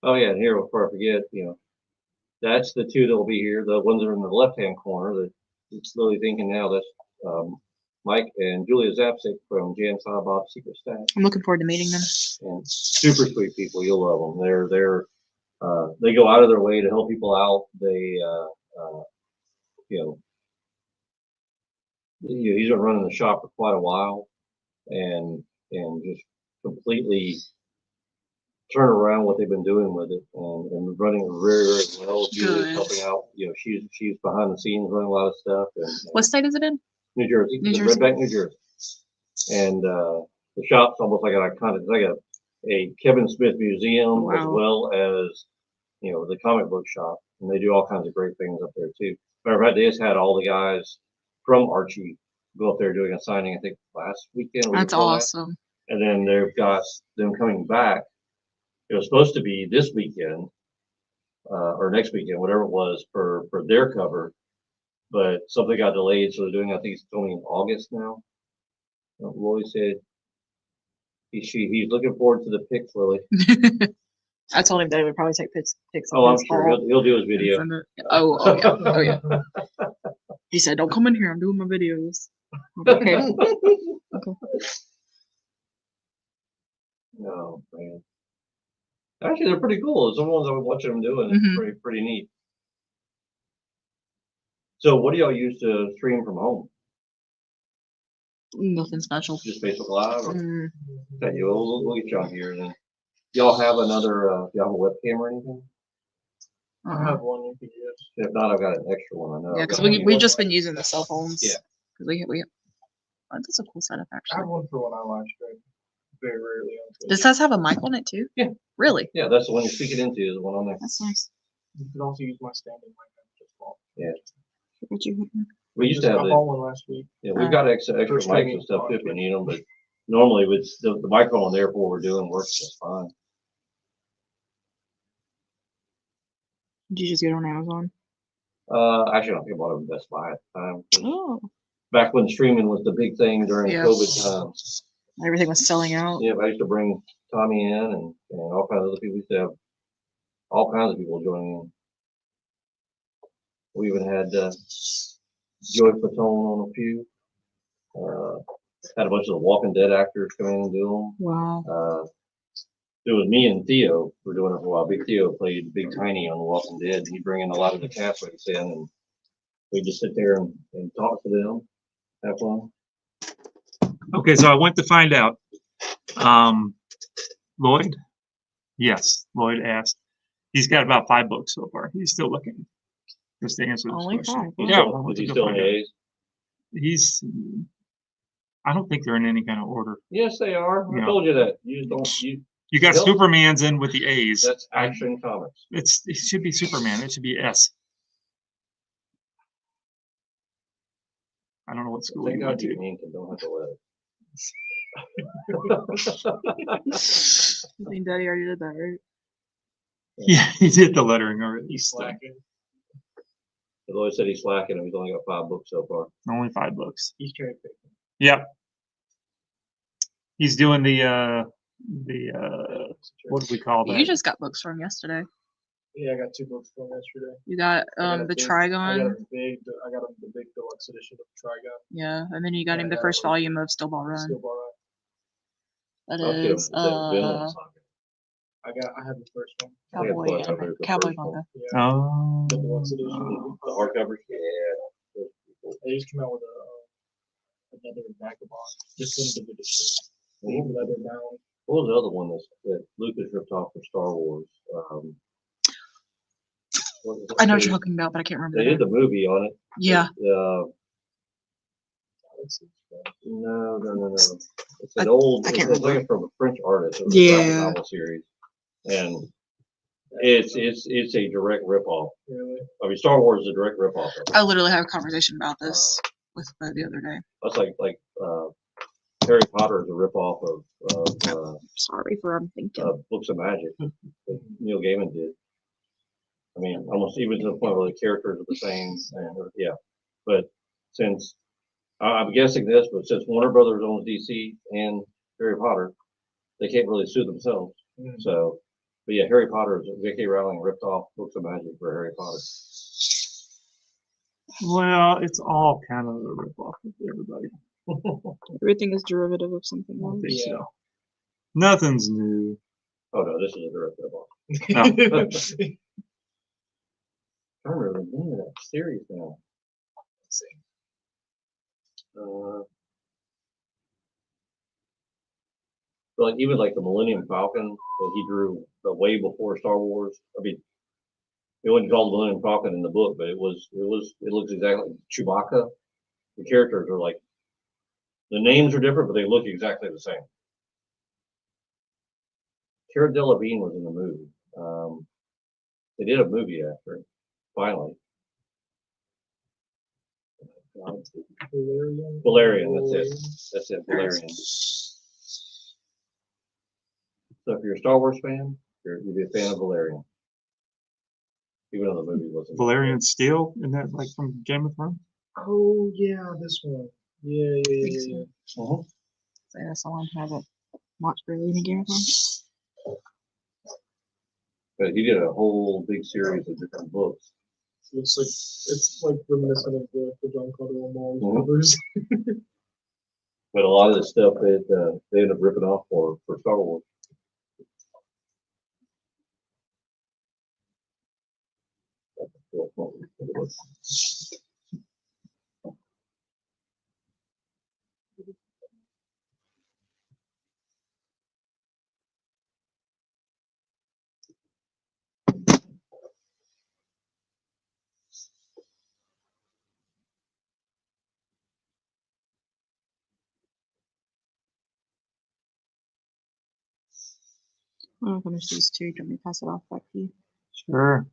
Oh yeah, and here before I forget, that's the two that will be here. The ones that are in the left-hand corner that it's slowly thinking now. That's Mike and Julia Zapsik from Jan Silent Bob's Secret Stash. I'm looking forward to meeting them. And super sweet people. You'll love them. They go out of their way to help people out. He's been running the shop for quite a while, and just completely turn around what they've been doing with it, and running it very, very well. Julie's Good. helping out. She's behind the scenes running a lot of stuff. And What state is it in? New Jersey, New Jersey. Red Bank, New Jersey. And the shop's almost like an iconic, it's like a Kevin Smith museum, as Wow. well as the comic book shop, and they do all kinds of great things up there too. Matter of fact, they just had all the guys from Archie go up there doing a signing, I think last weekend. or week That's before that. awesome. And then they've got them coming back. It was supposed to be this weekend or next weekend, whatever it was, for their cover. but something got delayed, so they're doing, I think it's filming in August now. Lloyd said he's looking forward to the pics, Lily. I told him that he would probably take pics Oh, of I'm his sure fall he'll do his and video. send it. Oh yeah, oh yeah. He said, "Don't come in here. I'm doing my videos." Okay. Okay. Oh man, actually they're pretty cool. Some ones I've been watching them doing, it's Mhm. pretty neat. So, what do y'all use to stream from home? Nothing special. Just Facebook Live? Or? Mm, Okay, we'll get you on here then. Y'all have another? Y'all have a webcam or anything? I uh-uh. have one you can use. If not, I've got an extra one. I know. Yeah, I've because got we've one. just been using the cell phones. Yeah. Because we oh, that's a cool setup I have actually. one for when I live stream. Very rarely on Twitch. Does this have a mic on it too? Yeah. Really? Yeah, that's the one you're speaking into. Is the one on there. That's nice. You can also use my standing mic. Just fall. What you- We used to have I the. bought one last week. Yeah, we've got extra For mics streaming and stuff on if we Twitch. need them, but normally with the microphone there for what we're doing works just fine. Did you just get it on Amazon? Actually, I don't think I bought it at Best Buy at the time. Oh. Back when streaming was the big thing during Yeah. COVID times. Everything was selling out. Yeah, I used to bring Tommy in and all kinds of other people. We used to have all kinds of people joining in. We even had Joey Fatone on a few. Had a bunch of the Walking Dead actors come in and do Wow. them. It was me and Theo were doing it for a while. Big Theo played Big Tiny on The Walking Dead. He'd bring in a lot of the castmates in, and we'd just sit there and talk to them, have fun. Okay, so I went to find out. Lloyd? Yes, Lloyd asked. He's got about 5 books so far. He's still looking. Just to answer this Only question. 5, He's Yeah, still- I went is to he go still in find the out. A's? He's. I don't think they're in any kind of order. Yes, they are. I Yeah. told you that. You don't. You got Nope. Superman's in with the A's. That's Action Comics. It should be Superman. It should be S. I don't know what school Thank you God went you to. ink and don't have to let it. I think Daddy already did that, right? Yeah, he did the lettering already. He's so slacking. Lloyd said he's slacking and he's only got 5 books so far. Only 5 books. He's cherry picking. Yep. He's doing what do we call that? You just got books from yesterday. Yeah, I got 2 books from yesterday. You got I got a the big- Trigon. I got the big deluxe edition of Trigon. Yeah, and then you got Yeah, him I the got first one. volume of Still Ball Run. Steel Ball Run. That I'll get him is with that Venom saga. I have the first one. I think Cowboy it's and the Cowboy first one. manga. Yeah. Oh. The deluxe edition. The hardcovers? Yeah. They just came out with another vagabond, just limited edition. Leather bound. What was the other one that Lucas ripped off for Star Wars? I know what you're talking about, but I can't remember. They the did name. the movie on it. Yeah. No. It's an I old. can't It's remember. like from a French artist. It was a Yeah. graphic novel series, and it's a direct ripoff. Really? I mean, Star Wars is a direct ripoff of it. I literally had a conversation about this with Bud the other day. That's like Harry Potter is a ripoff of Sorry for thinking. Books of Magic that Neil Gaiman did. I mean, almost even to the point where the characters are the same. And, yeah, but since I'm guessing this, but since Warner Brothers owns DC and Harry Potter, they can't really sue themselves. Mhm. So, but yeah, Harry Potter, J.K. Rowling ripped off Books of Magic for Harry Potter. Well, it's all kind of a ripoff of everybody. Everything is derivative of something I else. think Yeah. so. Nothing's new. Oh no, this is a direct ripoff. I don't remember the name of that series now. Let's see. But even like the Millennium Falcon that he drew way before Star Wars. I mean, it wasn't called the Millennium Falcon in the book, but it looks exactly like Chewbacca. The characters are like, the names are different, but they look exactly the same. Cara Delevingne was in the movie. They did a movie after it, finally. Valerian, that's it, Valerian. So if you're a Star Wars fan, you'll be a fan of Valerian. even though the movie wasn't. Valerian Steel, isn't that like from Game of Thrones? Oh, yeah, this one. Yeah. So that's all I haven't watched really in a Game of Thrones. But he did a whole big series of different books. It's like reminiscent of the John Carter Mars Mhm. covers. But a lot of the stuff that they ended up ripping off for Star Wars. I'm gonna finish these two. Do you want me to pass it off back to you? Sure.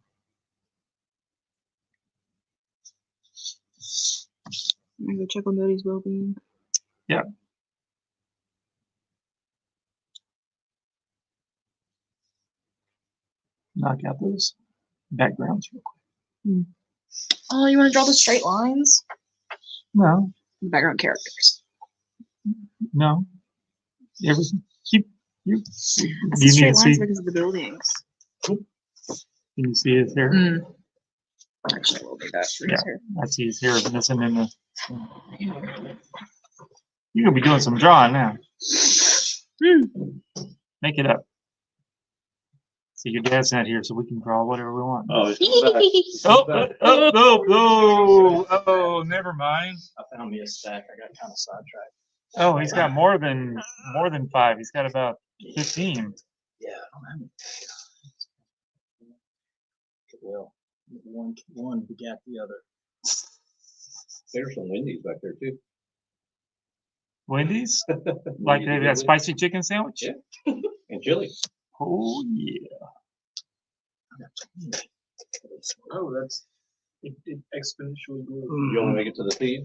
I'm gonna go check on Dodie's well-being. Knock out those backgrounds real quick. Oh, you want to draw the straight lines? No, The background characters. no. Everything. Keep you. I said You need straight to lines see. because of the buildings. Can you see his hair? Actually, we'll do that for Yeah. his hair. I see his hair missing in the. You're gonna be doing some drawing now. Make it up. See, your dad's not here, so we can draw whatever we want. Oh, Oh, never mind. I found me a stack. I got kind of sidetracked. Oh, he's got more than 5. He's got about 15. Yeah, I don't have any. Well, one begat the other. there's some Wendy's back there too. Wendy's? Like they got spicy chicken sandwich? Yeah. And chili. Oh, yeah. Oh, that's it exponentially grew. You want to make it to the feed?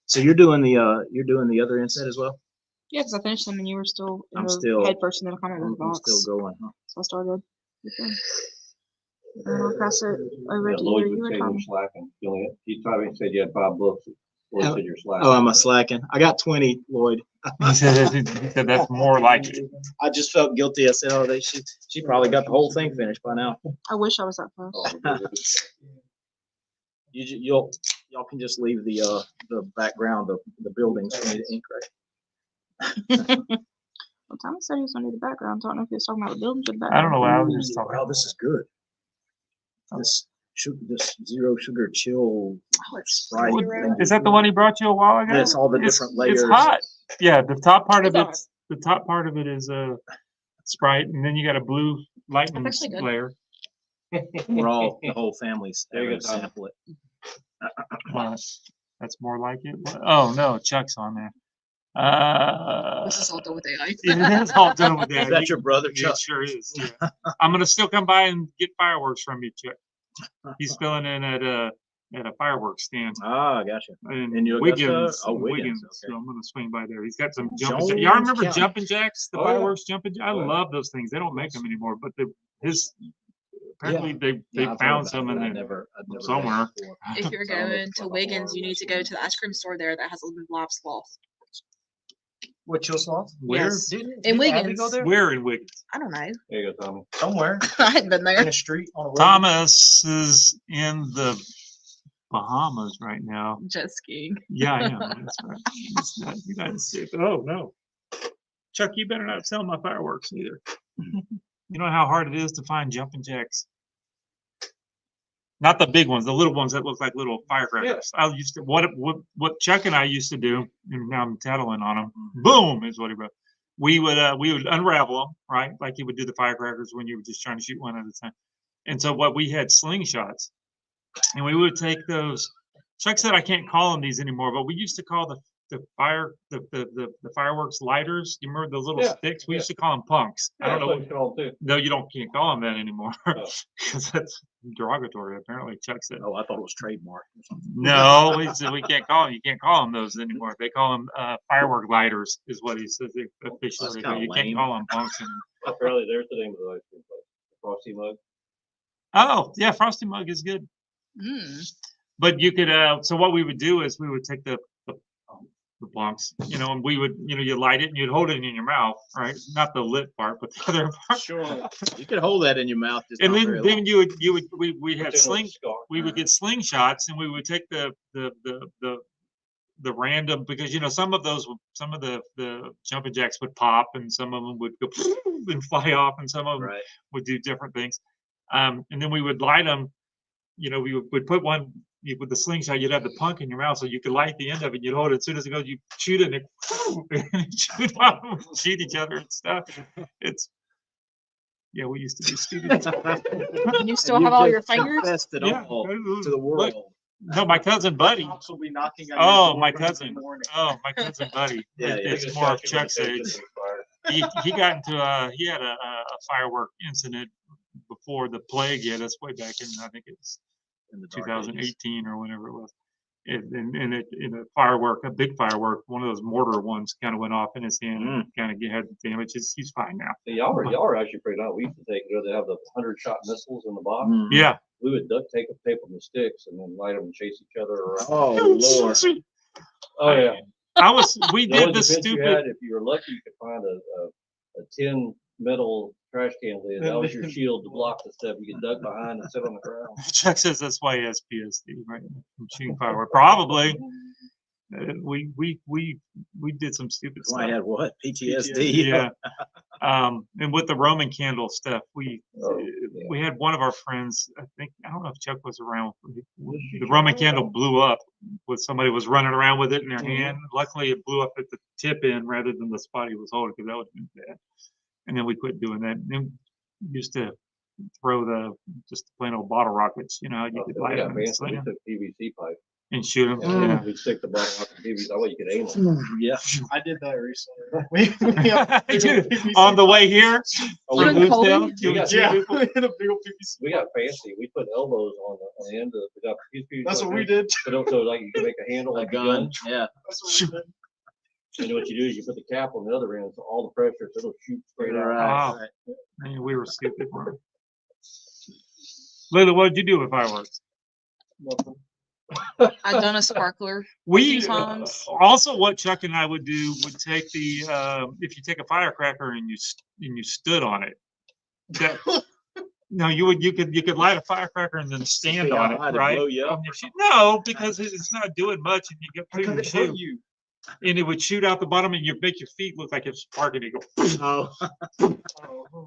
So you're doing the other inset as well? Yeah, because I finished them and you were still in I'm the still- head first and then a comment in I'm the box. still going, huh? So I started. with them. And I'll pass it over Yeah, to Lloyd either you would or say you're Tom. slacking. He probably said you had 5 books. Lloyd said you're slacking. Oh, am I slacking? I got 20, Lloyd. He said that's more like it. I just felt guilty. I said, oh, she probably got the whole thing finished by now. I wish I was that fast. Oh, Y'all can just leave the background of the buildings for me to ink, right? Well, Thomas said he was gonna do the background. I don't know if he was talking about the buildings or the I don't background. know what I was just talking Oh, about. this is good. This zero sugar chill Oh, it's Sprite. zero. thing. Is that the one he brought you a while ago? Yes, all the It's- different layers. It's hot. Yeah, the top part of It's it is a Sprite, and then you got a blue lightning That's actually good. layer. The whole family's There you having go, to Tom. sample it. That's more like it. Oh no, Chuck's on there. This is all done with AI. It is all done with Is that. that your brother, It Chuck? sure is. Yeah. I'm gonna still come by and get fireworks from you, Chuck. He's filling in at a fireworks stand Ah, gotcha. in In Augusta? Wiggins. Oh, in Wiggins, So okay. I'm gonna swing by there. He's got some jumping. Jones Y'all remember County. jumping jacks? The Oh, yeah. fireworks jumping. I Oh, yeah. love those things. They don't make them anymore, but his apparently they Yeah, I've heard found about some it, in but there I've never done it somewhere. before. If you're So I'm looking going for to the Wiggins, horror you need to go to the ice cream store there that has a little live sloth. What chill sloth? Where? Yes. Didn't In Abby Wiggins. go there? Where in Wiggins? I don't know. There you go, Tommy. Somewhere I hadn't been in there. a street on a road. Thomas is in the Bahamas right now. Jet skiing. Yeah, I am. That's right. It's not United States. Oh no, Chuck, you better not sell my fireworks either. You know how hard it is to find jumping jacks. Not the big ones, the little ones that look like little firecrackers. I used to what Chuck and I used to do, and now I'm tattling on them. Boom is what he wrote. We would unravel them, right? Like you would do the firecrackers when you were just trying to shoot one at a time. And so what we had slingshots, and we would take those. Chuck said I can't call them these anymore, but we used to call the fireworks lighters. You remember those little Yeah, sticks? We yeah. used to call them punks. I don't know. What you call it too. No, you can't call them that anymore Oh. because that's derogatory. Apparently, Chuck said. Oh, I thought it was trademark or something. No, he said we can't call them. You can't call them those anymore. They call them firework lighters, is what he says officially. That's So kinda you can't lame. call them punks anymore. Apparently, there's the name of the ice cream place. The Frosty Mug. Oh, yeah, frosty mug is good. Mm. But you could, so what we would do is we would take the blunks, and we would, you light it and you'd hold it in your mouth, right? Not the lit part, but the other part. Sure. You could hold that in your mouth. Just And not then, very long. we had we would get slingshots, and we would take the random, because some of the jumping jacks would pop, and some of them would go and fly off, and some of them Right. would do different things. And then we would light them. We would put one with the slingshot. You'd have the punk in your mouth, so you could light the end of it. You'd hold it. As soon as it goes, you shoot it, and it shoot off, shoot each other and stuff. We used to be stupid. You still have all your fingers? Confessed it Yeah. all to the world. No, my cousin Buddy. Cops will be knocking on your Oh, door my Wednesday cousin. morning. Oh, my cousin Buddy. Yeah, yeah. It's more of Chuck's age. He got into he had a firework incident before the plague hit us way back in, I think it's In the dark ages. 2018 or whenever it was. In a big firework, one of those mortar ones kind of went off in his hand and kind of had damages. He's fine now. Hey, y'all were actually pretty nice. We used to take, they have the 100-shot missiles in the box. Mhm. Yeah. We would duct tape them to sticks and then light them and chase each other around. Oh Lord. Oh, yeah. We The only did the defense you stupid. had, if you were lucky, you could find a tin metal trash can lid. That was your shield to block the stuff. You could duck behind and sit on the ground. Chuck says that's why he has PSD, right? From shooting firework. Probably. We did some stupid That's why I stuff. had what? PTSD. Yeah. And with the Roman candle stuff, we had one of our friends, I don't know if Chuck was around. The Roman candle blew up with somebody was running around with it in their hand. Luckily, it blew up at the tip end rather than the spot he was holding, because that would have been bad. And then we quit doing that. And then we used to throw just the plain old bottle rockets, you could We light got them and fancy. sling We 'em took PVC pipe. and shoot them. And Yeah. we'd stick the bottle rocket PVC. That way you could aim them. Yeah. I did that recently. Dude, on the way here, Oh, from we- Bluesdale, we got- Yeah, people. we had a big old PVC. We got fancy. We put elbows on the end of the PVC. That's what we did. So like you can make a handle A like gun. Yeah. That's what we did. And what you do is you put the cap on the other end, so all the pressure, so it'll shoot straight out. Wow. Right. Man, we were stupid. Bro. Layla, what did you do with fireworks? Nothing. I've done a sparkler. We few times. Also, what Chuck and I would do would take if you take a firecracker and you stood on it. No, you could light a firecracker and then stand on it, I'd right? blow you up. On your shoe. No, because it's not doing much, and you get put in your Because it hurt shoe, you. and it would shoot out the bottom, and you make your feet look like it's sparking. You go. Oh.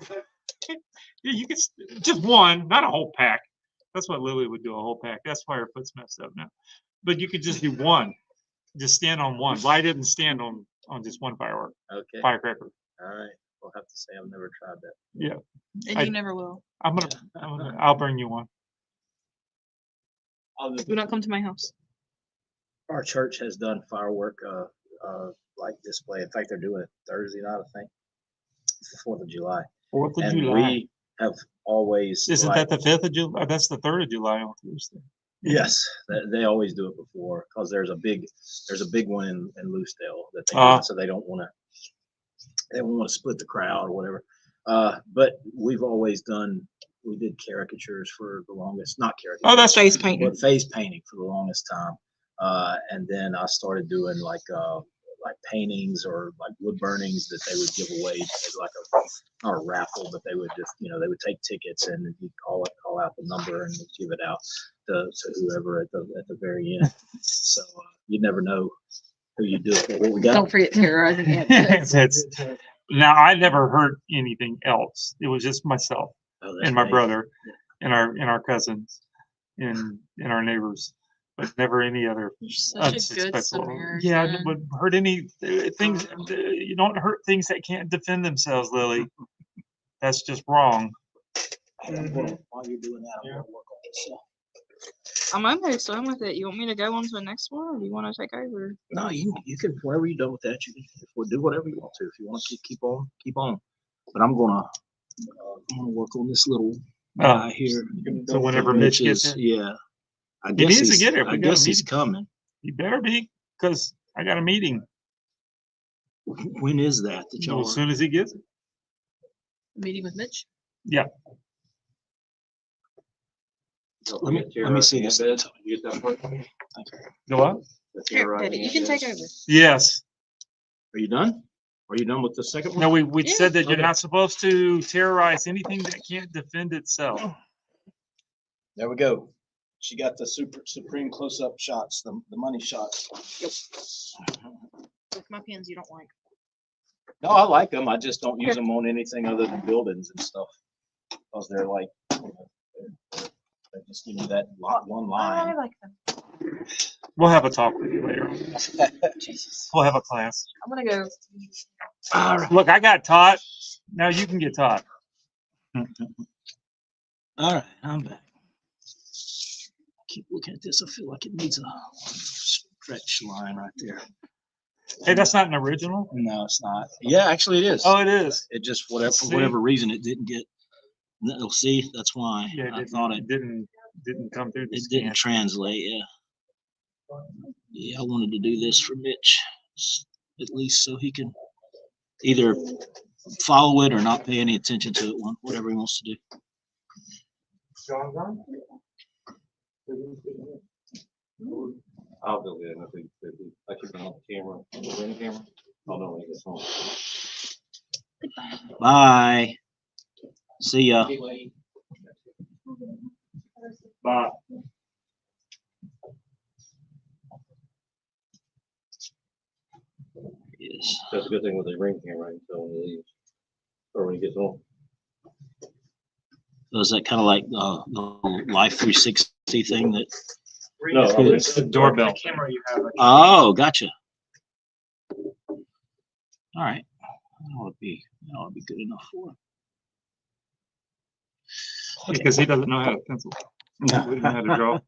Yeah, you could just one, not a whole pack. That's what Lily would do, a whole pack. That's why her foot's messed up now. But you could just do one. Just stand on one. Light it and stand on just one firework, Okay. firecracker. All right. We'll have to say I've never tried that. Yeah, And I- you never will. I'll bring you one. Do not come to my house. Our church has done firework like display. In fact, they're doing it Thursday night, I think. It's the 4th of July. 4th of And July. we have always Isn't liked- that the 5th of July? That's the 3rd of July on Tuesday. Yes, they always do it before, because there's a big one in Loosedale that they Ah. do, so they don't want to split the crowd or whatever. But we've always we did caricatures for the longest, not caricatures. Oh, that's Face painting. but face painting for the longest time. And then I started doing like paintings or like wood burnings that they would give away as like not a raffle, but they would just, they would take tickets and you'd call out the number and give it out to whoever at the very end. So you never know who you do it for. What we got? Don't forget terrorizing ants. Now, I never heard anything else. It was just myself Oh, that's and my right. brother and our cousins and our neighbors, but never any other You're such a good unsuspectful. Samaritan. Yeah, I never heard any things. You don't hurt things that can't defend themselves, Lily. That's just wrong. While you're doing that, I'm gonna work on this. I'm okay, so I'm with it. You want me to go on to the next one, or do you want to take over? No, you can, whenever you're done with that, you can do whatever you want to. If you want to keep on. But I'm gonna work on this little guy here. So whenever Mitch Mitch gets is, in, yeah. I He guess needs to he's- get here. I We got a guess he's meeting. coming. you better be, because I got a meeting When is that y'all as soon as he gets it. Meeting with Mitch. Yeah. Don't Let me forget let me see terrorizing this. embeds. You get that part? The what? The Here, terrorizing Daddy, you can take embeds. over. Yes. Are you done? Are you done with the second one? No, we Yeah. said that you're Okay. not supposed to terrorize anything that can't defend itself. There we go. She got the supreme close-up shots, the money shots. With my pins you don't like. No, I like them. I just don't use them on anything other than buildings and stuff. Because they're like, they just give you that one I line. like them. We'll have a talk with you later on. Jesus. We'll have a class. I'm gonna go. All right. Look, I got taught. Now you can get taught. All right, I'm back. Keep looking at this. I feel like it needs a stretch line right there. Hey, that's not an original. No, it's not. Yeah, actually it is. Oh, it is. It just, for See? whatever reason, it didn't get, no, see, that's why. Yeah, I thought it didn't come through the It scan. didn't translate, yeah. Yeah, I wanted to do this for Mitch, at least so he can either follow it or not pay any attention to it, whatever he wants to do. I'll go get it. I keep it on the camera, the ring camera. I'll know when he gets home. Bye. See ya. Bye. Yes. That's a good thing with the ring camera, until when he leaves, or when he gets home. So is that kind of like the Life 360 thing that? No, I mean, It's the doorbell. The camera you have. Oh, gotcha. All right. That would be good enough for him. Because he doesn't know how to pencil. He doesn't know how to draw.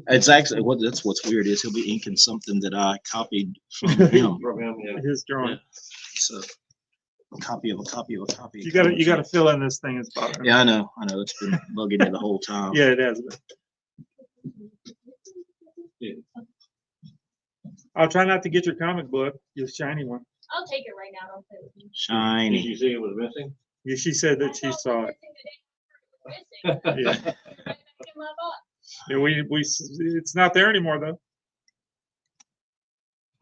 It's actually that's what's weird is he'll be inking something that I copied from him. From him, yeah. His drawing. So a copy of a copy of a copy. You gotta fill in this thing. It's bothering me. Yeah, I know. It's been bugging you the whole time. Yeah, it has. Yeah. I'll try not to get your comic book, your shiny one. I'll take it right now. Don't play with me. Did Shiny. you see it was missing? Yeah, she said that she saw it. Yeah. Yeah, it's not there anymore though.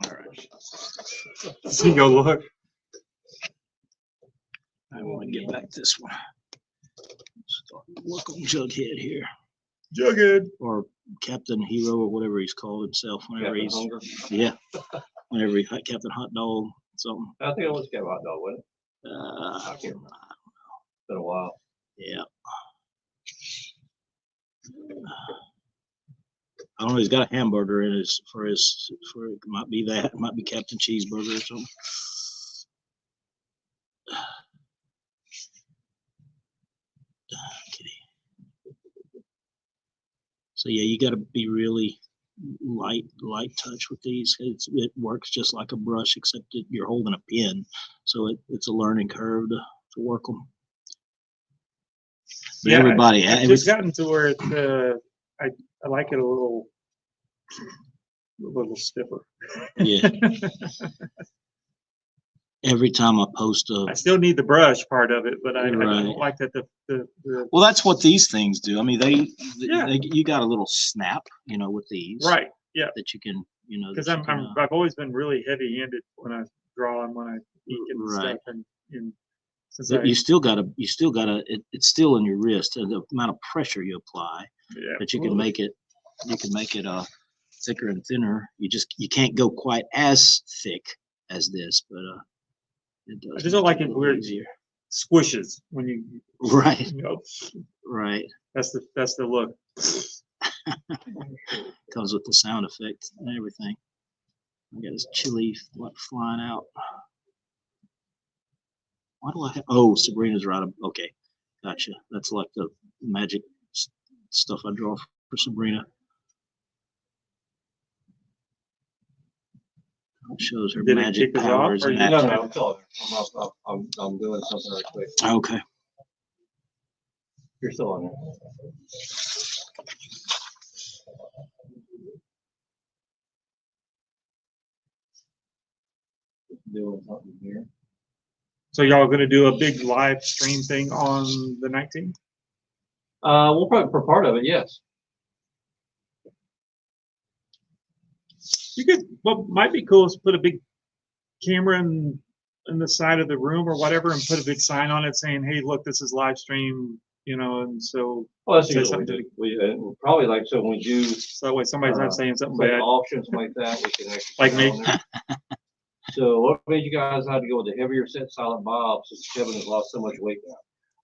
All right. So go look. I want to get back this one. Start work on Jughead here, Jughead. or Captain Hero, or whatever he's called himself. Whenever Captain he's Hunger? yeah, whenever he Captain Hot Dog something. I think it was Captain Hot Dog, wasn't it? I can't remember. It's been a while. Yeah. I don't know. He's got a hamburger in his for it might be that. It might be Captain Cheeseburger or something. Okay. So yeah, you got to be really light touch with these. It works just like a brush, except that you're holding a pen, so it's a learning curve to work them. But Yeah, everybody, I've just gotten to where it's I like it a little stiffer. yeah. Every time I post I still need the brush part of it, but I Right. don't like that the well, that's what these things do. I mean, Yeah. you got a little snap, with these, right. Yeah. that you can, Because that you can, I've always been really heavy-handed when I draw and when I ink and Right. stuff, and since that you still gotta, it's still in your wrist, and the amount of pressure you apply, yeah, that you can make it thicker and thinner. You can't go quite as thick as this, but it does. I just don't make like it a little weird easier. squishes when you Right, know, right. that's the look. Comes with the sound effect and everything. I got this chili flying out. Why do I have? Oh, Sabrina's right. Okay, gotcha. That's like the magic stuff I draw for Sabrina. It shows her Did it magic kick us off, powers or in you- No, action. no, I'm still there. I'm doing something right quick. Okay. You're still on there. Doing something here. So y'all gonna do a big live stream thing on the 19th? We'll probably, for part of it, yes. You could, what might be cool is put a big camera in the side of the room or whatever and put a big sign on it saying, hey, look, this is live stream, you know, and so, Well, that's Say usually what we something do. We'll probably like, so when we do so that way somebody's not saying something like bad. auctions like that, we can actually. Like put me. it on there. So what made you guys have to go with the heavier set Silent Bob since Kevin has lost so much weight now?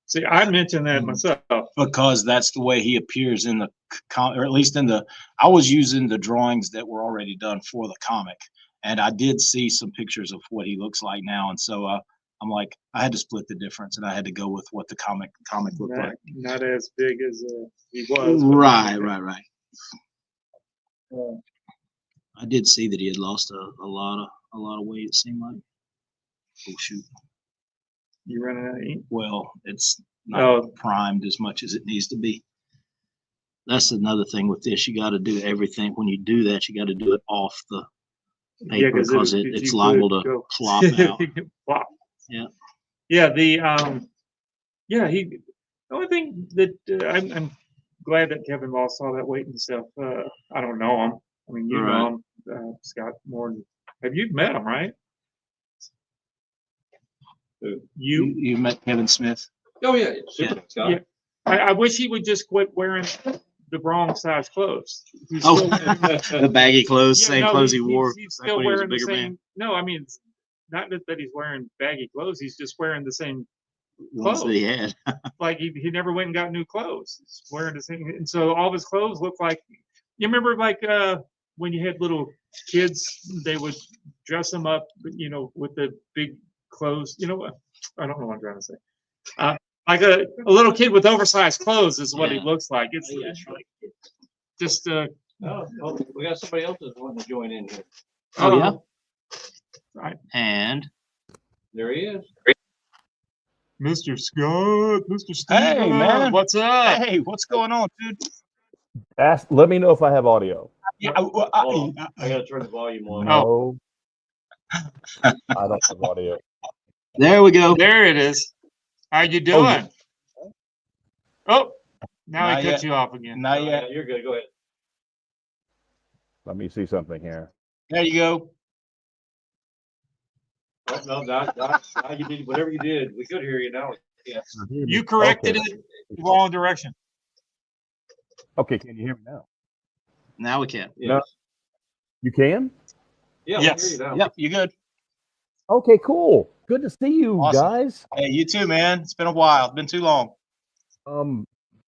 See, I mentioned that myself. Because that's the way he appears in the or at least in the, I was using the drawings that were already done for the comic. And I did see some pictures of what he looks like now. And so I'm like, I had to split the difference and I had to go with what the comic looked like. Not as big as he was. but- Right. Uh, I did see that he had lost a lot of weight, it seemed like. Oh shoot. You running out of ink? Well, it's not Oh, primed as much as it needs to be. That's another thing with this. You got to do everything. When you do that, you got to do it off the yeah, paper because if it's you liable could to go- plop out. Plop. Yeah. Yeah, the the only thing that I'm glad that Kevin lost all that weight and stuff. I don't know him. I mean, you Right. know him, Scott, more than have you met him, right? You met Kevin Smith? Oh, yeah, super, Scott. Yeah. I wish he would just quit wearing the wrong size clothes. He's Oh, still- the baggy clothes, Yeah, same no, clothes he wore He's back still when he was a wearing the bigger same. man. No, I mean, it's not that he's wearing baggy clothes. He's just wearing the same. Ones that he had. Like he never went and got new clothes. He's wearing the same, and so all of his clothes look like. You remember like when you had little kids, they would dress them up, you know, with the big clothes. You know what? I don't know what I'm trying to say. Like a little kid with oversized clothes is what he Yeah. looks like. It's Yeah. like just Oh, we got somebody else that's wanting to join in here. Oh, yeah? Right. And There he is. Mr. Scott, Mr. Steve, Hey, man. what's up? hey, what's going on, dude? Let me know if I have audio. Yeah, Hold on. I gotta turn the volume on. Oh. No, I don't have audio. there we go. There it is. How you doing? Oh, now Not he cut yet. you off again. Not Yeah, yet. you're good. Go ahead. Let me see something here. There you go. Oh, no, now you did whatever you did. We could hear you now. Yeah. You corrected Okay. it wrong direction. Okay, can you hear me now? Now we can. Yes. You can? Yeah, Yes. we hear you now. Yep, you good. Okay, cool. Good to see you Awesome. guys. Hey, you too, man. It's been a while. It's been too long.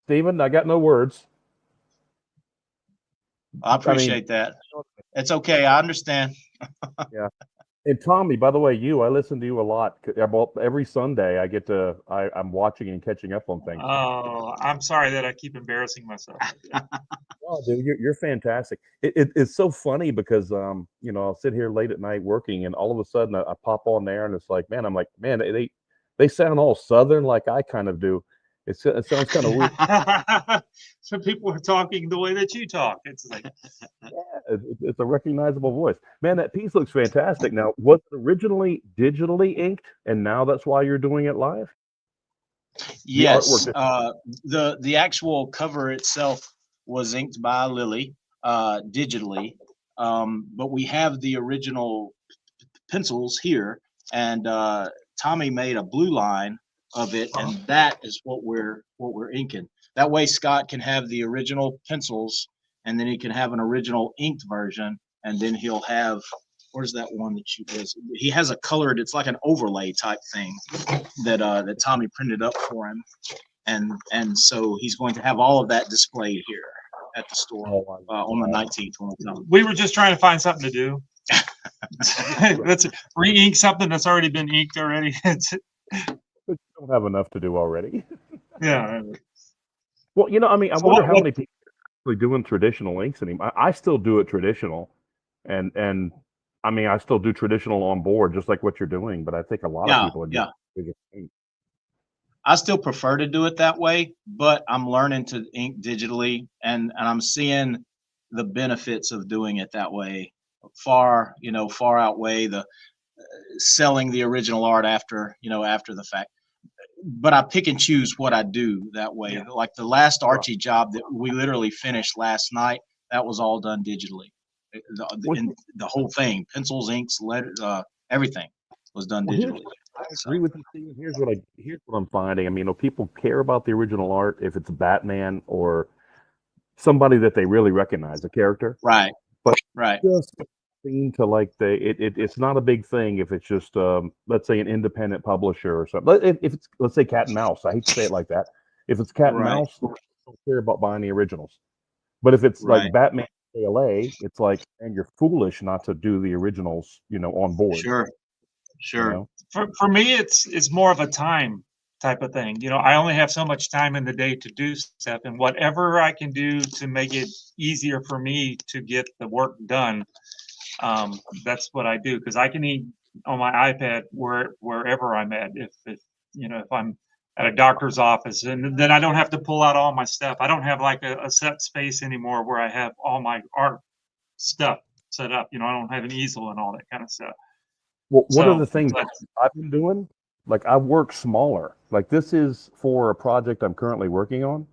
Steven, I got no words. I appreciate that. It's okay. I understand. And Tommy, by the way, I listen to you a lot. Every Sunday, I'm watching and catching up on things. Oh, I'm sorry that I keep embarrassing myself. Oh, dude, you're fantastic. It's so funny because I'll sit here late at night working, and all of a sudden I pop on there, and it's like, man, they sound all Southern like I kind of do. It sounds kind of weird. Some people are talking the way that you talk. It's like, Yeah, it's a recognizable voice. Man, that piece looks fantastic. Now, was it originally digitally inked, and now that's why you're doing it live? Yes. artwork The actual cover itself was inked by Lily digitally, but we have the original pencils here, and Tommy made a blue line of it, and that is what we're inking. That way, Scott can have the original pencils, and then he can have an original inked version, and then he'll have. Where's that one that he has a colored? It's like an overlay type thing that Tommy printed up for him, and so he's going to have all of that displayed here at the store on the 19th when we come. we were just trying to find something to do. Let's re-ink something that's already been inked already. But you don't have enough to do already. Yeah. Well, I mean, I So wonder what- how many people are actually doing traditional inks anymore. I still do it traditional, and I mean, I still do traditional on board, just like what you're doing. But I think a lot of people are doing digital ink. I still prefer to do it that way, but I'm learning to ink digitally, and I'm seeing the benefits of doing it that way far outweigh the selling the original art after the fact. but I pick and choose what I do that way. Yeah. Like the last Archie job that we literally finished last night, that was all done digitally. The whole thing, pencils, inks, letter, everything was done Well, digitally. I agree with you, Steve. Here's what I'm finding. I mean, people care about the original art if it's Batman or somebody that they really recognize, a character. Right. But Right. just seem to like it's not a big thing if it's just let's say an independent publisher or something. If it's, let's say, Cat and Mouse, I hate to say it like that. If it's Cat and Right. Mouse, they don't care about buying the originals. But if it's Right. like Batman KLA, it's like, and you're foolish not to do the originals, on board. Sure. Sure. You know? For me, it's more of a time type of thing. I only have so much time in the day to do stuff, and whatever I can do to make it easier for me to get the work done, that's what I do. Because I can eat on my iPad wherever I'm at. If I'm at a doctor's office, and then I don't have to pull out all my stuff. I don't have like a set space anymore where I have all my art stuff set up. I don't have an easel and all that kind of stuff. Well, one So, of the things but- I've been doing, like I work smaller. Like this is for a project I'm currently working on,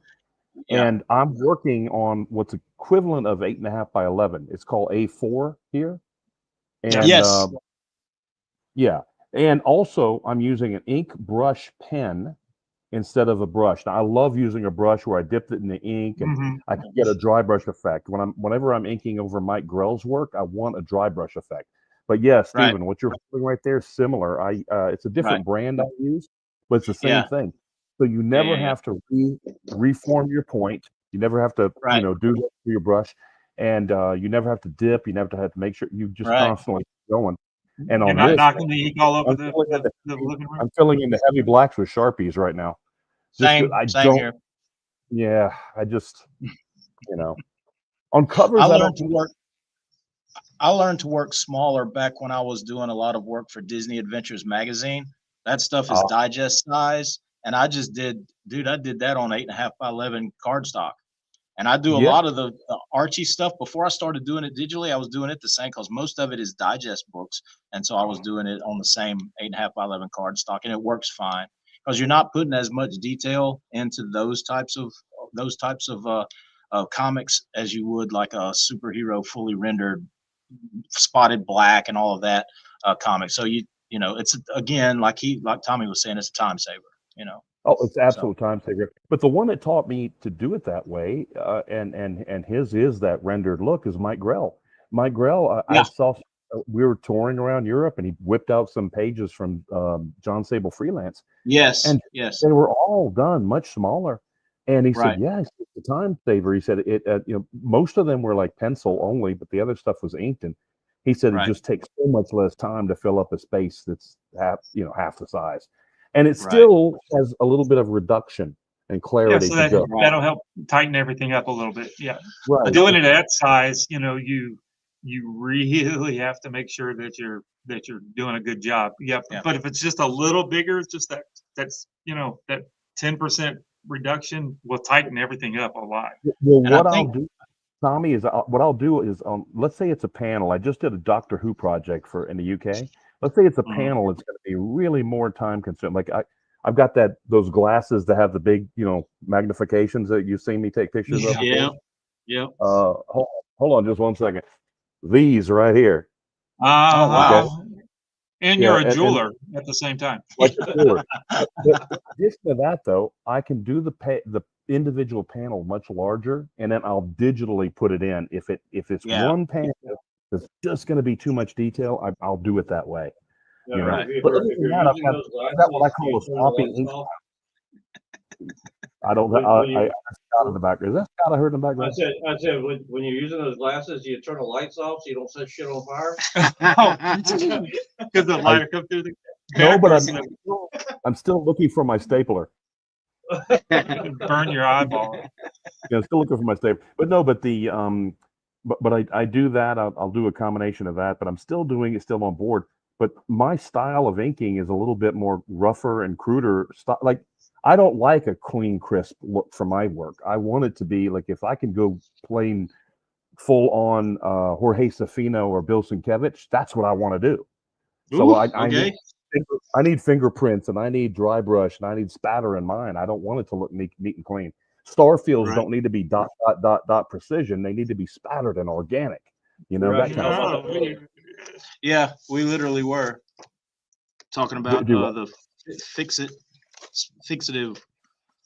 Yeah. and I'm working on what's equivalent of 8.5 by 11. It's called A4 here, and Yes. yeah, and also I'm using an ink brush pen instead of a brush. Now I love using a brush where I dipped it in the ink and Mhm. I can get a dry brush effect. Whenever I'm inking over Mike Grell's work, I want a dry brush effect. But yes, Right. Stephen, what you're doing right there is similar. It's a different brand I use, but it's the same Yeah. thing. So you never yeah. have to reform your point. You never have to, Right. do that to your brush, and you never have to dip. You never have to make sure you just Right. constantly going. And You're on not this, knocking the ink all over I'm the filling in the living room. I'm filling in the heavy blacks with Sharpies right now. Same. I Same don't. here. Yeah, I just, on covers, I I learned don't. to work. I learned to work smaller back when I was doing a lot of work for Disney Adventures magazine. That stuff is Oh. digest size, and I just did that on 8.5 by 11 cardstock. And I do a Yeah. lot of the Archie stuff. Before I started doing it digitally, I was doing it the same because most of it is digest books, and so I was doing it on the same 8.5 by 11 cardstock, and it works fine because you're not putting as much detail into those types of comics as you would like a superhero fully rendered spotted black and all of that comic. So it's again like Tommy was saying, it's a time saver. Oh, it's absolute time saver. But the one that taught me to do it that way, and his is that rendered look, is Mike Grell. Mike Grell, I Yeah. saw we were touring around Europe, and he whipped out some pages from John Sable Freelance. Yes, And yes, they were all done much smaller. And he Right. said, "Yeah, it's a time saver." He said, most of them were like pencil only, but the other stuff was inked. And he said Right. it just takes so much less time to fill up a space that's half the size, and it Right. still has a little bit of reduction and Yeah, clarity. so to go. that'll help tighten everything up a little bit. Yeah, Right. but doing it at size, you really have to make sure that you're doing a good job. Yeah, Yeah. but if it's just a little bigger, it's just that's that 10% reduction will tighten everything up a lot. Well, And I what I'll think- do, Tommy, is what I'll do is, let's say it's a panel. I just did a Doctor Who project in the UK. Let's say it's a Mhm. panel. It's going to be really more time consuming. Like I've got those glasses that have the big, magnifications that you've seen me take pictures of. Yeah, before. yeah. Hold on just one second. These right here. Oh, wow. And Yeah, you're a and- jeweler at the same time. Like a sword. But in addition to that, though, I can do the individual panel much larger, and then I'll digitally put it in. If it's Yeah. one panel that's just going to be too much detail, I'll do it that way. Yeah, You're right. if But you're- other if than you're that, I've using got- those I've got what I glasses, call you a turn the swapping lights ink. off. I don't. When you- I Scott in the background. Is that Scott I heard in the I background? said, when you're using those glasses, you turn the lights off so you don't set shit on fire. Because the light will come through the No, but backwards and I'm still looking for my stapler. burn your eyeball. Yeah, still looking for my staple. But no, but the but I do that. I'll do a combination of that, but I'm still doing it still on board. But my style of inking is a little bit more rougher and cruder. Like I don't like a clean, crisp look for my work. I want it to be like if I can go plain, full on Jorge Safino or Bill Sienkiewicz, that's what I want to do. So Ooh, I need okay. I need fingerprints, and I need dry brush, and I need spatter in mine. I don't want it to look neat and clean. Starfields Right. don't need to be dot precision. They need to be spattered and organic. You know, Right. that kind of stuff. No, Yeah, we literally were talking about do what? the fixative.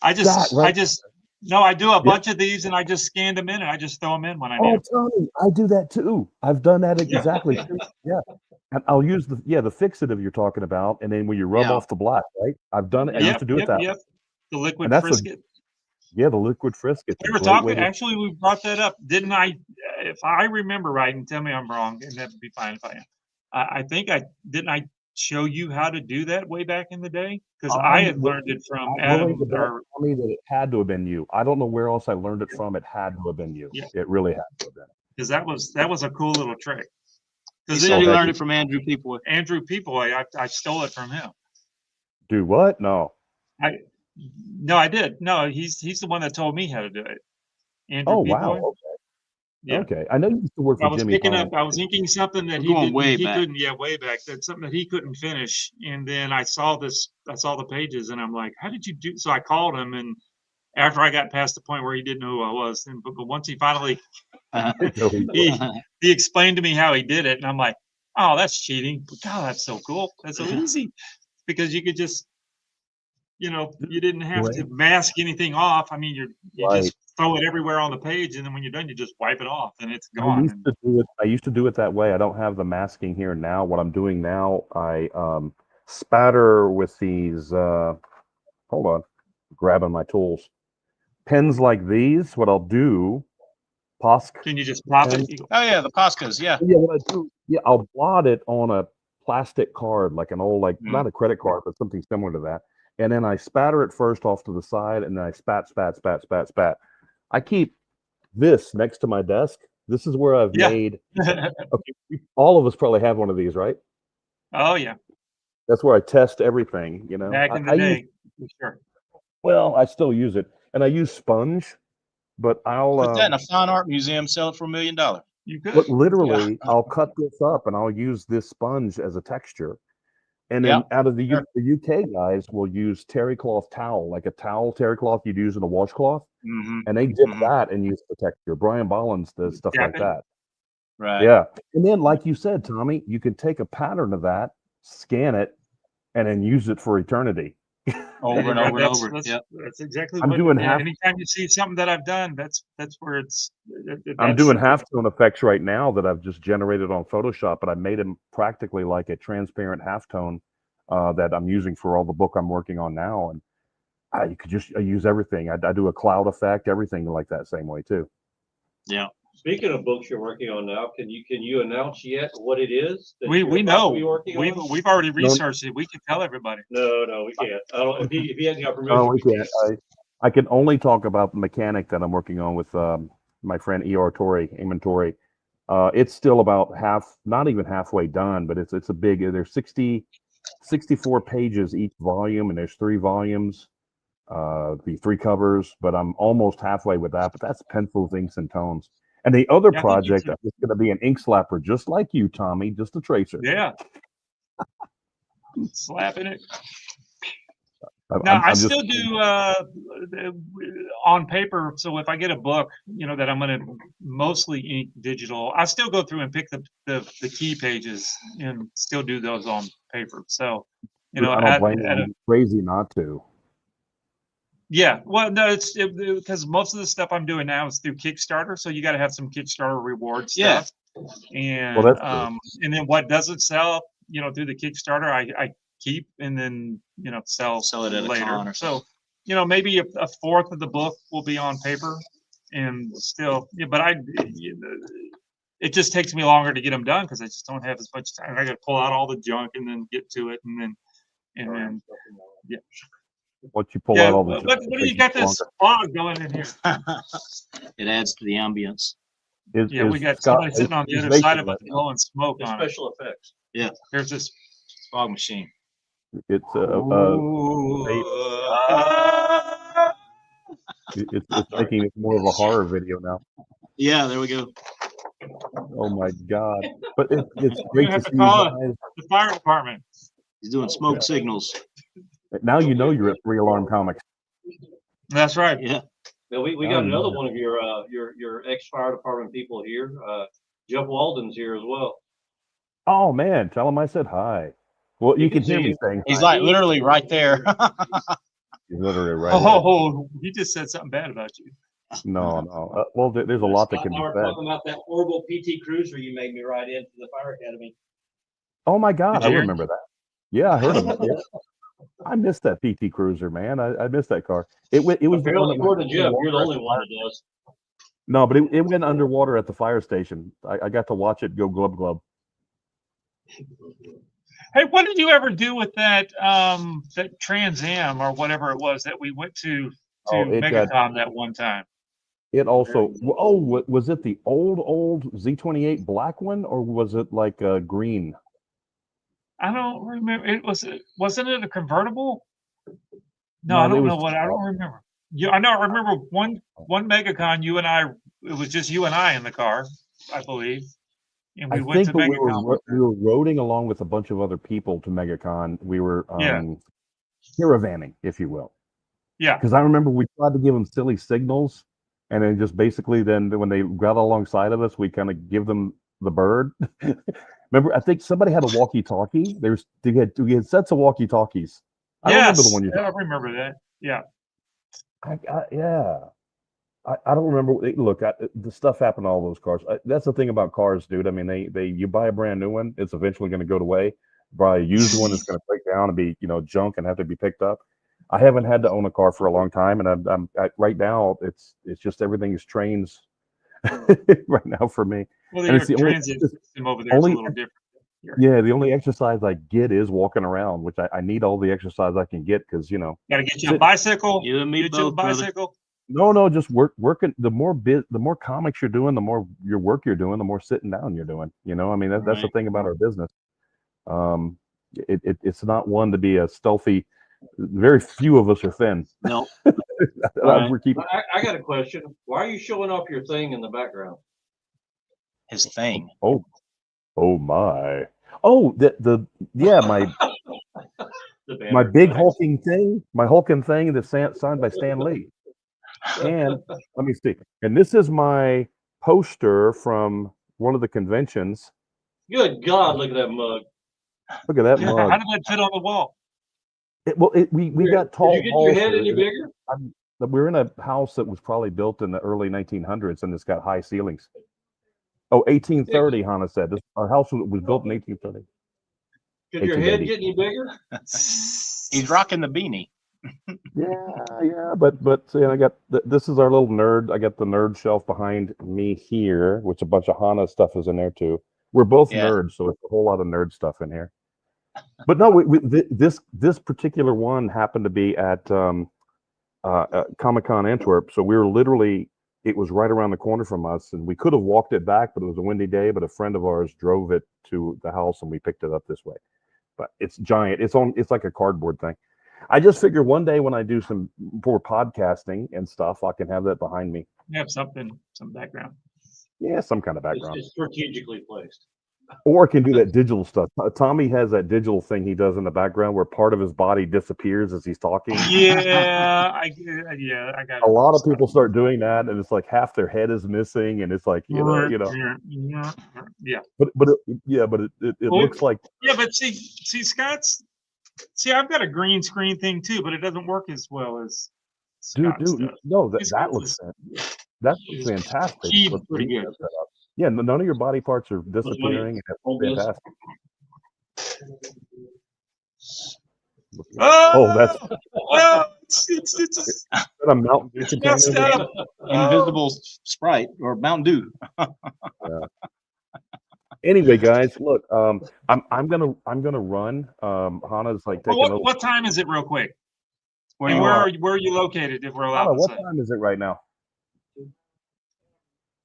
I That, right? no, I do a Yeah. bunch of these and I just scanned them in and I just throw them in when I need Oh, them. Tony, I do that too. I've done that Yeah. exactly too. Yeah. And I'll use the fixative you're talking about, and then when you rub Yeah. off the black, right? I've done it. I used to do it that way. The liquid And that's frisket. the liquid frisket. We were talking, actually, we brought that up, didn't I? If I remember right, and tell me I'm wrong, and that'd be fine if I am. I think didn't I show you how to do that way back in the day? Because I had learned it from Adam. Tell me that it had to have been you. I don't know where else I learned it from. It had to have been you. Yeah. It really had to have been. Because that was a cool little trick. He Because said he learned it from Andrew People. Andrew Peopleway, I stole it from him. Do what? No. No, I did. No, he's the one that told me how to do it. Andrew Oh, Peopleway. wow. Okay. Yeah. Okay. I know you used to work I for was Jimmy picking Fallon. up. I was inking something that We're going way he back. couldn't. Yeah, way back. That's something that he couldn't finish. And then I saw this. I saw the pages, and I'm like, "How did you do?" So I called him, and after I got past the point where he didn't know who I was, and but once he finally he explained to me how he did it, and I'm like, "Oh, that's cheating!" But God, that's so cool. That's so easy because you could just, you didn't have to mask anything off. I mean, you just throw it everywhere on the page, and then when you're done, you just wipe it off, and it's gone. I used to do it that way. I don't have the masking here now. What I'm doing now, I spatter with these. Hold on, grabbing my tools. Pens like these. What I'll do, Can you just pop it? Oh yeah, the Poscas. Yeah. Yeah, what I do, I'll blot it on a plastic card, like an old, not a credit card, but something similar to that. And then I spatter it first off to the side, and then I spat. I keep this next to my desk. This is where I've made. Okay, all of us probably have one of these, right? Oh yeah. That's where I test everything. Back in the day, for sure. Well, I still use it, and I use sponge, but I'll Put that in a fine art museum, sell it for $1 million. You could. But literally, I'll cut this up, and I'll use this sponge as a texture. And then out of the UK guys will use terry cloth towel, like a towel terry cloth you'd use in a washcloth, and they dip that and use the texture. Brian Bollins does stuff like that. Right. Yeah. And then, like you said, Tommy, you can take a pattern of that, scan it, and then use it for eternity. Over and over and over. That's exactly I'm what. doing anytime you see something that I've done, that's where it's. I'm doing halftone effects right now that I've just generated on Photoshop, but I made them practically like a transparent halftone that I'm using for all the book I'm working on now. And you could just use everything. I do a cloud effect, everything like that same way too. Yeah. Speaking of books you're working on now, can you announce yet what it is? That We you're about know. to be working on? We've already researched it. We can tell everybody. No, we can't. I don't. If he hasn't got permission, Oh, we we can't. I can only talk about the mechanic that I'm working on with my friend Eamon Torrey. It's still about not even halfway done, but it's a big. There's 64 pages each volume, and there's 3 volumes, the 3 covers. But I'm almost halfway with that. But that's pencils, inks, and tones. And the other project is going to be an ink slapper, just like you, Tommy, just a tracer. Yeah. Slapping it. Now, I still do on paper. So if I get a book, that I'm going to mostly ink digital, I still go through and pick the key pages and still do those on paper. So, I don't blame you. I'm crazy not to. Yeah, well, no, it's because most of the stuff I'm doing now is through Kickstarter, so you got to have some Kickstarter reward stuff. And and then what doesn't sell, through the Kickstarter, I keep and then sell it at later. a con or so maybe a fourth of the book will be on paper, and still, but it just takes me longer to get them done because I just don't have as much time. I got to pull out all the junk and then get to it, and then Once you pull out all the junk, what do you got this fog going in here? It adds to the ambience. We got somebody sitting on the other side of it blowing smoke on it. Special effects. Yeah. Here's this fog machine. It's it's making it more of a horror video now. Yeah, there we go. Oh my God! But it's great to see you call guys. the fire department. He's doing smoke signals. Now you know you're at 3 Alarm Comics. That's right. Yeah. Now, we Oh, got another yeah. one of your ex-fire department people here. Jeff Walden's here as well. Oh man, tell him I said hi. Well, He you can can hear see me you. saying He's hi. like literally right there. He's literally right here. Oh, he just said something bad about you. No, no. Well, there's a lot that Scott can and be I were said. talking about that horrible PT Cruiser you made me ride in for the fire academy. Oh my God, Did I you hear? remember that. Yeah, I heard of it. Yeah. I missed that PT Cruiser, man. I missed that car. It was the one Apparently, that according went to Jeff, you're the underwater at only one that does. No, but it went underwater at the fire station. I got to watch it go glub glub. Hey, what did you ever do with that that Trans Am or whatever it was that we went to It got MegaCon that one time? it also. Oh, was it the old Z28 black one or was it like green? I don't remember. Wasn't it a convertible? No, No, I it don't was. know what. I don't remember. Yeah, I know. I remember one MegaCon. You and I. It was just you and I in the car, I believe, and we I went think, to but MegaCon. we were roading along with a bunch of other people to MegaCon. We were Yeah. caravanning, if you will. Yeah. Because I remember we tried to give them silly signals, and then just basically then when they got alongside of us, we kind of give them the bird. Remember, I think somebody had a walkie-talkie. We had sets of walkie-talkies. I don't remember the one you. I remember that. Yeah. Yeah. I don't remember. Look, the stuff happened to all those cars. That's the thing about cars, dude. I mean, you buy a brand new one, it's eventually going to go away. Buy a used one, it's going to break down and be junk and have to be picked up. I haven't had to own a car for a long time, and I'm right now it's just everything is trains right now for me. Well, And your it's the only transit system over there is a only little different. yeah, the only exercise I get is walking around, which I need all the exercise I can get because Got to get you a bicycle. You and me Get you a both, brother. bicycle. No, just working. The more comics you're doing, the more your work you're doing, the more sitting down you're doing. I mean, that's the Right. thing about our business. It's not one to be a stealthy. Very few of us are thin. No. Right. We're keeping. I got a question. Why are you showing off your thing in the background? His thing. Oh my. Oh, yeah, my The my banner. big hulking thing that's signed by Stan Lee. And let me see. And this is my poster from one of the conventions. Good God, look at that mug. Look at that Yeah, mug. how did that fit on the wall? We got tall. Did you get your head any bigger? We're in a house that was probably built in the early 1900s, and it's got high ceilings. Oh, 1830, Hannah said. Our house was built in 1830. Did your head 1880. get any bigger? He's rocking the beanie. Yeah, but see, I got this is our little nerd. I got the nerd shelf behind me here, which a bunch of Hana stuff is in there too. We're both Yeah. nerds, so it's a whole lot of nerd stuff in here. But no, this particular one happened to be at Comic-Con Antwerp, so we were literally. It was right around the corner from us, and we could have walked it back, but it was a windy day. But a friend of ours drove it to the house, and we picked it up this way. But it's giant. It's like a cardboard thing. I just figure one day when I do some more podcasting and stuff, I can have that behind me. You have some background. Yeah, some kind of background. It's strategically placed. Or I can do that digital stuff. Tommy has that digital thing he does in the background where part of his body disappears as he's talking. Yeah, I got A lot of people start doing that, and it's like half their head is missing, and it's like Yeah. But it Well, looks like Yeah, but see, Scott's. See, I've got a green screen thing too, but it doesn't work as well as Scott's dude. does. No, that Scott's looks is- fantastic. Keith, What pretty Pete good. has set up. Yeah, none of your body parts are disappearing. And that's Hold this. fantastic. Oh, that's well, it's a Mountain Dew container. messed up. Invisible Sprite or Mountain Dew. Anyway, guys, look, I'm gonna run. Hannah's like taking over. What time is it, real quick? Where And you are? where are you located? If we're allowed Hannah, to what say. time is it right now?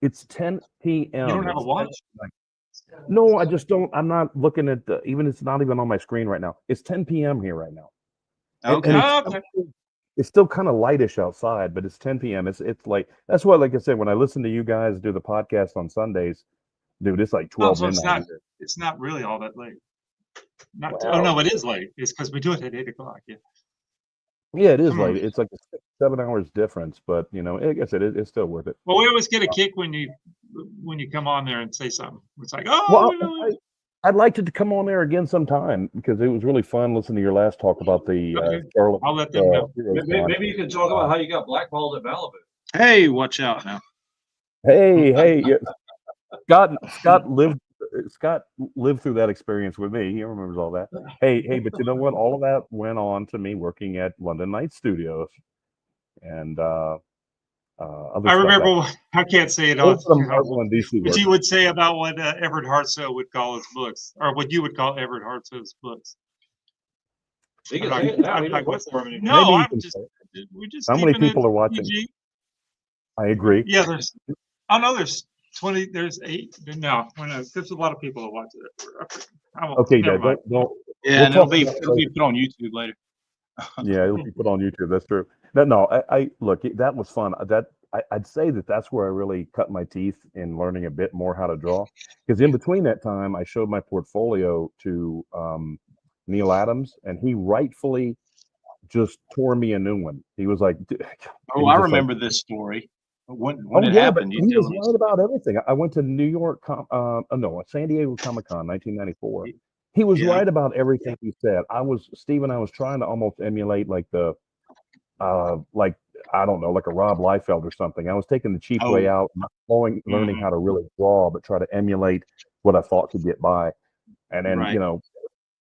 It's 10 p.m. You don't have a It's watch? No, I just don't. I'm not looking at it's not even on my screen right now. It's 10 p.m. here right now. Okay. And Okay. it's still kind of lightish outside, but it's 10 p.m. It's like that's why, like I said, when I listen to you guys do the podcast on Sundays, dude, it's like 12 So it's midnight. not. It's not really all that late. Not, Wow. oh no, it is late. It's because we do it at 8 o'clock. Yeah. Yeah, it is Come on. late. It's like a 7 hours difference, but like I said, it's still worth it. Well, we always get a kick when you come on there and say something. It's like, oh, Well, I'd like to come on there again sometime because it was really fun listening to your last talk about the Okay. Charlotte. I'll let them know. Heroes Maybe, Con. maybe you can talk about how you got blackballed at Malibu. Hey, watch out now. Hey, yeah. Scott lived through that experience with me. He remembers all that. Hey, but you know what? All of that went on to me working at London Night Studios and other I stuff. remember. I can't say it Those on. are the Marvel and DC What work. you would say about what Everett Hartsoe would call his books, or what you would call Everett Hartsoe's books. He can I'm say not- it now. I'm He not doesn't work gonna- for him anymore. No, Maybe you I'm can just. say it. We're just. How many keeping it people are watching? PG. I agree. Yeah, there's. Oh no, there's 20. There's 8. No, there's a lot of people that watch it. I won't, Okay, never Dad, mind. don't. Yeah, We'll and it'll talk be about it it'll be later. put on YouTube later. Yeah, it'll be put on YouTube. That's true. No, I look. That was fun. I'd say that's where I really cut my teeth in learning a bit more how to draw. Because in between that time, I showed my portfolio to Neil Adams, and he rightfully just tore me a new one. He was like, Oh, I remember this story. When it yeah, happened, but you he tell was us. right about everything. I went to New York, San Diego Comic-Con, 1994. He was Yeah. right about everything he said. I was trying to almost emulate like like I don't know, like a Rob Liefeld or something. I was taking the cheap way out, not learning how to really draw, but try to emulate what I thought could get by. And then, Right.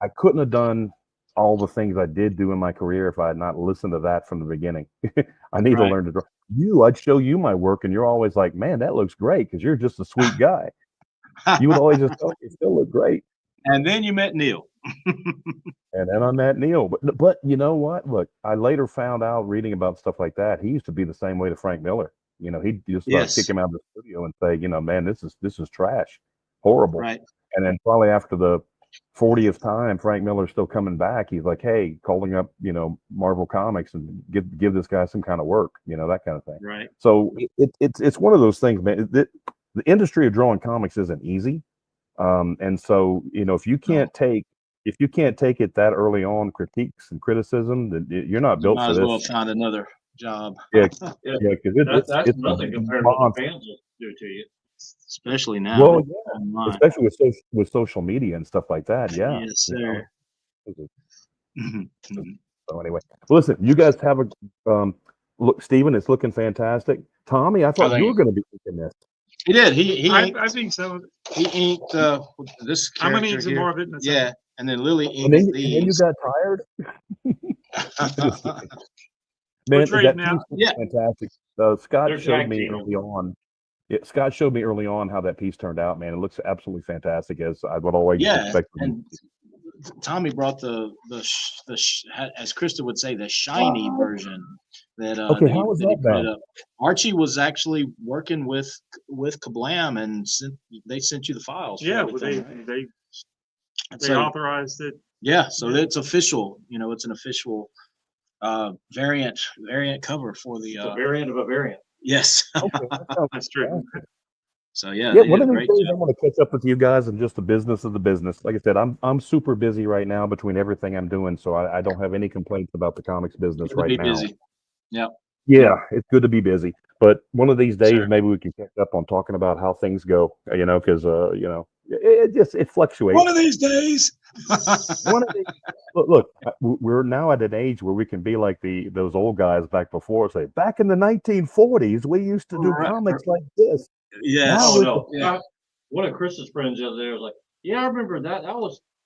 I couldn't have done all the things I did do in my career if I had not listened to that from the beginning. I need to Right. learn to draw. I'd show you my work, and you're always like, "Man, that looks great," because you're just a sweet guy. You would always just tell me, "You still look great." And then you met Neil. And then I met Neil. But you know what? Look, I later found out reading about stuff like that. He used to be the same way to Frank Miller. He'd just Yes. kick him out of the studio and say, man, this is trash, horrible. Right. And then probably after the 40th time, Frank Miller's still coming back. He's like, hey, calling up, Marvel Comics and give this guy some kind of work, that kind of thing. Right. So it's one of those things, man. The industry of drawing comics isn't easy. And so, if you can't take it that early on, critiques and criticism, then you're not built Might for as this. well find another job. Yeah, Yeah, because that's it's nothing compared to what the fans will do to you. Especially now. well, yeah, online. especially with social media and stuff like that. Yeah. Yes, sir. So anyway, well, listen, you guys have a look, Steven, it's looking fantastic. Tommy, I thought you were going to be thinking this. He did. He I inked, think so. he inked this I'm gonna character need some here. more of it. In a second. Yeah, and then Lily And inked then you these. got tired. We're Man, trading that now. piece was Yeah. fantastic. Scott They're showed tag me teaming. early on. Yeah, Scott showed me early on how that piece turned out. Man, it looks absolutely fantastic, as I would always Yeah, expect. and Tommy brought as Krista would say, the shiny version. That Okay, how was he that put done? up. Archie was actually working with Kablam, and they sent you the files. for Yeah, well, everything, right? they So, authorized it. yeah, so it's official. It's an official variant cover for the. It's a variant of a variant. Yes. Okay, that sounds That's true. fantastic. So yeah, Yeah, they one did of a these great days I job. want to catch up with you guys and just the business of the business. Like I said, I'm super busy right now between everything I'm doing, so I don't have any complaints about the comics business Good to right be now. busy. Yep. Yeah, it's good to be busy. But one of these days, Sure. maybe we can catch up on talking about how things go. Because it fluctuates. One of these days. One of these. Look, we're now at an age where we can be like those old guys back before. Say, back in the 1940s, we used to do Right. comics like this. Yes. Now Oh with no! Yeah. One of Chris's friends the other day was like, "Yeah, I remember that.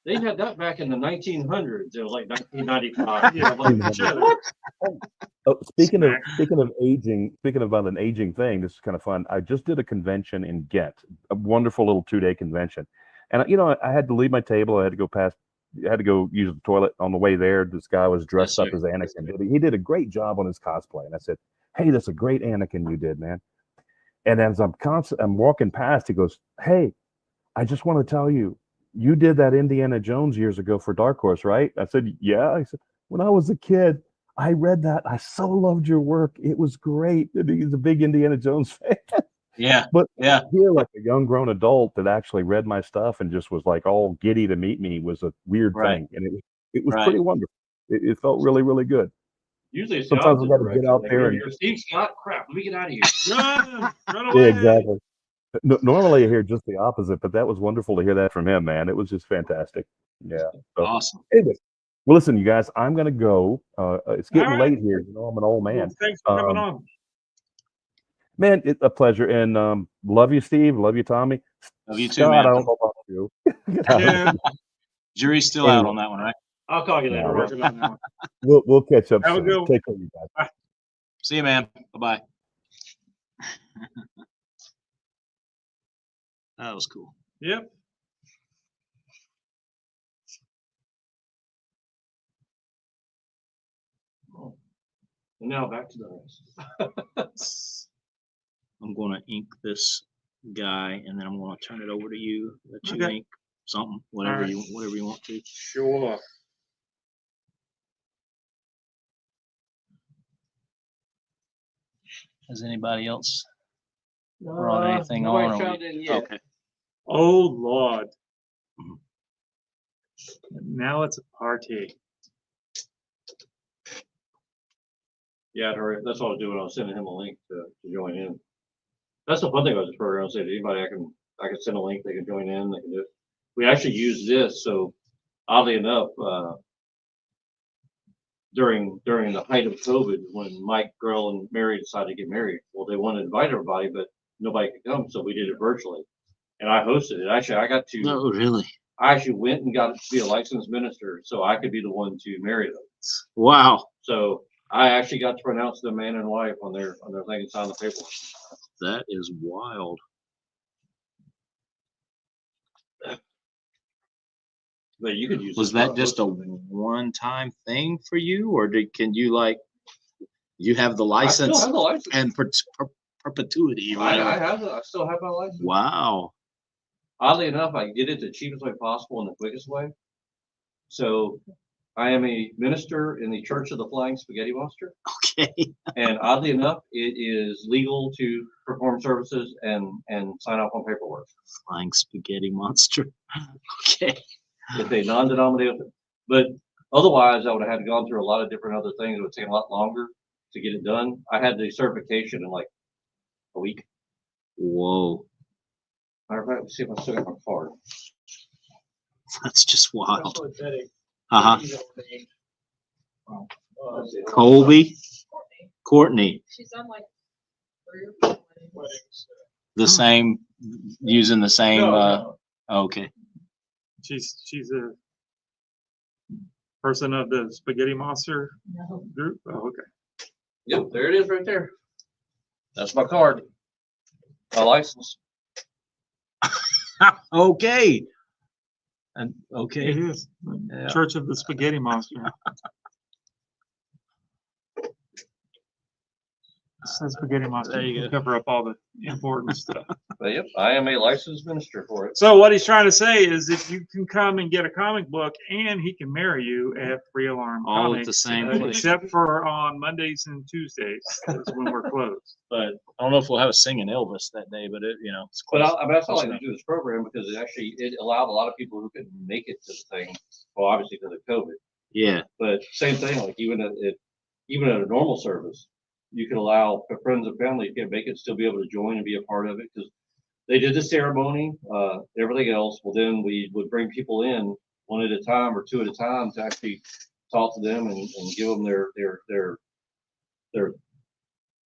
They had that back in the 1900s. It was like 1995." Yeah, I'm like, 1900s. what? Speaking of aging, speaking about an aging thing, this is kind of fun. I just did a convention in Ghent, a wonderful little 2-day convention, and I had to leave my table. I had to go use the toilet on the way there. This guy was dressed Yes, up sir. as Anakin. He did a great job on his cosplay, and I said, "Hey, that's a great Anakin you did, man." And as I'm walking past, he goes, "Hey, I just want to tell you, you did that Indiana Jones years ago for Dark Horse, right?" I said, "Yeah." I said, "When I was a kid, I read that. I so loved your work. It was great." And he's a big Indiana Jones fan. Yeah. But Yeah. here, like a young grown adult that actually read my stuff and just was like all giddy to meet me was a weird Right. thing, and it was Right. pretty wonderful. It felt really, really good. Usually it's the Sometimes we opposite got to get direction. out Like, there and you're Steve Scott, crap, let me get out of here. Run yeah, away. exactly. Normally I hear just the opposite, but that was wonderful to hear that from him, man. It was just fantastic. Yeah. So Awesome. anyway, well, listen, you guys, I'm gonna go. It's getting All right. late here. You know, I'm an old Well, man. thanks for coming Um, on. Man, it's a pleasure, and love you, Steve. Love you, Tommy. Love you too, Scott, man. I don't know about you. Yeah, Jury's still out Anyway. on that one, right? I'll call you No, later. we're bro. working on that one. We'll catch up Have a soon. good one. Take care, you guys. See you, man. Bye-bye. That was cool. Yep. And now back to the rest. I'm gonna ink this guy and then I'm gonna turn it over to you. Let you Okay. ink something, whatever right. you want to. Sure. Has anybody else brought anything nobody on? Or chimed in yet. okay. Oh Lord. Now it's a party. Yeah, that's what I was doing. I was sending him a link to join in. That's the fun thing about this program. I say to anybody, I can send a link. They can join in. They can do it. We actually use this. So oddly enough, during the height of COVID, when Mike, Girl, and Mary decided to get married, well, they wanted to invite everybody, but nobody could come, so we did it virtually. And I hosted it. Actually, I got to. No, really? I actually went and got to be a licensed minister, so I could be the one to marry them. Wow. So I actually got to pronounce them man and wife on their thing and sign the paperwork. That is wild. But you could use. Was this for that just a hosting. one-time thing for you, or can you you have the I still license have the license. and perpetuity? Or whatever? I still have my license. Wow. Oddly enough, I did it the cheapest way possible and the quickest way. So I am a minister in the Church of the Flying Spaghetti Monster. Okay. And oddly enough, it is legal to perform services and sign off on paperwork. Flying spaghetti monster. Okay. It's a non-denominational, but otherwise I would have had to gone through a lot of different other things. It would take a lot longer to get it done. I had the certification in like a week. Whoa. Matter of fact, let's see if I still got my card. That's just wild. That's what Betty. Uh-huh. Betty's ordained. That's it. Colby, Courtney, She's done like 3 or 4 weddings. Weddings. the same, using the same, No, okay. She's a person of the Spaghetti Monster No. group. Oh, okay. Yep, there it is right there. That's my card. My license. Okay. And It okay. is. Yeah. Church of the Spaghetti Monster. It says Spaghetti Monster. There you to go. Cover up all the important stuff. But yep, I am a licensed minister for it. So what he's trying to say is if you can come and get a comic book and he can marry you at Free Alarm All at Comics, the same place. except for on Mondays and Tuesdays is when we're closed. But I don't know if we'll have a singing Elvis that day, but it's But close. that's all I close like to do this program because it allowed a lot of people who couldn't make it to the thing. Well, obviously because of COVID, Yeah. but same thing. Like even at a normal service, you can allow friends and family who can't make it still be able to join and be a part of it because they did the ceremony, everything else. Well, then we would bring people in one at a time or 2 at a time to actually talk to them and give them their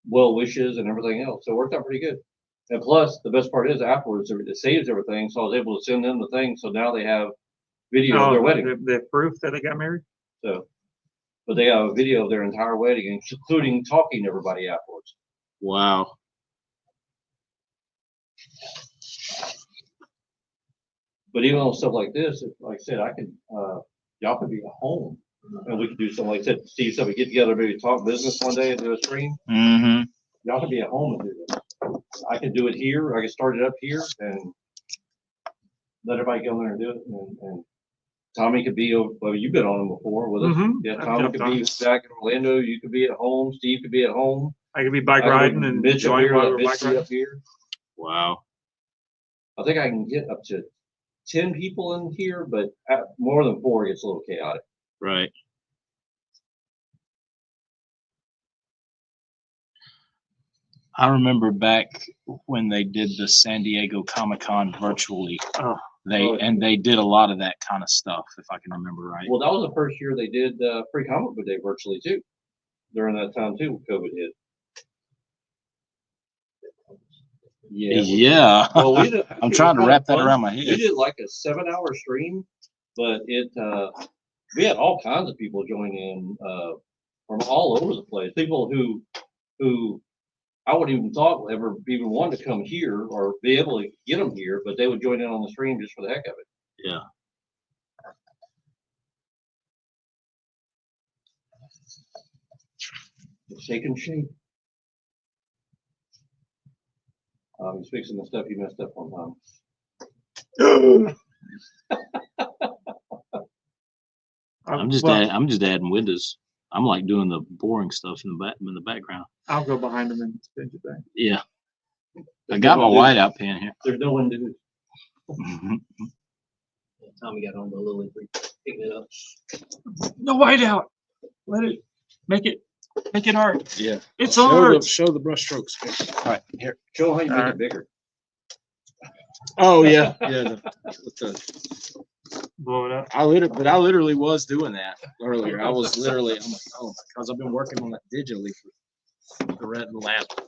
well wishes and everything else. So it worked out pretty good. And plus, the best part is afterwards, it saves everything. So I was able to send them the thing. So now they have video of their wedding. The proof that they got married? So, but they have a video of their entire wedding, including talking to everybody afterwards. Wow. But even on stuff like this, like I said, y'all could be at home and we could do something like I said. Steve said we get together, maybe talk business one day and do a stream. Mm-hmm. Y'all could be at home and do this. I could do it here. I could start it up here and let everybody go there and do it. And Tommy could be, well, you've been on him before with us. Mhm. Yeah, I've Tommy jumped could on. be back in Orlando. You could be at home. Steve could be at home. I could be bike I could riding be and Mitch up join here, while let we're Mitch bike be riding. up here. Wow. I think I can get up to 10 people in here, but more than 4 gets a little chaotic. Right. I remember back when they did the San Diego Comic-Con virtually. Oh. They did a lot of that kind of stuff, if I can remember right. Well, that was the first year they did Free Comic Book Day virtually too. During that time too, when COVID hit. Yeah. Well, we did, I'm trying to wrap that around my We head. did like a 7-hour stream, but we had all kinds of people join in from all over the place. People who I wouldn't even thought would ever even want to come here or be able to get them here, but they would join in on the stream just for the heck of it. Yeah. It's taking shape. He's fixing the stuff you messed up one time. I'm just adding windows. I'm like doing the boring stuff in the background. I'll go behind them and spin it back. Yeah. I got my whiteout pen here. There's no one to do. Tommy got on the little picking it up. No whiteout. Let it make it art. Yeah. It's art. Show the brush strokes. All right, here. Show how you make Alright. it bigger. Oh yeah, yeah. Blow it up. I literally was doing that earlier. I was literally, I'm like, oh, because I've been working on that digitally for the last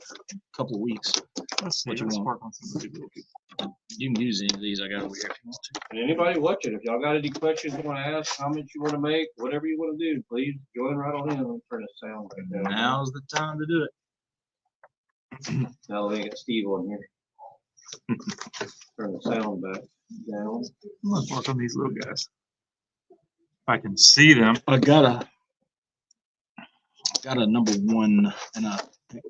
couple of weeks. Let's see. What you Let's want? work on something real good. You can use any of these I got over here if you want to. And anybody watching, if y'all got any questions you want to ask, comments you want to make, whatever you want to do, please join right on in. Let me turn the sound right down. Now's the time to do it. Now they got Steve on here. Turn the sound back down. Let's work on these little guys. If I can see them. I got a number 1 and I think,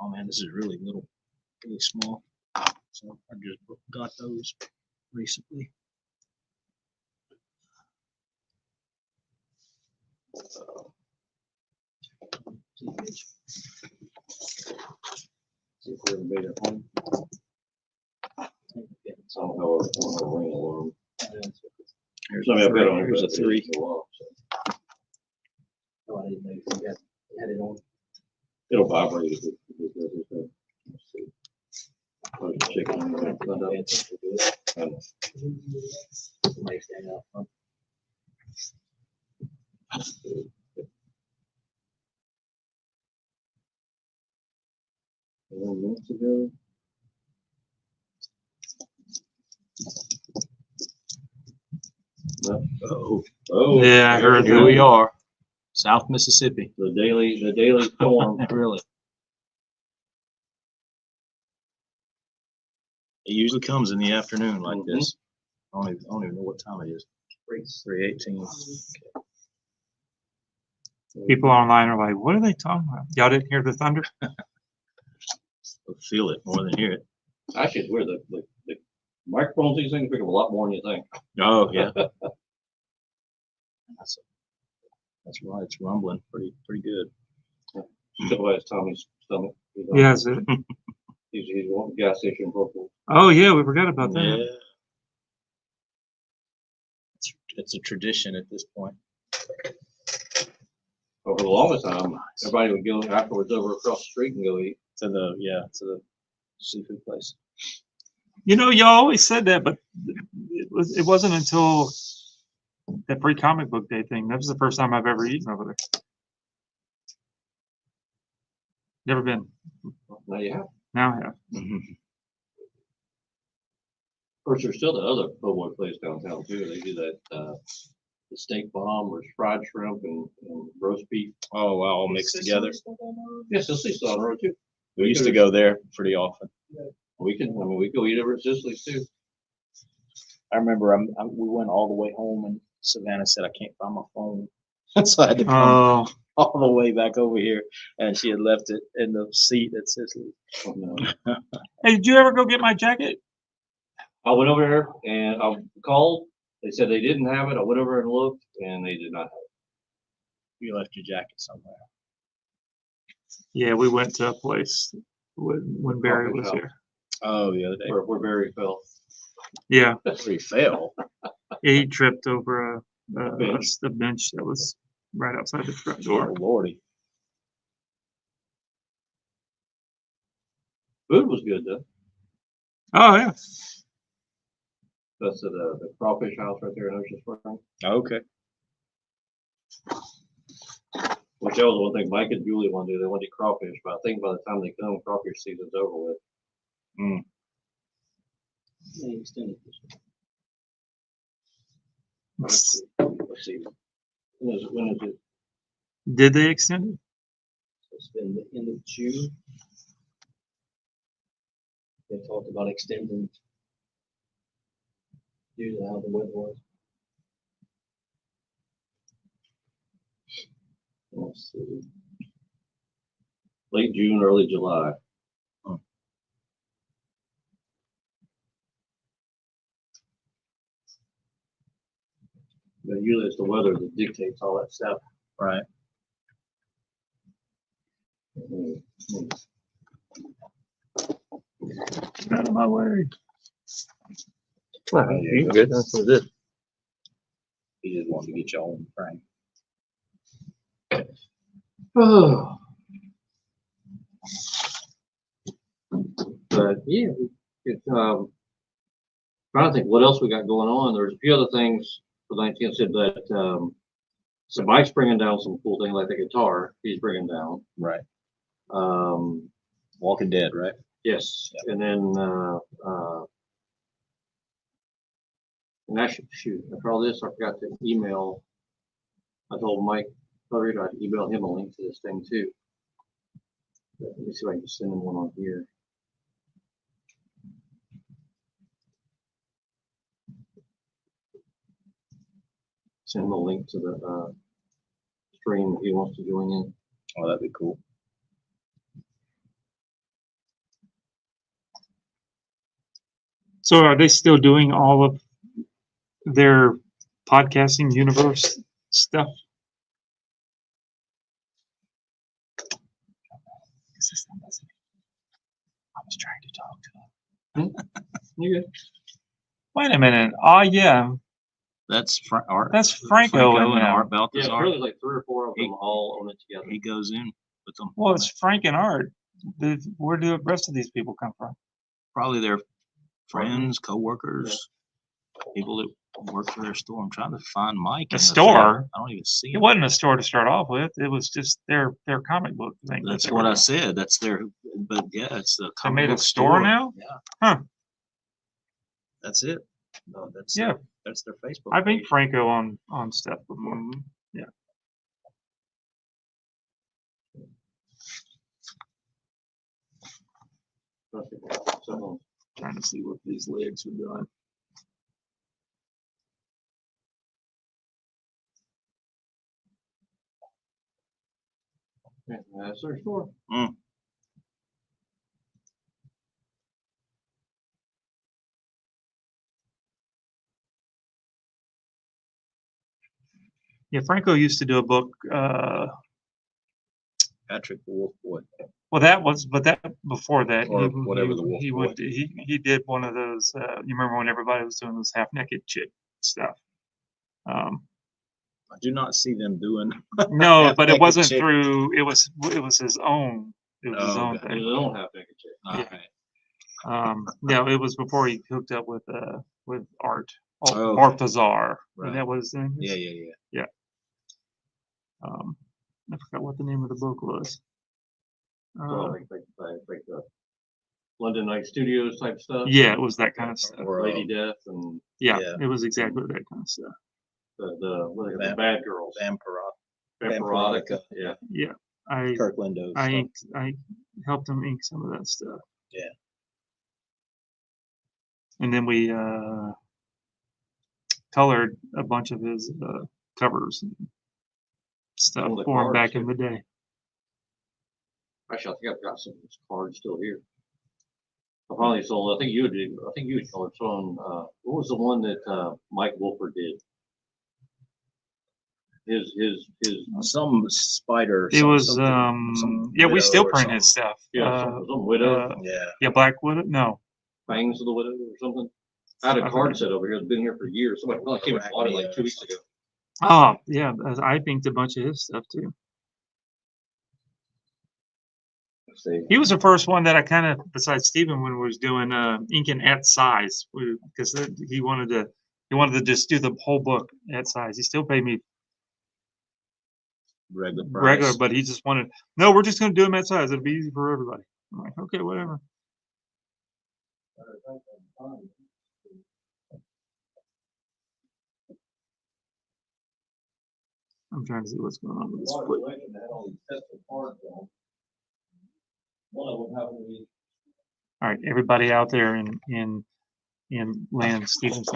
oh man, this is really little, really small. So I just got those recently. See if we ever made it home. Somehow or ring alarm. Here's Somebody I've got on here, here's a but 3. it's so long, so Oh, I didn't know you had it on. it'll vibrate if it does it. Let's see. I'll just check it out. Somebody stand out front. 11 minutes ago. Oh, Yeah, I heard Here we are, South Mississippi. The daily storm. Really. It usually comes in the afternoon like this. I don't even know what time it is. 3:18. People online are like, what are they talking about? Y'all didn't hear the thunder? Feel it more than hear it. Actually, it's weird. The microphones, these things pick up a lot more than you think. Oh yeah. That's right. It's rumbling pretty good. Still has Tommy's stomach. Yes. It, He's wanting gas station purple. oh yeah, we forgot about that. Yeah. It's a tradition at this point. But for the longest time, everybody would go afterwards over across the street and go eat. To the seafood place. You know, y'all always said that, but it wasn't until that Free Comic Book Day thing. That was the first time I've ever eaten over there. Never been. Now you have. Now I have. Of course, there's still the other po' boy place downtown too. They do that the steak bomb or fried shrimp and roast beef. Oh wow, all mixed together. Yes, Sicily's still on the road too. We used to go there pretty often. We go eat over at Sicily's too. I remember we went all the way home and Savannah said, I can't find my phone. So I had to come Oh, all the way back over here and she had left it in the seat at Sicily. Oh, no. hey, did you ever go get my jacket? I went over there and I called. They said they didn't have it. I went over and looked and they did not have it. You left your jacket somewhere. Yeah, we went to a place when Barry was here. Oh, the other day. Where Barry fell. Yeah, Where he fell. he tripped over a bench. a bench that was right outside the front Oh, door. Lordy. Food was good though. Oh yeah. That's the crawfish house right there in Ocean Spring. Okay. Which that was one thing Mike and Julie want to do. They want to do crawfish, but I think by the time they come, crawfish season's over with. Mm. They extended this. Let's Let's see. When is it? Did they extend it? It's been the end of June. They talked about extending due to how the weather was. Let's see. Late June, early July. But usually it's the weather that dictates all that stuff. Right. Out of my way. You good? That's what it is. He just wanted to get y'all on the frame. Oh. But yeah, trying to think what else we got going on. There's a few other things for the 19th. Said that so Mike's bringing down some cool things like the guitar. He's bringing down. Right. Um, Walking Dead, right? yes, and then and actually, shoot, after all this, I forgot to email. I told Mike I'd email him a link to this thing too. Let me see if I can send him one on here. Send him a link to the stream if he wants to join in. Oh, that'd be cool. So are they still doing all of their podcasting universe stuff? I was trying to talk to them. You good? Wait a minute. Oh yeah, That's Art. that's Franco and and them. Art Yeah, it's Balthazar. really like 3 or 4 of them all own it together. He goes in with them. Well, it's Frank and Art. Where do the rest of these people come from? Probably their friends, co-workers, people that work for their store. I'm trying to find Mike. The in store? thing. I don't even see It him. wasn't a store to start off with. It was just their comic book thing. that That's they what were I doing. said. That's their, but yeah, it's the They comic made a book store now? Yeah. Huh. That's it. No, that's Yeah. that's their Facebook. I think page. Franco on stuff with them. Yeah. So, Trying to see what these legs are doing. yeah, that's their store. Yeah, Franco used to do a book. Patrick the Wolf Boy. Well, that was, but that before that, Or whatever the wolf he boy. would he did one of those. You remember when everybody was doing this half naked chick stuff? I do not see them doing. No, but it Half-naked wasn't chick. through. It was his own. It was his Oh, own okay. They thing. don't have naked chick. All right. No, it was before he hooked up with Art Oh, okay. Balthazar. Right. And that was his name. Yeah, yeah, yeah. I forgot what the name of the book was. Well, like the London Night Studios type stuff. Yeah, it was that kind of stuff. Or Lady Death and Yeah, yeah. it was exactly that kind of stuff. what are they, the Vamp- Bad Girls. Vampirotica. Yeah. Yeah, I Kirk Lindos. I helped him ink some of that stuff. Yeah. And then we colored a bunch of his covers and stuff Some of the for him back cards, in the day. Actually, I think I've got some of his cards still here. I finally sold. I think you had colored some. What was the one that Mike Wolford did? Some spider. It was some yeah, we widow still or print his something. stuff. Yeah, some widow, Yeah. Yeah, Black Widow. No, Fangs of the Widow or something. I had a I card forget. set over here. It's been here for years. Somebody only came and bought it like 2 weeks ago. oh yeah, I inked a bunch of his stuff too. Let's see. He was the first one that I kind of, besides Stephen, when we was doing inking at size, because he wanted to just do the whole book at size. He still paid me Regular price. regular, but he just wanted, no, we're just going to do them at size. It'll be easy for everybody. I'm like, okay, whatever. I'm trying to see what's going on with this foot. All right, everybody out there in land, Stephen's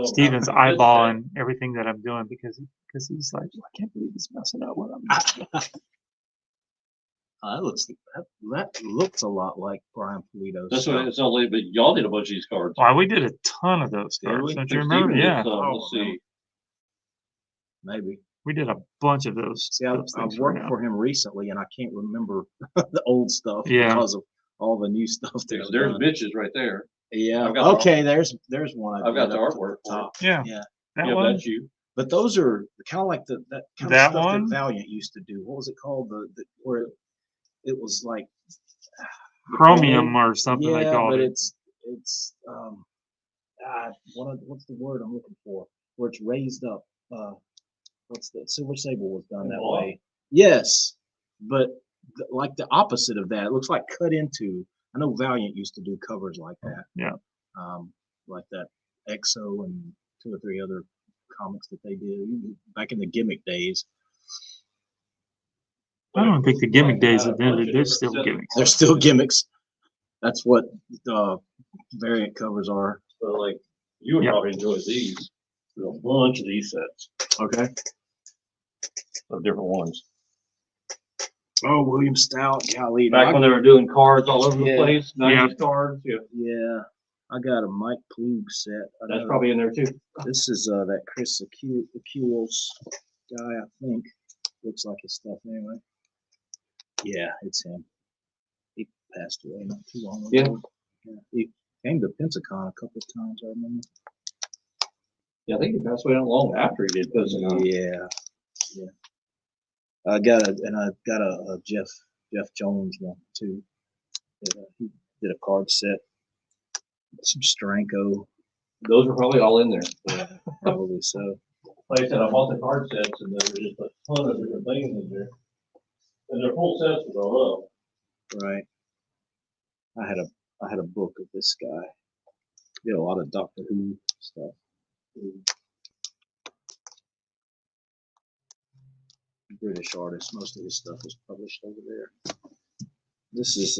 Stephen's eyeballing everything that I'm doing because he's like, I can't believe he's messing up what I'm doing. That looks a lot like Brian Polito's. That's stuff. what it's only, but y'all did a bunch of these cards. Well, we did a ton of those Did cards. we? Don't you Stephen remember? did Yeah, some. Let's see. Maybe. we did a bunch of those. See, I've things worked him. for him recently, and I can't remember the old stuff Yeah. because of all the new stuff There's there's bitches right there. Yeah. I've got Okay. There's one. I've got the did up to artwork for it. top. Yeah, Yeah. that Yeah, one. that's you. But those are kind of like that kind That of stuff one? that Valiant used to do. What was it called? Where it was like Chromium or something yeah, they called but it. it's what's the word I'm looking for? Where it's raised up. What's the Silver Sable was done that way. Yes, but like the opposite of that. It looks like cut into. I know Valiant used to do covers like that. Yeah. Like that EXO and 2 or 3 other comics that they did back in the gimmick days. I don't think the gimmick days have ended. They're still gimmicks. They're still gimmicks. That's what variant covers are. So like, you would Yep. probably enjoy these. There's a bunch of these sets Okay. of different ones. Oh, William Stout, golly. Back when they were doing cards all over the Yeah. place, 90s cards. Yeah, Yeah, I got a Mike Plug set. that's probably in there too. This is that Chris Acules guy, I think. Looks like his stuff anyway. Yeah, it's him. He passed away not too long ago. Yeah. He came to Pensacon a couple of times, I remember. Yeah, I think he passed away not long after he did this. Yeah. I got a Jeff Jones one too. He did a card set. Some Stranko. Those are probably all in there. Yeah, probably so. Like I said, I bought the card sets and there were just a ton of different things in there. And they're full sets with all up. Right. I had a book of this guy. Did a lot of Doctor Who stuff. British artist. Most of his stuff is published over there. This is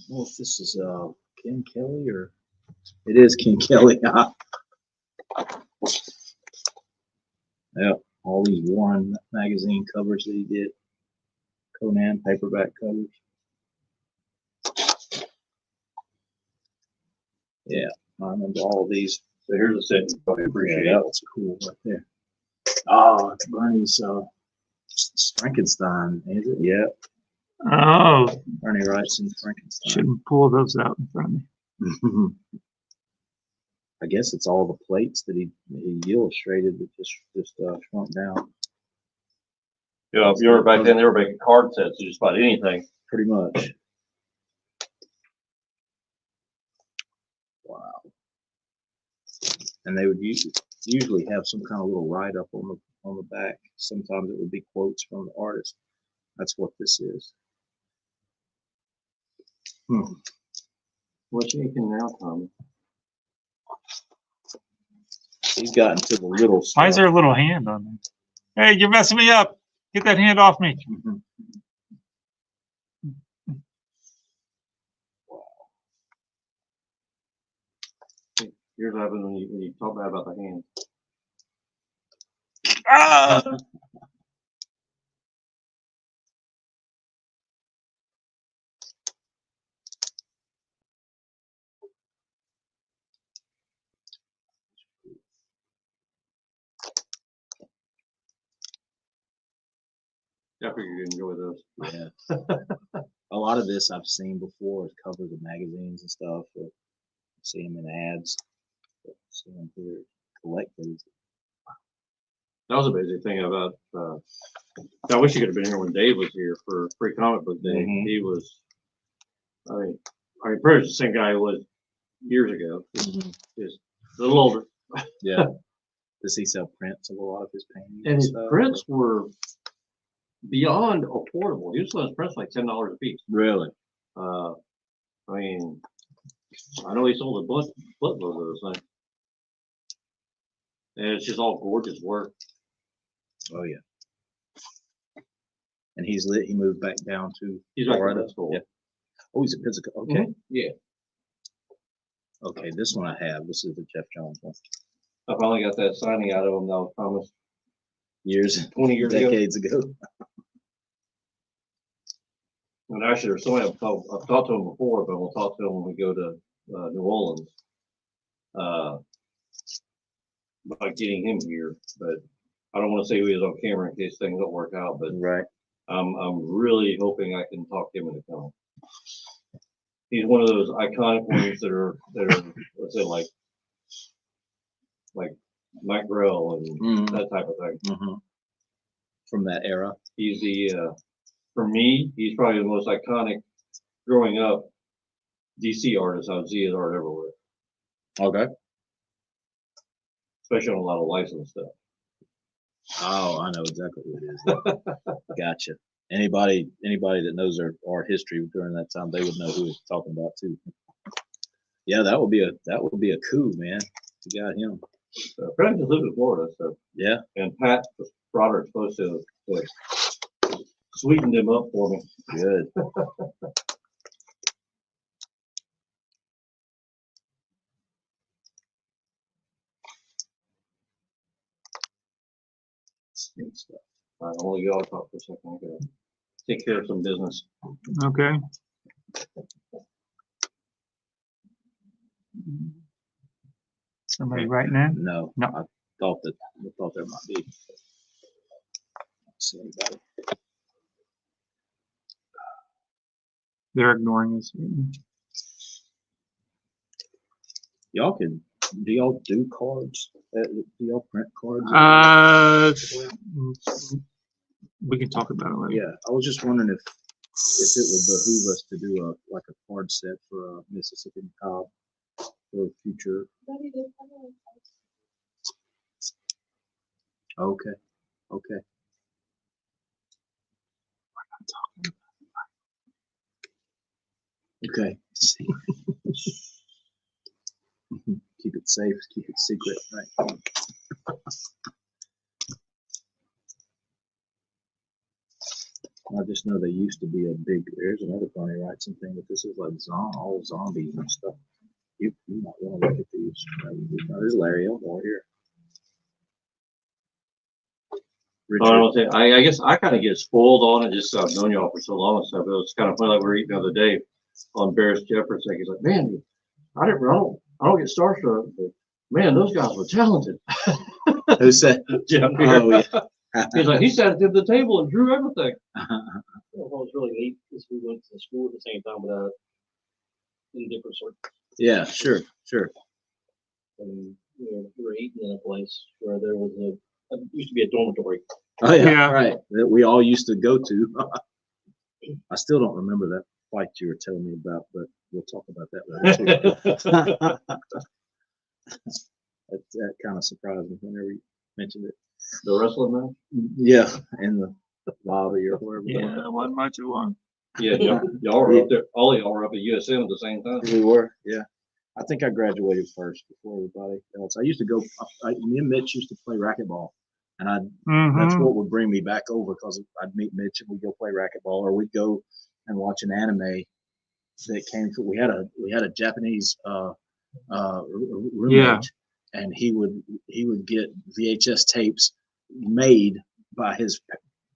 well, if this is Ken Kelly or it is Ken Kelly. Yeah, all these Warren magazine covers that he did. Conan paperback covers. Yeah, I remember all of these. So here's a set you probably appreciate. Yeah, that was cool right there. Oh, it's Bernie's Frankenstein, is it? Yeah, Oh, Bernie Wrightson Frankenstein. shouldn't pull those out in front of me. I guess it's all the plates that he illustrated that just shrunk down. Yeah, if you were back then, they were making card sets of just about anything. Pretty much. Wow. And they would usually have some kind of little write up on the back. Sometimes it would be quotes from the artist. That's what this is. What you thinking now, Tommy? He's gotten to the little stuff. Why is there a little hand on there? Hey, you're messing me up. Get that hand off me. Here's what happens when you talk bad about the hand. Ah! I figured you'd enjoy those. Yeah. A lot of this I've seen before as covers of magazines and stuff. Or see them in ads. See them here collected. That was a basic thing about, I wish you could have been here when Dave was here for Free Comic Book Day. Mhm. He was, I mean, pretty much the same guy he was years ago, just a little older. Yeah. Does he sell prints of a lot of his paintings? And his stuff? prints were beyond affordable. He was selling his prints like $10 a piece. Really? I mean, I know he sold a buttload of those things. And it's just all gorgeous work. Oh yeah. And he moved back down to He's back in Florida. Pensacola. Yeah. Oh, he's a Pensacola. Okay. Yeah. Okay, this one I have. This is the Jeff Jones one. I finally got that signing out of him that was promised Years, 20 years ago. decades ago. And actually, there's somebody I've talked to him before, but we'll talk to him when we go to New Orleans. About getting him here, but I don't want to say who he is on camera in case things don't work out. But Right. I'm really hoping I can talk him into coming. He's one of those iconic ones that are let's say like Mike Grell and Mhm. that type of thing. Mm-hmm. From that era. He's for me, he's probably the most iconic growing up DC artist. I would see his art everywhere, Okay. especially on a lot of licensed stuff. Oh, I know exactly what it is. Gotcha. Anybody that knows their art history during that time, they would know who he's talking about too. Yeah, that would be a coup, man. You got him. So, Fred just lived in Florida, so Yeah. and Pat Broderick's supposed to sweeten him up for me. Good. Sweet stuff. I want to go out talk for a second. I gotta take care of some business. Okay. Somebody right now? No. No. I thought there might be. I don't see anybody. They're ignoring us. Do y'all do cards? Do y'all print cards? We can talk about it later. Yeah, I was just wondering if it would behoove us to do a card set for Mississippi Cobb for future. Okay. Okay. Okay. See. Keep it safe. Keep it secret. Right. I just know they used to be a big. There's another funny writing thing, but this is like all zombies and stuff. You might want to look at these. There's Larry Elmore here. Richard. I guess I kind of get spoiled on it just 'cause I've known y'all for so long and stuff. It was kind of funny, like we were eating the other day on Barris Jefferson. He's like, man, I don't get starstruck, but man, those guys were talented. Who said? Jeff. Oh, yeah. He's like, he sat at the table and drew everything. What was really neat is we went to school at the same time without in different circles. Yeah, sure. And we were eating in a place where there was used to be a dormitory. Oh yeah, Yeah. right. That we all used to go to. I still don't remember that fight you were telling me about, but we'll talk about that later. That kind of surprised me whenever you mentioned it. The wrestling match? Yeah, in the lobby or wherever. Yeah, it wasn't much of one. Yeah, y'all were up there. All of y'all were up at USM at the same time. We were, yeah. I think I graduated first before everybody else. I used to go. Me and Mitch used to play racquetball, and that's what would bring me back over because I'd meet Mitch and we'd go play racquetball, or we'd go and watch an anime that came from. We had a Japanese roommate, and he would get VHS tapes made by his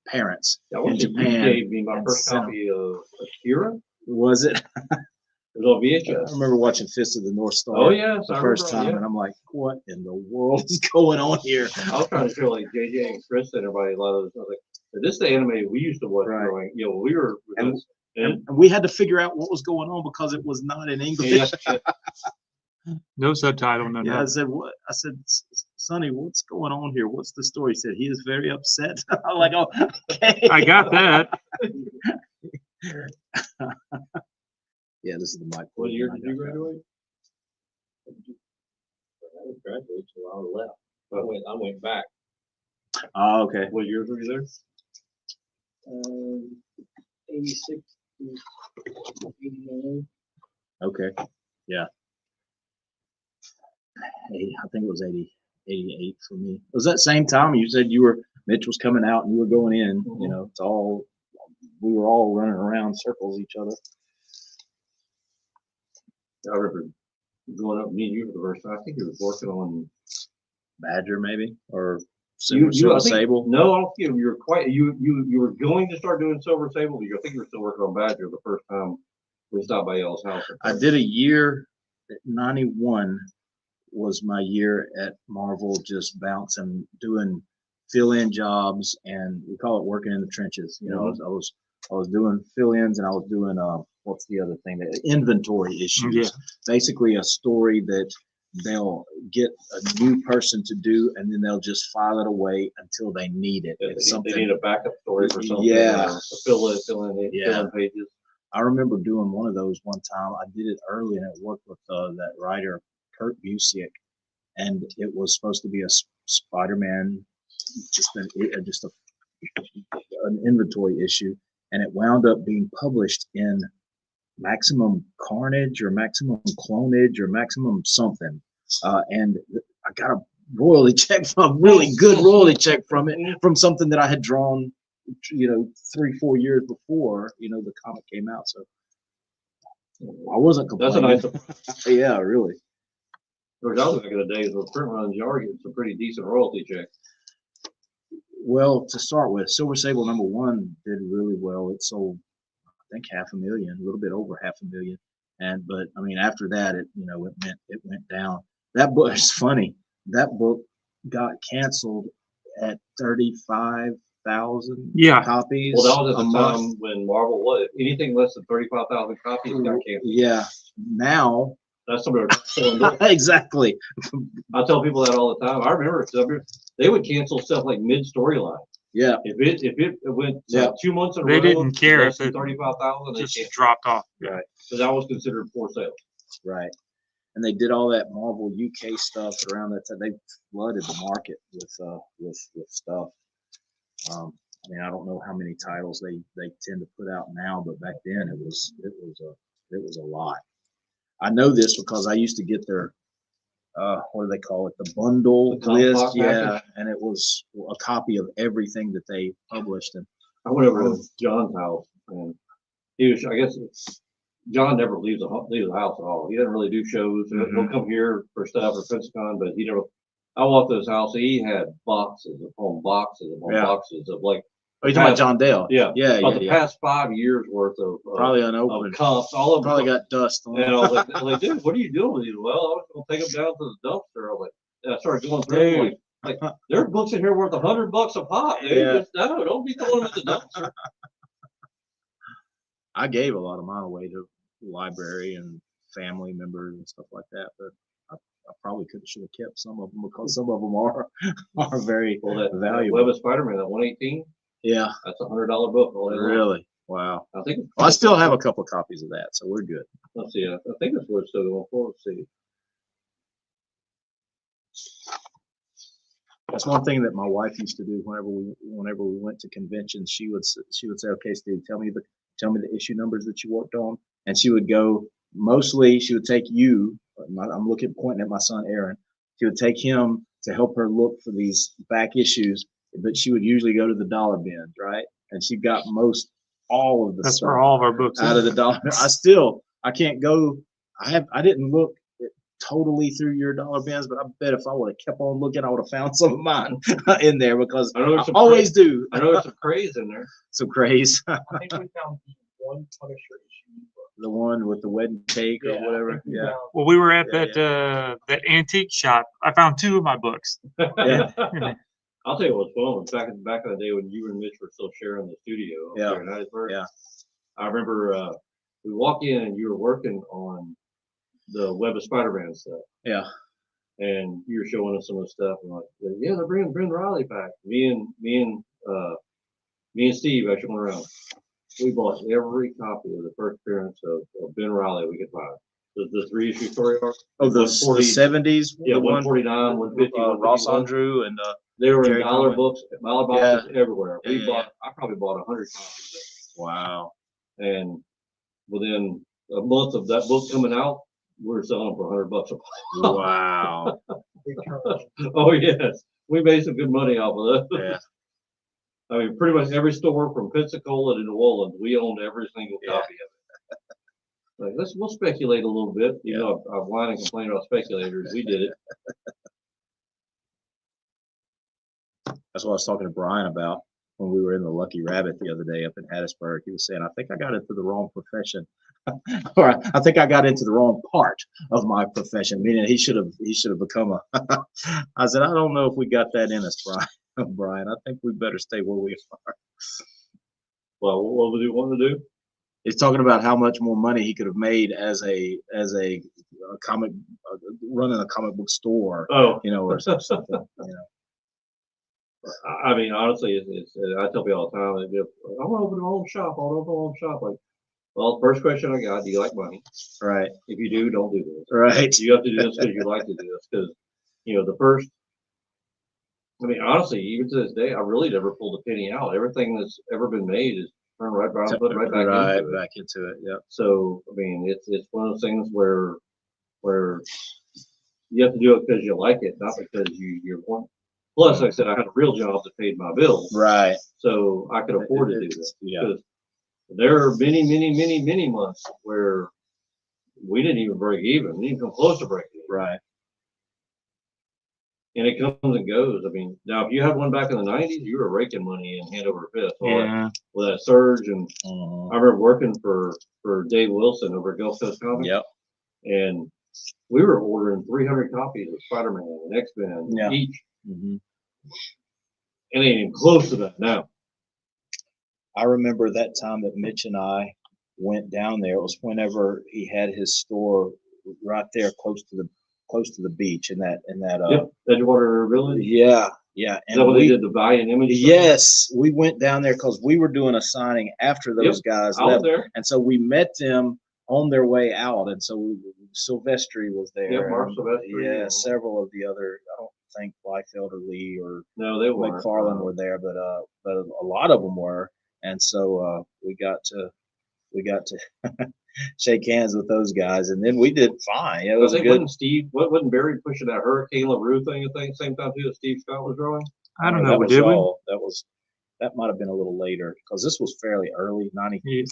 parents in Japan. You gave me my first copy of Akira. Was it? It was on I VHS. remember watching Fist of the North Star. Oh yeah, the first time, and I'm like, what in the world is going on here? I was trying to show like JJ and Chris and everybody a lot of this. I was like, But this is the anime we used to watch Right. growing. You know, when we were And- and, and And we had to figure out what was going on because it was not in English. yeah, No subtitle, no Yeah, I nothing. said, what? I said, Sonny, what's going on here? What's the story? He said, he is very upset. I'm like, oh, okay. I got that. Yeah, this is the mic. what year did you graduate? I didn't graduate till I left. I went back. Oh, okay. What years were you there? 86, 89. Okay. Yeah. I think it was 88 for me. It was that same time you said Mitch was coming out and you were going in, you know, we were all running around circles each other. I remember going up, me and you for the first time. I think you was working on Badger maybe, or you, Silver I think- Sable. No, I don't think you were quite. You were going to start doing Silver Sable. I think you were still working on Badger the first time we stopped by y'all's house. I did a year at 91 was my year at Marvel, just bouncing, doing fill-in jobs, and we call it working in the trenches. You know, I was doing fill-ins, and I was doing what's the other thing? The inventory issues. Yeah. Basically, a story that they'll get a new person to do, and then they'll just file it away until they need it. They, It's they something. need a backup story for something. Yeah. To fill in Yeah. pages. I remember doing one of those one time. I did it early, and it worked with that writer Kurt Busiek, and it was supposed to be a Spider-Man, just an inventory issue, and it wound up being published in Maximum Carnage or Maximum Clonage or Maximum something, and I got a royalty check from a really good royalty check from it, from something that I had drawn, 3-4 years before, the comic came out. So I wasn't That's a complaining. nice. Yeah, really. Of course, I was back in the days when print runs, you are getting some pretty decent royalty checks. Well, to start with, Silver Sable #1 did really well. It sold, I think, 500,000, a little bit over 500,000. But I mean, after that, it went down. That book is funny. That book got canceled at 35,000 Yeah. copies. Well, that was at a the month. time when Marvel was anything less than 35,000 copies got canceled. Yeah. Now, That's somebody selling books. exactly. I tell people that all the time. I remember they would cancel stuff like mid storyline. Yeah. If it went Yeah. 2 months in a They row, didn't care less if than it 35,000, they Just canceled. dropped off. Right. So that was considered for sale. Right. And they did all that Marvel UK stuff around that time. They flooded the market with stuff. I mean, I don't know how many titles they tend to put out now, but back then it was a lot. I know this because I used to get their what do they call it? The bundle The list. compact Yeah, package? and it was a copy of everything that they published. And I went over to John's house and he was, I guess, John never leaves the house at all. He doesn't really do shows. He'll come here for stuff or FenceCon, but he never. I walked to his house. He had boxes upon boxes upon Yeah. boxes of like. oh, you're talking about John Dale? Yeah. Yeah, About yeah, the yeah. past 5 years worth of Probably unopened. comps, all of them. Probably got dust on And it. I was like, dude, what are you doing with these? Well, I was gonna take them down to the dumpster. I was like, and I started going through them, like there are books in here worth $100 a pop, dude. Yeah. Just, no, don't be throwing them in the dumpster. I gave a lot of mine away to the library and family members and stuff like that, but I probably should have kept some of them because some of them are very Well, that valuable. Web of Spider-Man, that 118, Yeah, that's $100 book. All day long. really. Wow. I think. Well, I still have a couple of copies of that, so we're good. Let's see. I think that's what it's still going for. Let's see. That's one thing that my wife used to do whenever we went to conventions. She would say, "Okay, Steve, tell me the issue numbers that you worked on," and she would go. Mostly, she would take you. I'm pointing at my son Aaron. She would take him to help her look for these back issues, but she would usually go to the dollar bins, right? And she got all of the That's stuff where all of our books out of the dollar. I can't go. I didn't look totally through your dollar bins, but I bet if I would have kept on looking, I would have found some of mine in there because I know there's I some always do. I know there's some craze in there. Some craze. I think we found one Punisher issue. The one with the wedding cake or whatever. Yeah. Well, we were at Yeah, that antique shop. I found 2 of my books. Yeah. I'll tell you what's fun was back in the day when you and Mitch were still sharing the studio up Yeah. there in Hattiesburg. Yeah. I remember we walked in and you were working on the Web of Spider-Man stuff. Yeah. And you were showing us some of the stuff, and like, yeah, they're bringing Ben Riley back. Me and Steve actually went around. We bought every copy of the first appearance of Ben Riley we could find. The 3-issue story arc. Oh, the 70s. Yeah, the one 149, 150, Ross 151. Andrew and They were in Jerry dollar Coleman. books, dollar boxes everywhere. Yeah, I probably bought 100 copies wow. of it. And within a month of that book coming out, we were selling them for $100 a pop. Wow. Oh yes, we made some good money off of that. Yeah. I mean, pretty much every store from Pensacola to New Orleans, we owned every single Yeah. copy of it. Like, we'll speculate a little bit. You know, I've whined and complained about speculators. We did it. That's what I was talking to Brian about when we were in the Lucky Rabbit the other day up in Hattiesburg. He was saying, I think I got into the wrong profession. Or I think I got into the wrong part of my profession, meaning he should have become a I said, I don't know if we got that in us, Brian. I think we better stay where we are. Well, what would you want to do? He's talking about how much more money he could have made as a comic running a comic book store, Oh, you know, or something. You know. I mean, honestly, I tell people all the time, I want to open my own shop. I want to open my own shop. Like, well, first question I got, do you like money? Right. If you do, don't do this. Right. You have to do this because you like to do this. Because, you know, I mean, honestly, even to this day, I really never pulled a penny out. Everything that's ever been made is turned right around, put right back into it. Back into it. Yep. So, I mean, it's one of those things where you have to do it because you like it, not because you're wanting. Plus, like I said, I had a real job that paid my bills. Right. So I could afford to do this. Yeah. Because there are many months where we didn't even break even. We didn't come close to breaking even. Right. And it comes and goes. I mean, now if you had one back in the 90s, you were raking money in hand over fist. Yeah. With that surge. And Mhm. I remember working for Dave Wilson over at Gulf Coast Comics. Yep. And we were ordering 300 copies of Spider-Man and X-Men Yeah. each. Mhm. And it ain't even close to that now. I remember that time that Mitch and I went down there. It was whenever he had his store right there close to the beach in that Yep, Edgewater Village. yeah. Is And that when they did the Valiant Image? stuff? yes, we went down there because we were doing a signing after those guys I was left. there. And so we met them on their way out. And so Silvestri was there. Yeah, Mark and, Silvestri, yeah, yeah. several of the other, I don't think Liefeld or Lee or No, they weren't. McFarlane were there, but a lot of them were. And so we got to shake hands with those guys, and then we did fine. It was I think good. wasn't Barry pushing that Hurricane LaRue thing, I think, same time too that Steve Scott was drawing? I don't know. That was Did we? all. That might have been a little later because this was fairly early, 93,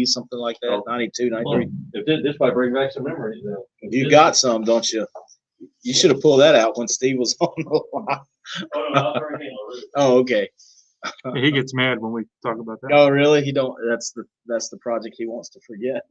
something like that, Oh. 92, Well, 93. if this might bring back some memories. You got some, don't you? You should have pulled that out when Steve was on the line. Oh, no, not Hurricane LaRue. Oh, okay. He gets mad when we talk about that. Oh, really? He don't. That's the project he wants to forget.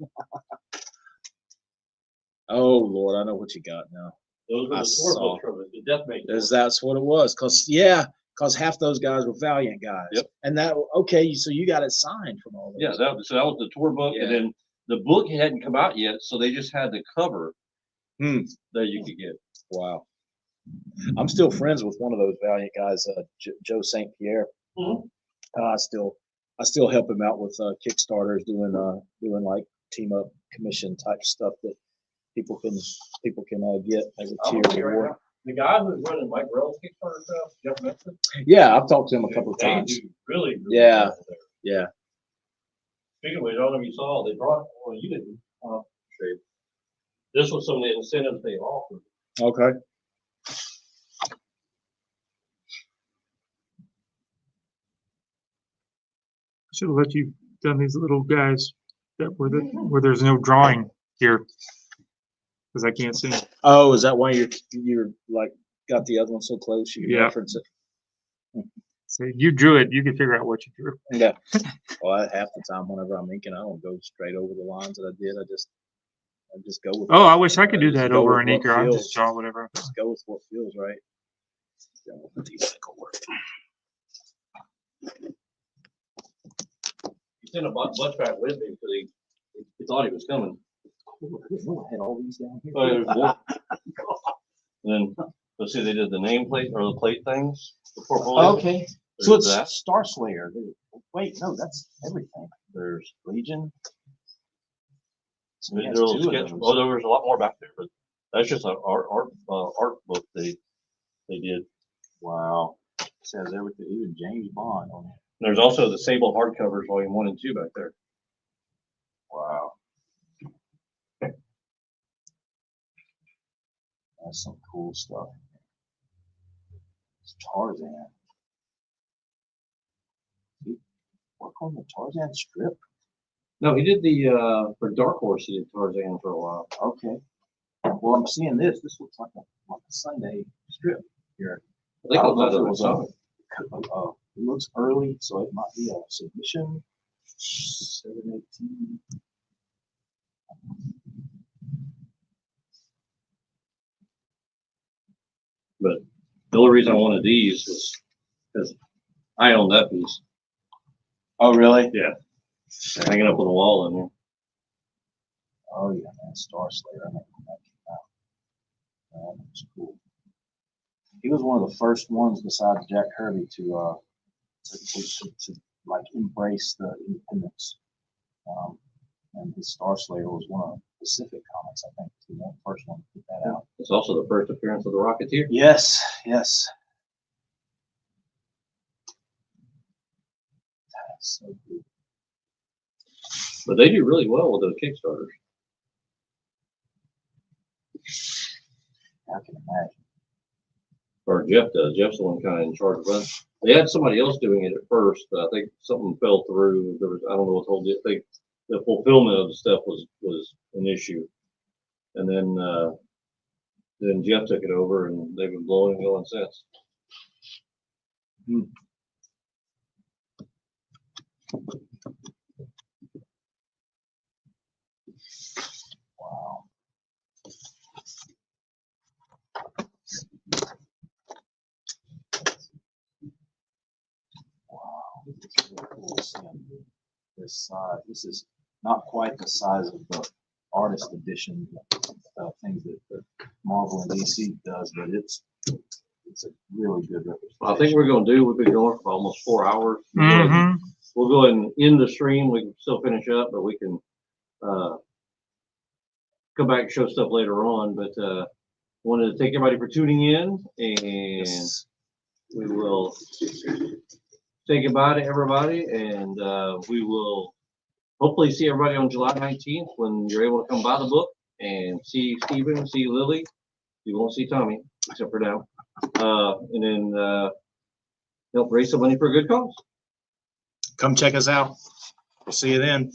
Oh Lord, I know what you got now. Those were I the tour saw. books from the Death Mate. That's what it was. Cause half those guys were Valiant guys. Yep. And that okay, so you got it signed from all those. Yeah, that was the tour book, Yeah. and then the book hadn't come out yet, so they just had the cover Hmm. that you could get. Wow. I'm still friends with one of those Valiant guys, Joe St. Pierre. Mhm. I still help him out with Kickstarters, doing like team up commission type stuff that people can get as a I'm tier gonna tell you right reward. now, the guy who's running Mike Rell's Kickstarter stuff, Jeff Benson, Yeah, I've talked to him a couple of they times. do really Yeah. well there. Yeah. Speaking of which, I don't know if you saw, they brought, well, you didn't, shape. This was some of the incentives they offered. Okay. Should have let you done these little guys where there's no drawing here because I can't see. Oh, is that why you're like got the other one so close you can Yeah. reference it? So you drew it. You can figure out what you drew. Yeah. Well, half the time whenever I'm inking, I don't go straight over the lines that I did. I just go with. Oh, I wish I could do just that go over with an what anchor. I'll feels- just draw whatever. Just go with what feels right. He sent a bunch back with me because he thought he was coming. I had all these down here. Oh, yeah, there's more. And then, let's see, they did the nameplate or the plate things, the portfolio. Okay, so There's it's that. Star Slayer. Wait, no, that's everything. There's, Legion. So there's he a has little two of sketch, those. oh, there was a lot more back there, but that's just an art book they did. Wow. Says everything, even James Bond on it. There's also the Sable hardcovers, volume 1 and 2 back there. Wow. That's some cool stuff. It's Tarzan. He work on the Tarzan strip? No, he did the, for Dark Horse, he did Tarzan for a while. Okay. Well, I'm seeing this. This looks like a Sunday strip here. I think I don't know it if it was was it looks early, so it might be a submission. 718. But the only reason I wanted these was because I own that piece. Oh, really? Yeah. They're hanging up on the wall in there. Oh, yeah, man. Star Slayer. I remember when that came out. That was cool. He was one of the first ones besides Jack Kirby to like embrace the independence. And his Star Slayer was one of Pacific Comics, I think, the first one to put that out. It's also the first appearance of the Rocketeer. Yes, yes. That's so cool. But they do really well with those Kickstarters. I can imagine. Or Jeff does. Jeff's the one kind of in charge of running. They had somebody else doing it at first, but I think something fell through. There was, I don't know what the whole deal. The fulfillment of the stuff was an issue. And then Jeff took it over, and they've been blowing and going since. Wow. Wow. It's really cool seeing this size. This is not quite the size of the artist edition things that Marvel and DC does, but it's a really good representation. I think we've been going for almost 4 hours. Mm-hmm. We'll go ahead and end the stream. We can still finish up, but we can come back and show stuff later on. But wanted to thank everybody for tuning in, and Yes. we will say goodbye to everybody, and we will hopefully see everybody on July 19th when you're able to come buy the book and see Stephen, see Lily. You won't see Tommy, except for now. And then help raise some money for a good cause. Come check us out. We'll see you then.